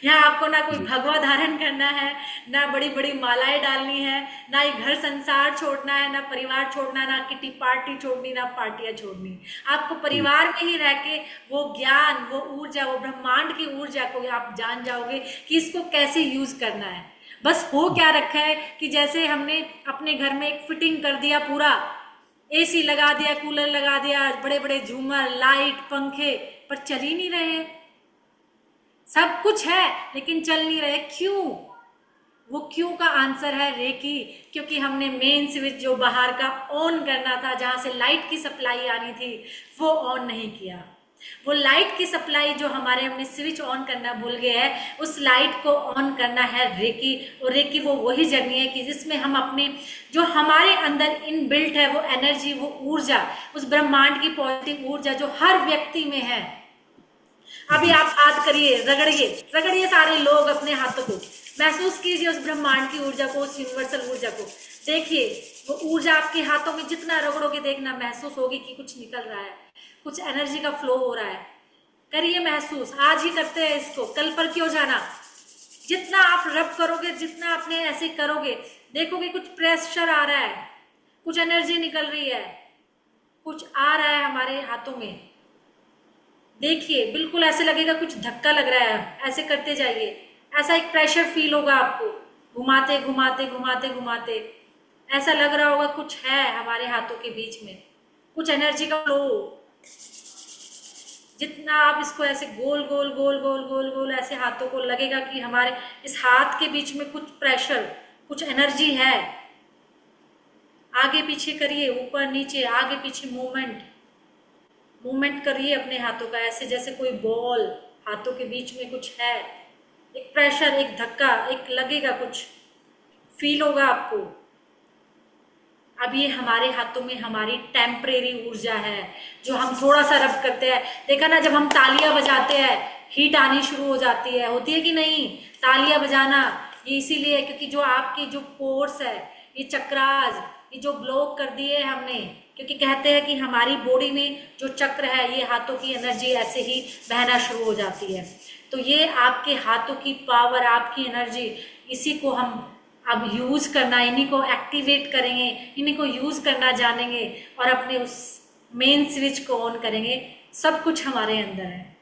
S12: यहाँ आपको ना कोई
S11: जी
S12: भगवा धारण करना है, ना बड़ी बड़ी मालाएं डालनी है, ना ये घर संसार छोड़ना है, ना परिवार छोड़ना, ना किटी पार्टी छोड़नी, ना पार्टियां छोड़नी। आपको
S11: जी
S12: परिवार में ही रह के वो ज्ञान, वो ऊर्जा, वो ब्रह्मांड की ऊर्जा को आप जान जाओगे कि इसको कैसे यूज करना है। बस हो क्या रखा है कि जैसे हमने अपने घर में एक फिटिंग कर दिया, पूरा एसी लगा दिया, कूलर लगा दिया, बड़े बड़े झूमर, लाइट, पंखे, पर चल ही नहीं रहे। सब कुछ है लेकिन चल नहीं रहे, क्यों? वो क्यों का आंसर है रेकी, क्योंकि हमने मेन स्विच जो बाहर का ऑन करना था, जहां से लाइट की सप्लाई आनी थी, वो ऑन नहीं किया। वो लाइट की सप्लाई जो हमारे हमने स्विच ऑन करना भूल गए हैं, उस लाइट को ऑन करना है रेकी। और रेकी वो वही जर्नी है कि जिसमें हम अपने जो हमारे अंदर इनबिल्ट है वो एनर्जी, वो ऊर्जा, उस ब्रह्मांड की पॉजिटिव ऊर्जा जो हर व्यक्ति में है। अभी
S11: जी
S12: आप हाथ करिए, रगड़िए रगड़िए, सारे लोग अपने हाथों को महसूस कीजिए, उस ब्रह्मांड की ऊर्जा को, उस यूनिवर्सल ऊर्जा को देखिए। वो ऊर्जा आपके हाथों में जितना रगड़ोगे, देखना महसूस होगी कि कुछ निकल रहा है, कुछ एनर्जी का फ्लो हो रहा है। करिए महसूस, आज ही करते हैं इसको, कल पर क्यों जाना। जितना आप रब करोगे, जितना अपने ऐसे करोगे, देखोगे कुछ प्रेशर आ रहा है, कुछ एनर्जी निकल रही है, कुछ आ रहा है हमारे हाथों में। देखिए बिल्कुल ऐसे लगेगा कुछ धक्का लग रहा है, ऐसे करते जाइए, ऐसा एक प्रेशर फील होगा आपको, घुमाते घुमाते घुमाते घुमाते ऐसा लग रहा होगा कुछ है हमारे हाथों के बीच में, कुछ एनर्जी का फ्लो। जितना आप इसको ऐसे गोल गोल गोल गोल गोल गोल ऐसे हाथों को लगेगा कि हमारे इस हाथ के बीच में कुछ प्रेशर, कुछ एनर्जी है। आगे पीछे करिए, ऊपर नीचे, आगे पीछे मूवमेंट करिए अपने हाथों का, ऐसे जैसे कोई बॉल हाथों के बीच में कुछ है, एक प्रेशर, एक धक्का, एक लगेगा, कुछ फील होगा आपको। अब ये हमारे हाथों में हमारी टेम्परेरी ऊर्जा है, जो हम थोड़ा सा रब करते हैं। देखा ना, जब हम तालियां बजाते हैं हीट आनी शुरू हो जाती है, होती है कि नहीं? तालियां बजाना ये इसीलिए क्योंकि जो आपके जो पोर्स है, ये चक्रास, ये जो ब्लॉक कर दिए हमने, क्योंकि कहते हैं कि हमारी बॉडी में जो चक्र है, ये हाथों की एनर्जी ऐसे ही बहना शुरू हो जाती है। तो ये आपके हाथों की पावर, आपकी एनर्जी, इसी को हम अब यूज करना, इन्हीं को एक्टिवेट करेंगे, इन्हीं को यूज करना जानेंगे और अपने उस मेन स्विच को ऑन करेंगे। सब कुछ हमारे अंदर है,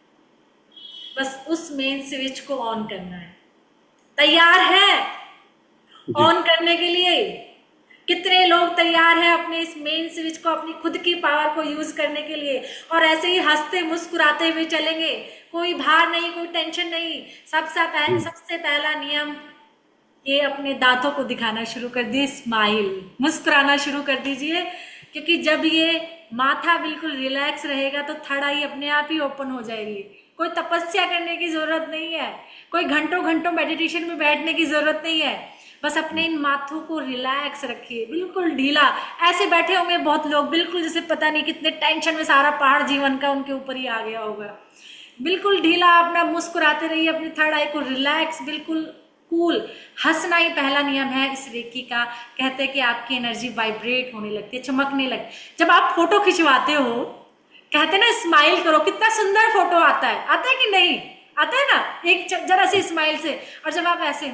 S12: बस उस मेन स्विच को ऑन करना है। तैयार है
S11: जी
S12: ऑन करने के लिए? कितने लोग तैयार हैं अपने इस मेन स्विच को, अपनी खुद की पावर को यूज करने के लिए? और ऐसे ही हंसते मुस्कुराते हुए चलेंगे, कोई भार नहीं, कोई टेंशन नहीं। सबसे पहला नियम, ये अपने दांतों को दिखाना शुरू कर दिए, स्माइल, मुस्कुराना शुरू कर दीजिए, क्योंकि जब ये माथा बिल्कुल रिलैक्स रहेगा तो थर्ड आई अपने आप ही ओपन हो जाएगी। कोई तपस्या करने की जरूरत नहीं है, कोई घंटों घंटों मेडिटेशन में बैठने की जरूरत नहीं है। बस अपने इन माथों को रिलैक्स रखिए, बिल्कुल ढीला। ऐसे बैठे होंगे बहुत लोग बिल्कुल जैसे पता नहीं कितने टेंशन में सारा पहाड़ जीवन का उनके ऊपर ही आ गया होगा। बिल्कुल ढीला अपना मुस्कुराते रहिए, अपनी थर्ड आई को रिलैक्स, बिल्कुल कूल। हंसना ही पहला नियम है इस रेकी का। कहते हैं कि आपकी एनर्जी वाइब्रेट होने लगती है, चमकने लगती। जब आप फोटो खिंचवाते हो, कहते हैं ना स्माइल करो, कितना सुंदर फोटो आता है कि नहीं आता है ना, एक जरा सी स्माइल से। और जब आप ऐसे,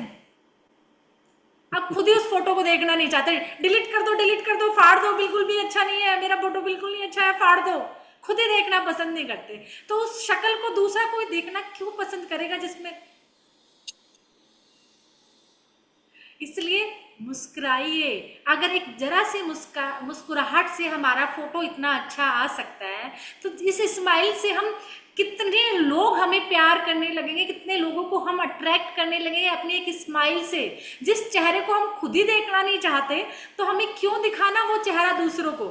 S12: आप खुद ही उस फोटो को देखना नहीं चाहते, डिलीट कर दो, फाड़ दो, बिल्कुल भी अच्छा नहीं है मेरा फोटो, बिल्कुल नहीं अच्छा है, फाड़ दो, खुद ही देखना पसंद नहीं करते। तो उस शक्ल को दूसरा कोई देखना क्यों पसंद करेगा जिसमें? इसलिए मुस्कुराइए। अगर एक जरा सी मुस्कुराहट से हमारा फोटो इतना अच्छा आ सकता है, तो इस स्माइल से हम कितने लोग हमें प्यार करने लगेंगे, कितने लोगों को हम अट्रैक्ट करने लगेंगे अपनी एक स्माइल से। जिस चेहरे को हम खुद ही देखना नहीं चाहते, तो हमें क्यों दिखाना वो चेहरा दूसरों को?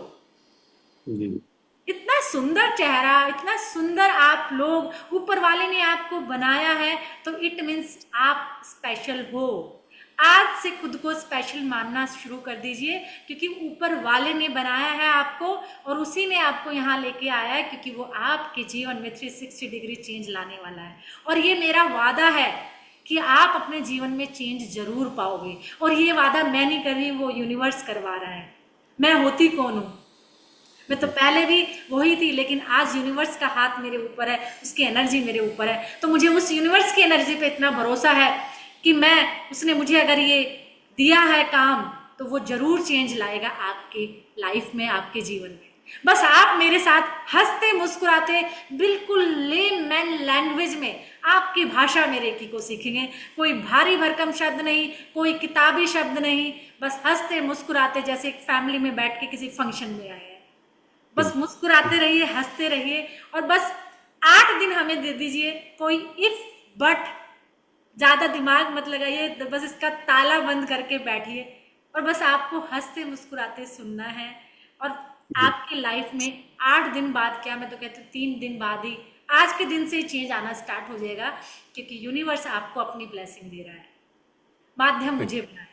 S11: जी
S12: इतना सुंदर चेहरा, इतना सुंदर आप लोग, ऊपर वाले ने आपको बनाया है, तो इट मीन्स आप स्पेशल हो। आज से खुद को स्पेशल मानना शुरू कर दीजिए, क्योंकि ऊपर वाले ने बनाया है आपको और उसी ने आपको यहाँ लेके आया है, क्योंकि वो आपके जीवन में 360 डिग्री चेंज लाने वाला है। और ये मेरा वादा है कि आप अपने जीवन में चेंज जरूर पाओगे। और ये वादा मैं नहीं कर रही, वो यूनिवर्स करवा रहा है। मैं होती कौन हूँ? मैं तो पहले भी वही थी, लेकिन आज यूनिवर्स का हाथ मेरे ऊपर है, उसकी एनर्जी मेरे ऊपर है। तो मुझे उस यूनिवर्स की एनर्जी पे इतना भरोसा है कि उसने मुझे अगर ये दिया है काम, तो वो जरूर चेंज लाएगा आपके लाइफ में, आपके जीवन में। बस आप मेरे साथ हंसते मुस्कुराते बिल्कुल लेमैन लैंग्वेज में आपकी भाषा में रेकी को सीखेंगे। कोई भारी भरकम शब्द नहीं, कोई किताबी शब्द नहीं, बस हंसते मुस्कुराते, जैसे एक फैमिली में बैठ के किसी फंक्शन में आए हैं। बस मुस्कुराते रहिए, हंसते रहिए, और बस 8 दिन हमें दे दीजिए। कोई इफ बट ज्यादा दिमाग मत लगाइए, बस इसका ताला बंद करके बैठिए, और बस आपको हंसते मुस्कुराते सुनना है। और आपके लाइफ में 8 दिन बाद क्या, मैं तो कहती हूँ 3 दिन बाद ही, आज के दिन से ही चेंज आना स्टार्ट हो जाएगा, क्योंकि यूनिवर्स आपको अपनी ब्लेसिंग दे रहा है, माध्यम मुझे बनाया है।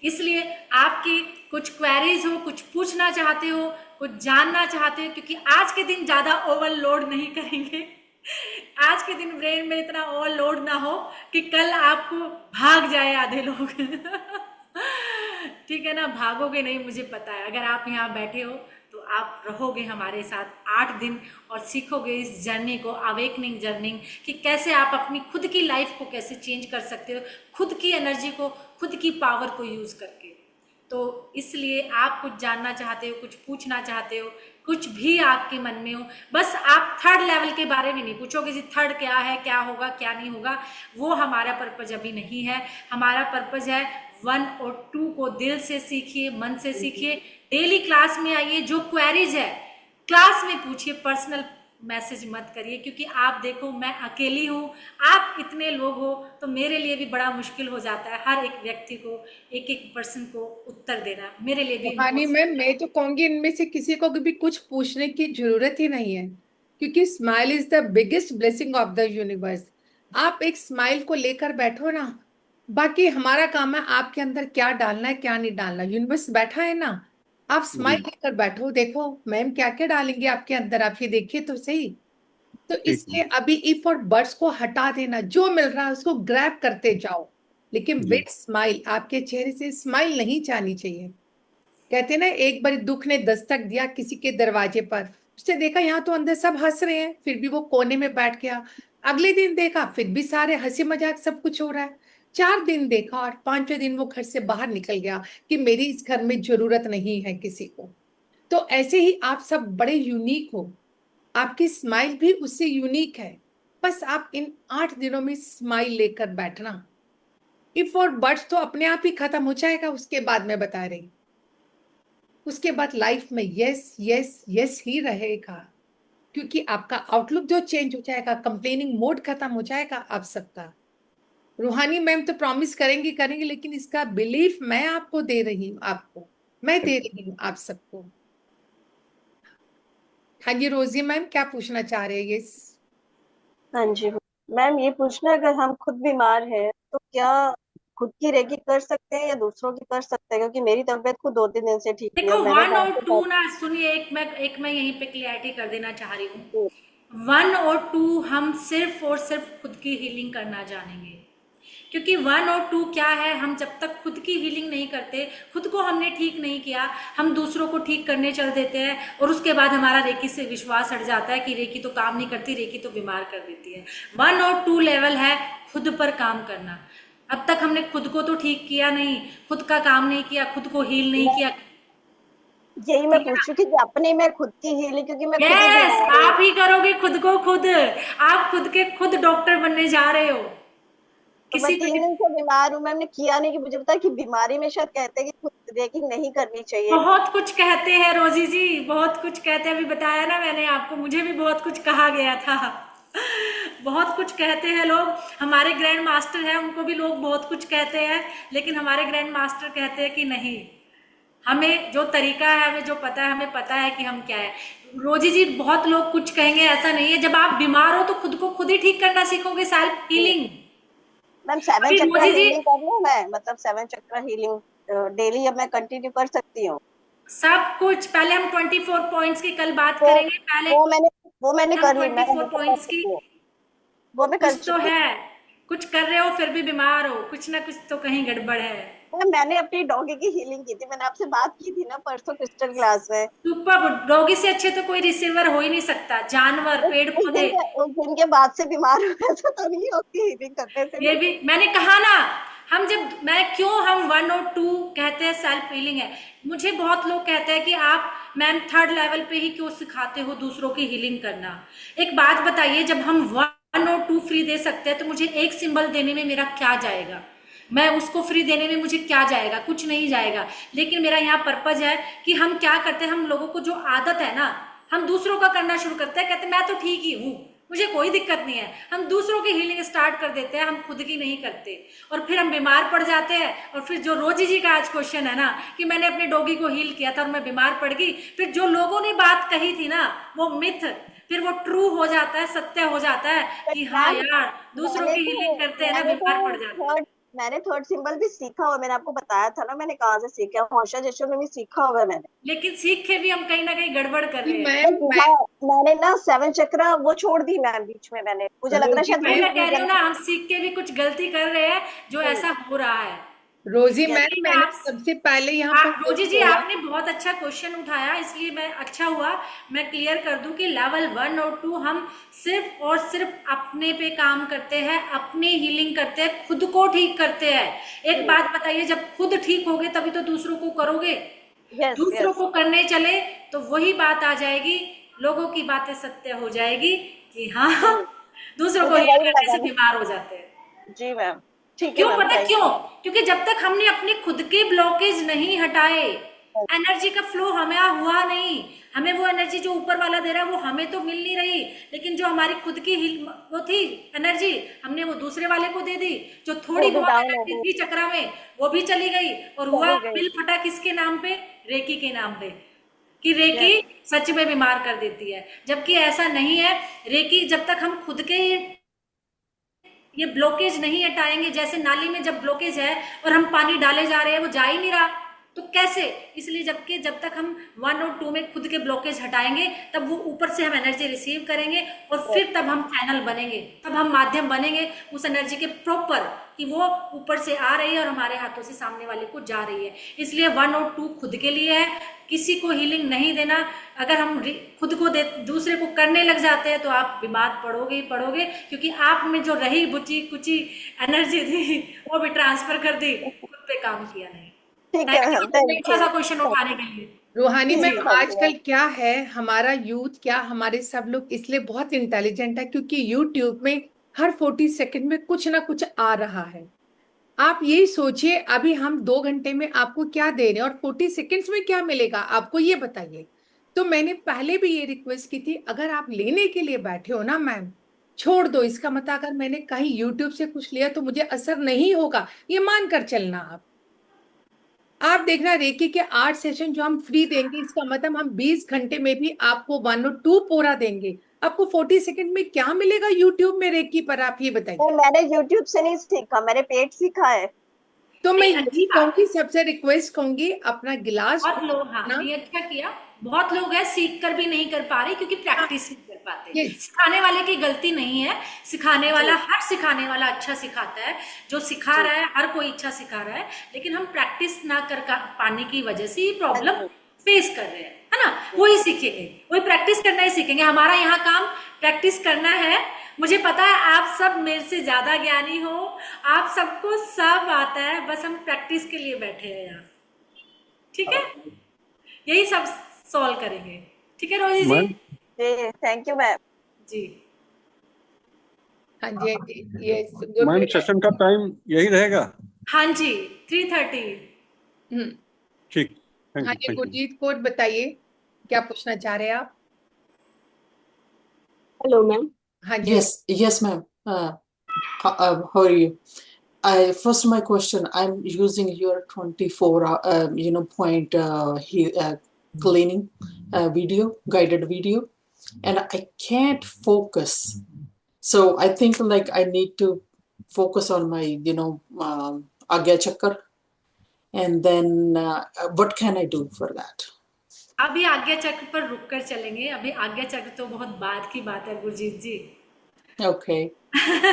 S12: इसलिए आपकी कुछ क्वेरीज हो, कुछ पूछना चाहते हो, कुछ जानना चाहते हो, क्योंकि आज के दिन ज्यादा ओवरलोड नहीं करेंगे। आज के दिन ब्रेन में इतना ओवरलोड ना हो कि कल आपको भाग जाए आधे लोग। ठीक है ना, भागोगे नहीं, मुझे पता है। अगर आप यहाँ बैठे हो तो आप रहोगे हमारे साथ 8 दिन और सीखोगे इस जर्नी को, अवेकनिंग जर्नी, कि कैसे आप अपनी खुद की लाइफ को कैसे चेंज कर सकते हो, खुद की एनर्जी को, खुद की पावर को यूज करके। तो इसलिए आप कुछ जानना चाहते हो, कुछ पूछना चाहते हो, कुछ भी आपके मन में हो, बस आप 3rd लेवल के बारे में नहीं पूछोगे जी 3rd क्या है, क्या होगा, क्या नहीं होगा। वो हमारा पर्पज अभी नहीं है। हमारा पर्पज है 1 और 2 को दिल से सीखिए, मन से सीखिए, डेली क्लास में आइए, जो क्वेरीज है क्लास में पूछिए, पर्सनल मैसेज मत करिए, क्योंकि आप देखो मैं अकेली हूँ, आप इतने लोग हो, तो मेरे लिए भी बड़ा मुश्किल हो जाता है हर एक व्यक्ति को, एक एक पर्सन को उत्तर देना, मेरे लिए भी
S1: रूहानी मैम, मैं तो कहूंगी इनमें से किसी को भी कुछ पूछने की जरूरत ही नहीं है, क्योंकि smile is the biggest blessing of the universe. आप एक स्माइल को लेकर बैठो ना, बाकी हमारा काम है आपके अंदर क्या डालना है क्या नहीं डालना। यूनिवर्स बैठा है ना, आप स्माइल
S11: जी
S1: लेकर बैठो, देखो मैम क्या क्या डालेंगे आपके अंदर, आप ये देखिए तो सही। तो
S11: ठीक
S1: इसलिए अभी इफ और बट्स को हटा देना, जो मिल रहा है उसको ग्रैब करते जाओ, लेकिन
S11: जी
S1: विद स्माइल। आपके चेहरे से स्माइल नहीं जानी चाहिए। कहते हैं ना, एक बार दुख ने दस्तक दिया किसी के दरवाजे पर, उसने देखा यहाँ तो अंदर सब हंस रहे हैं, फिर भी वो कोने में बैठ गया। अगले दिन देखा, फिर भी सारे हंसी मजाक सब कुछ हो रहा है। 4 दिन देखा, और 5वें दिन वो घर से बाहर निकल गया कि मेरी इस घर में जरूरत नहीं है किसी को। तो ऐसे ही आप सब बड़े यूनिक हो, आपकी स्माइल भी उससे यूनिक है। बस आप इन 8 दिनों में स्माइल लेकर बैठना। इफ और बट्स तो अपने आप ही खत्म हो जाएगा, उसके बाद मैं बता रही, उसके बाद लाइफ में यस यस यस ही रहेगा, क्योंकि आपका आउटलुक जो चेंज हो जाएगा, कंप्लेनिंग मोड खत्म हो जाएगा आप सबका। रूहानी मैम तो प्रॉमिस करेंगी करेंगी, लेकिन इसका बिलीफ मैं आपको दे रही हूँ, आपको मैं दे रही हूँ आप सबको। हाँ जी रोजी मैम, क्या पूछना चाह रहे हैं? यस
S10: हाँ जी मैम, ये पूछना है, अगर हम खुद बीमार हैं तो क्या खुद की रेकी कर सकते हैं या दूसरों की कर सकते हैं? क्योंकि मेरी तबीयत को 2-3 दिन से ठीक नहीं है
S12: देखो
S10: और मैंने
S12: 1 और
S10: डॉक्टर
S12: 2
S10: पास।
S12: ना, सुनिए, एक मैं यहीं पे क्लियरिटी कर देना चाह रही हूँ। 1 और 2 हम सिर्फ और सिर्फ खुद की हीलिंग करना जानेंगे, क्योंकि 1 और 2 क्या है, हम जब तक खुद की हीलिंग नहीं करते, खुद को हमने ठीक नहीं किया, हम दूसरों को ठीक करने चल देते हैं, और उसके बाद हमारा रेकी से विश्वास हट जाता है कि रेकी तो काम नहीं करती, रेकी तो बीमार कर देती है। 1 और 2 लेवल है खुद पर काम करना। अब तक हमने खुद को तो ठीक किया नहीं, खुद का काम नहीं किया, खुद को हील नहीं किया।
S10: यही मैं पूछ रही थी कि अपने में खुद की हीलिंग, क्योंकि मैं खुद ही
S12: यस,
S10: बीमार हूँ।
S12: आप ही करोगे खुद को खुद, आप खुद के खुद डॉक्टर बनने जा रहे हो।
S10: तो मैं
S12: किसी
S10: 3
S12: को
S10: दिन से बीमार हूँ, मैंने किया नहीं, कि मुझे पता है कि बीमारी में शायद कहते हैं कि खुद रेकिंग नहीं करनी चाहिए।
S12: बहुत कुछ कहते हैं रोजी जी, बहुत कुछ कहते हैं, अभी बताया ना मैंने आपको, मुझे भी बहुत कुछ कहा गया था। बहुत कुछ कहते हैं लोग, हमारे ग्रैंड मास्टर हैं, उनको भी लोग बहुत कुछ कहते हैं, लेकिन हमारे ग्रैंड मास्टर कहते हैं कि नहीं, हमें जो तरीका है, हमें जो पता है, हमें पता है कि हम क्या है। रोजी जी, बहुत लोग कुछ कहेंगे, ऐसा नहीं है। जब आप बीमार हो तो खुद को खुद ही ठीक करना सीखोगे, सेल्फ हीलिंग।
S10: मैम 7
S12: अभी
S10: चक्र
S12: रोजी जी,
S10: हीलिंग कर लूं मैं? मतलब 7 चक्र हीलिंग डेली अब मैं कंटिन्यू कर सकती हूँ?
S12: सब कुछ पहले हम 24 पॉइंट्स की कल बात
S10: वो
S12: करेंगे। पहले
S10: वो मैंने
S12: हम
S10: कर ली, मैं
S12: 24
S10: वो कर
S12: पॉइंट्स की,
S10: सकती हूँ, वो मैं कर
S12: कुछ तो
S10: चुकी हूँ।
S12: है, कुछ कर रहे हो फिर भी बीमार हो, कुछ ना कुछ तो कहीं गड़बड़ है।
S10: मैंने अपनी डॉगी की हीलिंग की थी, मैंने आपसे बात की थी ना परसों क्रिस्टल क्लास में।
S12: सुपर, डॉगी से अच्छे तो कोई रिसीवर हो ही नहीं सकता। जानवर, पेड़ पौधे,
S10: उस दिन के बाद से बीमार हो गए तो नहीं होती हीलिंग करने से
S12: ये भी मैंने कहा ना। हम 1 और 2 कहते हैं सेल्फ हीलिंग है। मुझे बहुत लोग कहते हैं कि आप मैम 3rd लेवल पे ही क्यों सिखाते हो दूसरों की हीलिंग करना। एक बात बताइए, जब हम 1 और 2 फ्री दे सकते हैं तो मुझे एक सिंबल देने में मेरा क्या जाएगा? मैं उसको फ्री देने में मुझे क्या जाएगा? कुछ नहीं जाएगा। लेकिन मेरा यहाँ पर्पज है कि हम क्या करते हैं, हम लोगों को जो आदत है ना, हम दूसरों का करना शुरू करते हैं, कहते हैं मैं तो ठीक ही हूँ, मुझे कोई दिक्कत नहीं है। हम दूसरों की हीलिंग स्टार्ट कर देते हैं, हम खुद की नहीं करते, और फिर हम बीमार पड़ जाते हैं। और फिर जो रोजी जी का आज क्वेश्चन है ना कि मैंने अपने डॉगी को हील किया था और मैं बीमार पड़ गई, फिर जो लोगों ने बात कही थी ना वो मिथ, फिर वो ट्रू हो जाता है, सत्य हो जाता है कि हाँ यार दूसरों की हीलिंग करते हैं ना, बीमार पड़ जाते हैं।
S10: मैंने 3rd सिंबल भी सीखा हुआ, मैंने आपको बताया था ना मैंने कहाँ से सीखा, हौशा जशो में भी सीखा हुआ है मैंने।
S12: लेकिन सीख के भी हम कहीं ना कहीं गड़बड़ कर रहे हैं।
S10: मैंने ना 7 चक्र वो छोड़ दी मैम बीच में, मैंने मुझे लग रहा है शायद
S12: मैं कह रही हूँ ना, हम सीख के भी कुछ गलती कर रहे हैं जो ऐसा हो रहा है।
S1: रोजी मैम, मैंने सबसे पहले यहाँ पर
S12: रोजी जी आपने बहुत अच्छा क्वेश्चन उठाया, इसलिए मैं अच्छा हुआ मैं क्लियर कर दूं कि लेवल 1 और 2 हम सिर्फ और सिर्फ अपने पे काम करते हैं, अपनी हीलिंग करते हैं, खुद को ठीक करते हैं। एक बात बताइए, जब खुद ठीक होगे तभी तो दूसरों को करोगे। दूसरों को करने चले तो वही बात आ जाएगी, लोगों की बातें सत्य हो जाएगी कि हाँ दूसरों को हील करने से बीमार हो जाते हैं।
S10: जी मैम,
S12: क्यों पता है क्यों? क्योंकि जब तक हमने अपने खुद के ब्लॉकेज नहीं हटाए, एनर्जी का फ्लो हमें हुआ नहीं, हमें वो एनर्जी जो ऊपर वाला दे रहा है वो हमें तो मिल नहीं रही, लेकिन जो हमारी खुद की वो थी एनर्जी, हमने वो दूसरे वाले को दे दी। जो थोड़ी बहुत एनर्जी थी चक्रा में वो भी चली गई, और हुआ बिल फटा किसके नाम पे? रेकी के नाम पे, कि रेकी सच में बीमार कर देती है। जबकि ऐसा नहीं है। रेकी जब तक हम खुद के ये ब्लॉकेज नहीं हटाएंगे, जैसे नाली में जब ब्लॉकेज है और हम पानी डाले जा रहे हैं वो जा ही नहीं रहा, तो कैसे? इसलिए जब तक हम 1 और 2 में खुद के ब्लॉकेज हटाएंगे तब वो ऊपर से हम एनर्जी रिसीव करेंगे, और फिर तब हम चैनल बनेंगे, तब हम माध्यम बनेंगे उस एनर्जी के प्रॉपर, कि वो ऊपर से आ रही है और हमारे हाथों से सामने वाले को जा रही है। इसलिए 1 और 2 खुद के लिए है, किसी को हीलिंग नहीं देना। अगर हम खुद को दूसरे को करने लग जाते हैं तो आप बीमार पड़ोगे ही पड़ोगे, क्योंकि आप में जो रही बुची कुची एनर्जी थी वो भी ट्रांसफर कर दी, खुद पे काम किया नहीं। क्वेश्चन उठाने के लिए।
S1: रूहानी मैम, आजकल क्या है, हमारा यूथ क्या, हमारे सब लोग इसलिए बहुत इंटेलिजेंट है क्योंकि यूट्यूब में हर 40 सेकंड में कुछ ना कुछ आ रहा है। आप यही सोचिए, अभी हम 2 घंटे में आपको क्या दे रहे हैं और 40 सेकंड्स में क्या मिलेगा आपको, ये बताइए। तो मैंने पहले भी ये रिक्वेस्ट की थी, अगर आप लेने के लिए बैठे हो ना मैम, छोड़ दो। इसका मतलब अगर मैंने कहीं यूट्यूब से कुछ लिया तो मुझे असर नहीं होगा, ये मान कर चलना। आप देखना, रेकी के 8 सेशन जो हम फ्री देंगे, इसका मतलब हम 20 घंटे में भी आपको 1 और 2 पूरा देंगे। आपको 40 सेकंड में क्या मिलेगा यूट्यूब में रेकी पर, आप ये बताइए।
S10: मैंने यूट्यूब से नहीं सीखा, मैंने पेट सीखा है।
S1: तो मैं यही कहूंगी, सबसे रिक्वेस्ट कहूंगी, अपना गिलास
S12: बहुत लोग, हाँ ये अच्छा किया, बहुत लोग हैं सीख कर भी नहीं कर पा रहे क्योंकि प्रैक्टिस नहीं कर पाते। सिखाने वाले की गलती नहीं है, सिखाने वाला, हर सिखाने वाला अच्छा सिखाता है, जो सिखा रहा है हर कोई अच्छा सिखा रहा है, लेकिन हम प्रैक्टिस ना कर पाने की वजह से ये प्रॉब्लम फेस कर रहे हैं, है ना। वही सीखेंगे, वही प्रैक्टिस करना ही सीखेंगे। हमारा यहाँ काम प्रैक्टिस करना है। मुझे पता है आप सब मेरे से ज्यादा ज्ञानी हो, आप सबको सब आता है, बस हम प्रैक्टिस के लिए बैठे हैं यहाँ, ठीक है। यही सब सॉल्व करेंगे, ठीक है रोजी जी।
S10: थैंक यू मैम
S12: जी।
S1: हाँ जी, ये
S11: मैम सेशन का टाइम यही रहेगा?
S12: हाँ जी, 3:30।
S11: ठीक,
S1: हाँ जी, गुरजीत कोट बताइए, क्या पूछना चाह रहे हैं आप?
S10: Hello ma'am.
S1: हाँ जी।
S13: Yes, ma'am. How are you? First, my question, I'm using your 24 point cleaning video, guided video, and I can't focus. So I think like I need to focus on my, Agya Chakra. And then what can I do for that?
S12: अभी आज्ञा चक्र पर रुक कर चलेंगे। अभी आज्ञा चक्र तो बहुत बाद की बात है गुरजीत जी।
S13: Okay.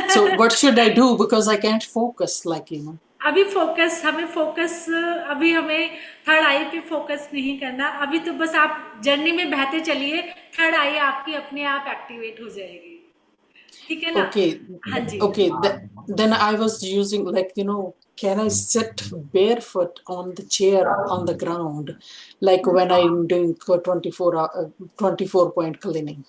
S13: So what should I do? Because I can't focus, like, you know.
S12: अभी हमें थर्ड आई पे फोकस नहीं करना। अभी तो बस आप जर्नी में बहते चलिए, थर्ड आई आपकी अपने आप एक्टिवेट हो जाएगी। ठीक है ना?
S13: Okay.
S12: हाँ जी।
S13: Okay. Then I was using, like, you know, can I sit barefoot on the chair on the ground, like when I'm doing 24 point cleaning?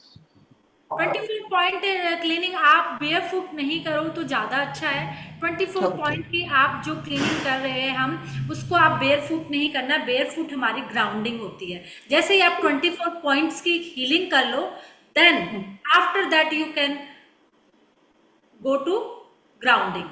S12: 24 point cleaning आप बेयरफुट नहीं करो तो ज़्यादा अच्छा है। 24
S13: Okay.
S12: पॉइंट की आप जो क्लीनिंग कर रहे हैं हम उसको आप बेयरफुट नहीं करना। बेयरफुट हमारी ग्राउंडिंग होती है। जैसे ही आप 24 पॉइंट्स की हीलिंग कर लो, then after that you can go to grounding,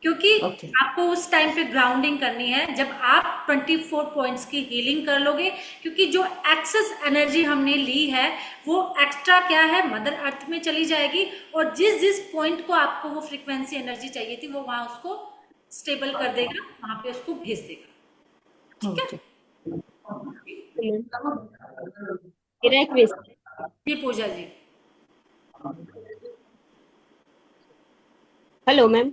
S12: क्योंकि
S13: Okay.
S12: आपको उस टाइम पे ग्राउंडिंग करनी है जब आप 24 पॉइंट्स की हीलिंग कर लोगे। क्योंकि जो एक्सेस एनर्जी हमने ली है वो एक्स्ट्रा क्या है, मदर अर्थ में चली जाएगी और जिस जिस पॉइंट को आपको वो फ्रीक्वेंसी एनर्जी चाहिए थी वो वहां उसको स्टेबल कर देगा, वहां पे उसको भेज देगा। ठीक है?
S5: मेरा एक क्वेश्चन।
S12: जी पूजा जी।
S5: हेलो मैम,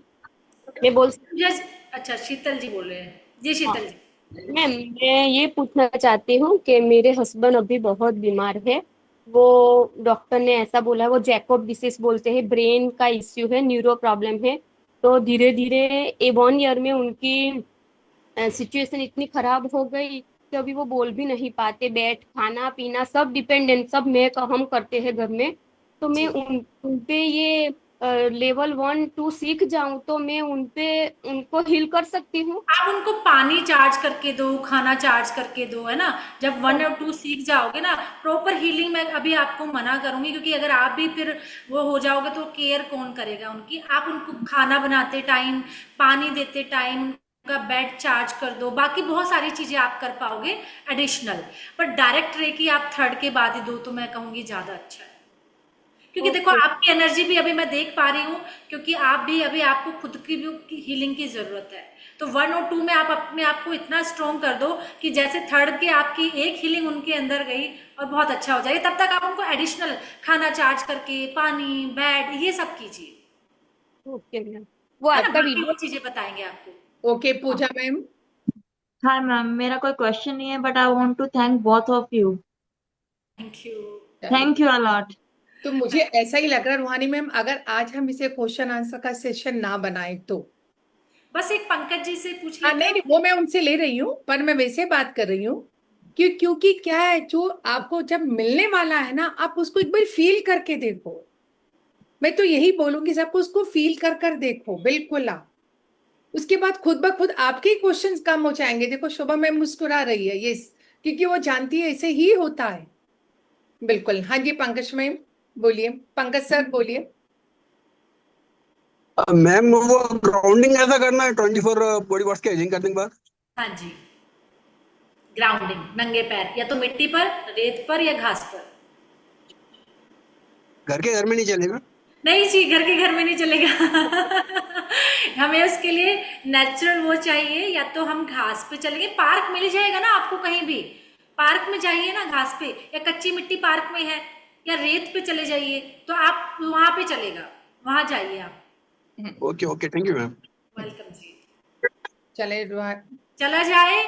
S5: मैं बोल
S12: पूजा जी, अच्छा शीतल जी बोल रहे हैं। जी शीतल जी।
S5: मैम, मैं ये पूछना चाहती हूँ कि मेरे हस्बैंड अभी बहुत बीमार है। वो डॉक्टर ने ऐसा बोला है, वो जैकोब डिसीज बोलते हैं, ब्रेन का इश्यू है, न्यूरो प्रॉब्लम है। तो धीरे धीरे 1 ईयर में उनकी सिचुएशन इतनी खराब हो गई कि अभी वो बोल भी नहीं पाते। बैठ खाना पीना सब डिपेंडेंट, सब मैं हम करते हैं घर में। तो मैं उन पे ये लेवल 1 2 सीख जाऊं तो मैं उनको हील कर सकती हूँ।
S12: आप उनको पानी चार्ज करके दो, खाना चार्ज करके दो, है ना? जब 1 और 2 सीख जाओगे ना, प्रॉपर हीलिंग मैं अभी आपको मना करूंगी, क्योंकि अगर आप भी फिर वो हो जाओगे तो केयर कौन करेगा उनकी। आप उनको खाना बनाते टाइम, पानी देते टाइम उनका बेड चार्ज कर दो। बाकी बहुत सारी चीजें आप कर पाओगे एडिशनल, पर डायरेक्ट रेकी आप थर्ड के बाद ही दो तो मैं कहूंगी ज्यादा अच्छा है। क्योंकि देखो आपकी एनर्जी भी अभी मैं देख पा रही हूँ, क्योंकि आप भी अभी आपको खुद की भी हीलिंग की जरूरत है। तो 1 और 2 में आप अपने आप को इतना स्ट्रॉन्ग कर दो कि जैसे थर्ड के आपकी एक हीलिंग उनके अंदर गई और बहुत अच्छा हो जाए। तब तक आप उनको एडिशनल खाना चार्ज करके, पानी, बेड, ये सब कीजिए।
S5: ओके मैम, वो
S12: है ना?
S5: आपका
S12: बाकी वो
S5: वीडियो।
S12: चीजें बताएंगे आपको।
S1: Okay Pooja ma'am.
S14: हाँ मैम, मेरा कोई क्वेश्चन नहीं है, but I want to thank both of you.
S12: Thank you.
S14: Thank you a lot.
S1: तो मुझे ऐसा ही लग रहा है रूहानी मैम, अगर आज हम इसे क्वेश्चन आंसर का सेशन ना बनाए तो
S12: बस एक पंकज जी से पूछ
S1: हाँ,
S12: लेते
S1: नहीं वो मैं उनसे ले रही हूँ, पर मैं वैसे बात कर रही हूँ क्योंकि क्या है, जो आपको जब मिलने वाला है ना, आप उसको एक बार फील करके देखो। मैं तो यही बोलूंगी सबको, उसको फील कर देखो बिल्कुल आप। उसके बाद खुद ब खुद आपके ही क्वेश्चंस कम हो जाएंगे। देखो शोभा मैम मुस्कुरा रही है, ये क्योंकि वो जानती है ऐसे ही होता है। बिल्कुल। हाँ जी पंकज मैम बोलिए, पंकज सर बोलिए।
S11: मैम वो ग्राउंडिंग ऐसा करना है 24 बॉडी पार्ट्स के हीलिंग करने के बाद?
S12: हाँ जी, ग्राउंडिंग नंगे पैर, या तो मिट्टी पर, रेत पर या घास पर।
S11: घर के घर में नहीं चलेगा?
S12: नहीं जी, घर के घर में नहीं चलेगा। हमें उसके लिए नेचुरल वो चाहिए, या तो हम घास पे चलेंगे, पार्क मिल जाएगा ना आपको कहीं भी, पार्क में जाइए ना घास पे, या कच्ची मिट्टी पार्क में है, या रेत पे चले जाइए, तो आप वहां पे चलेगा, वहां जाइए आप।
S11: Okay okay, thank you ma'am.
S12: Welcome जी।
S1: चले
S12: चला जाए।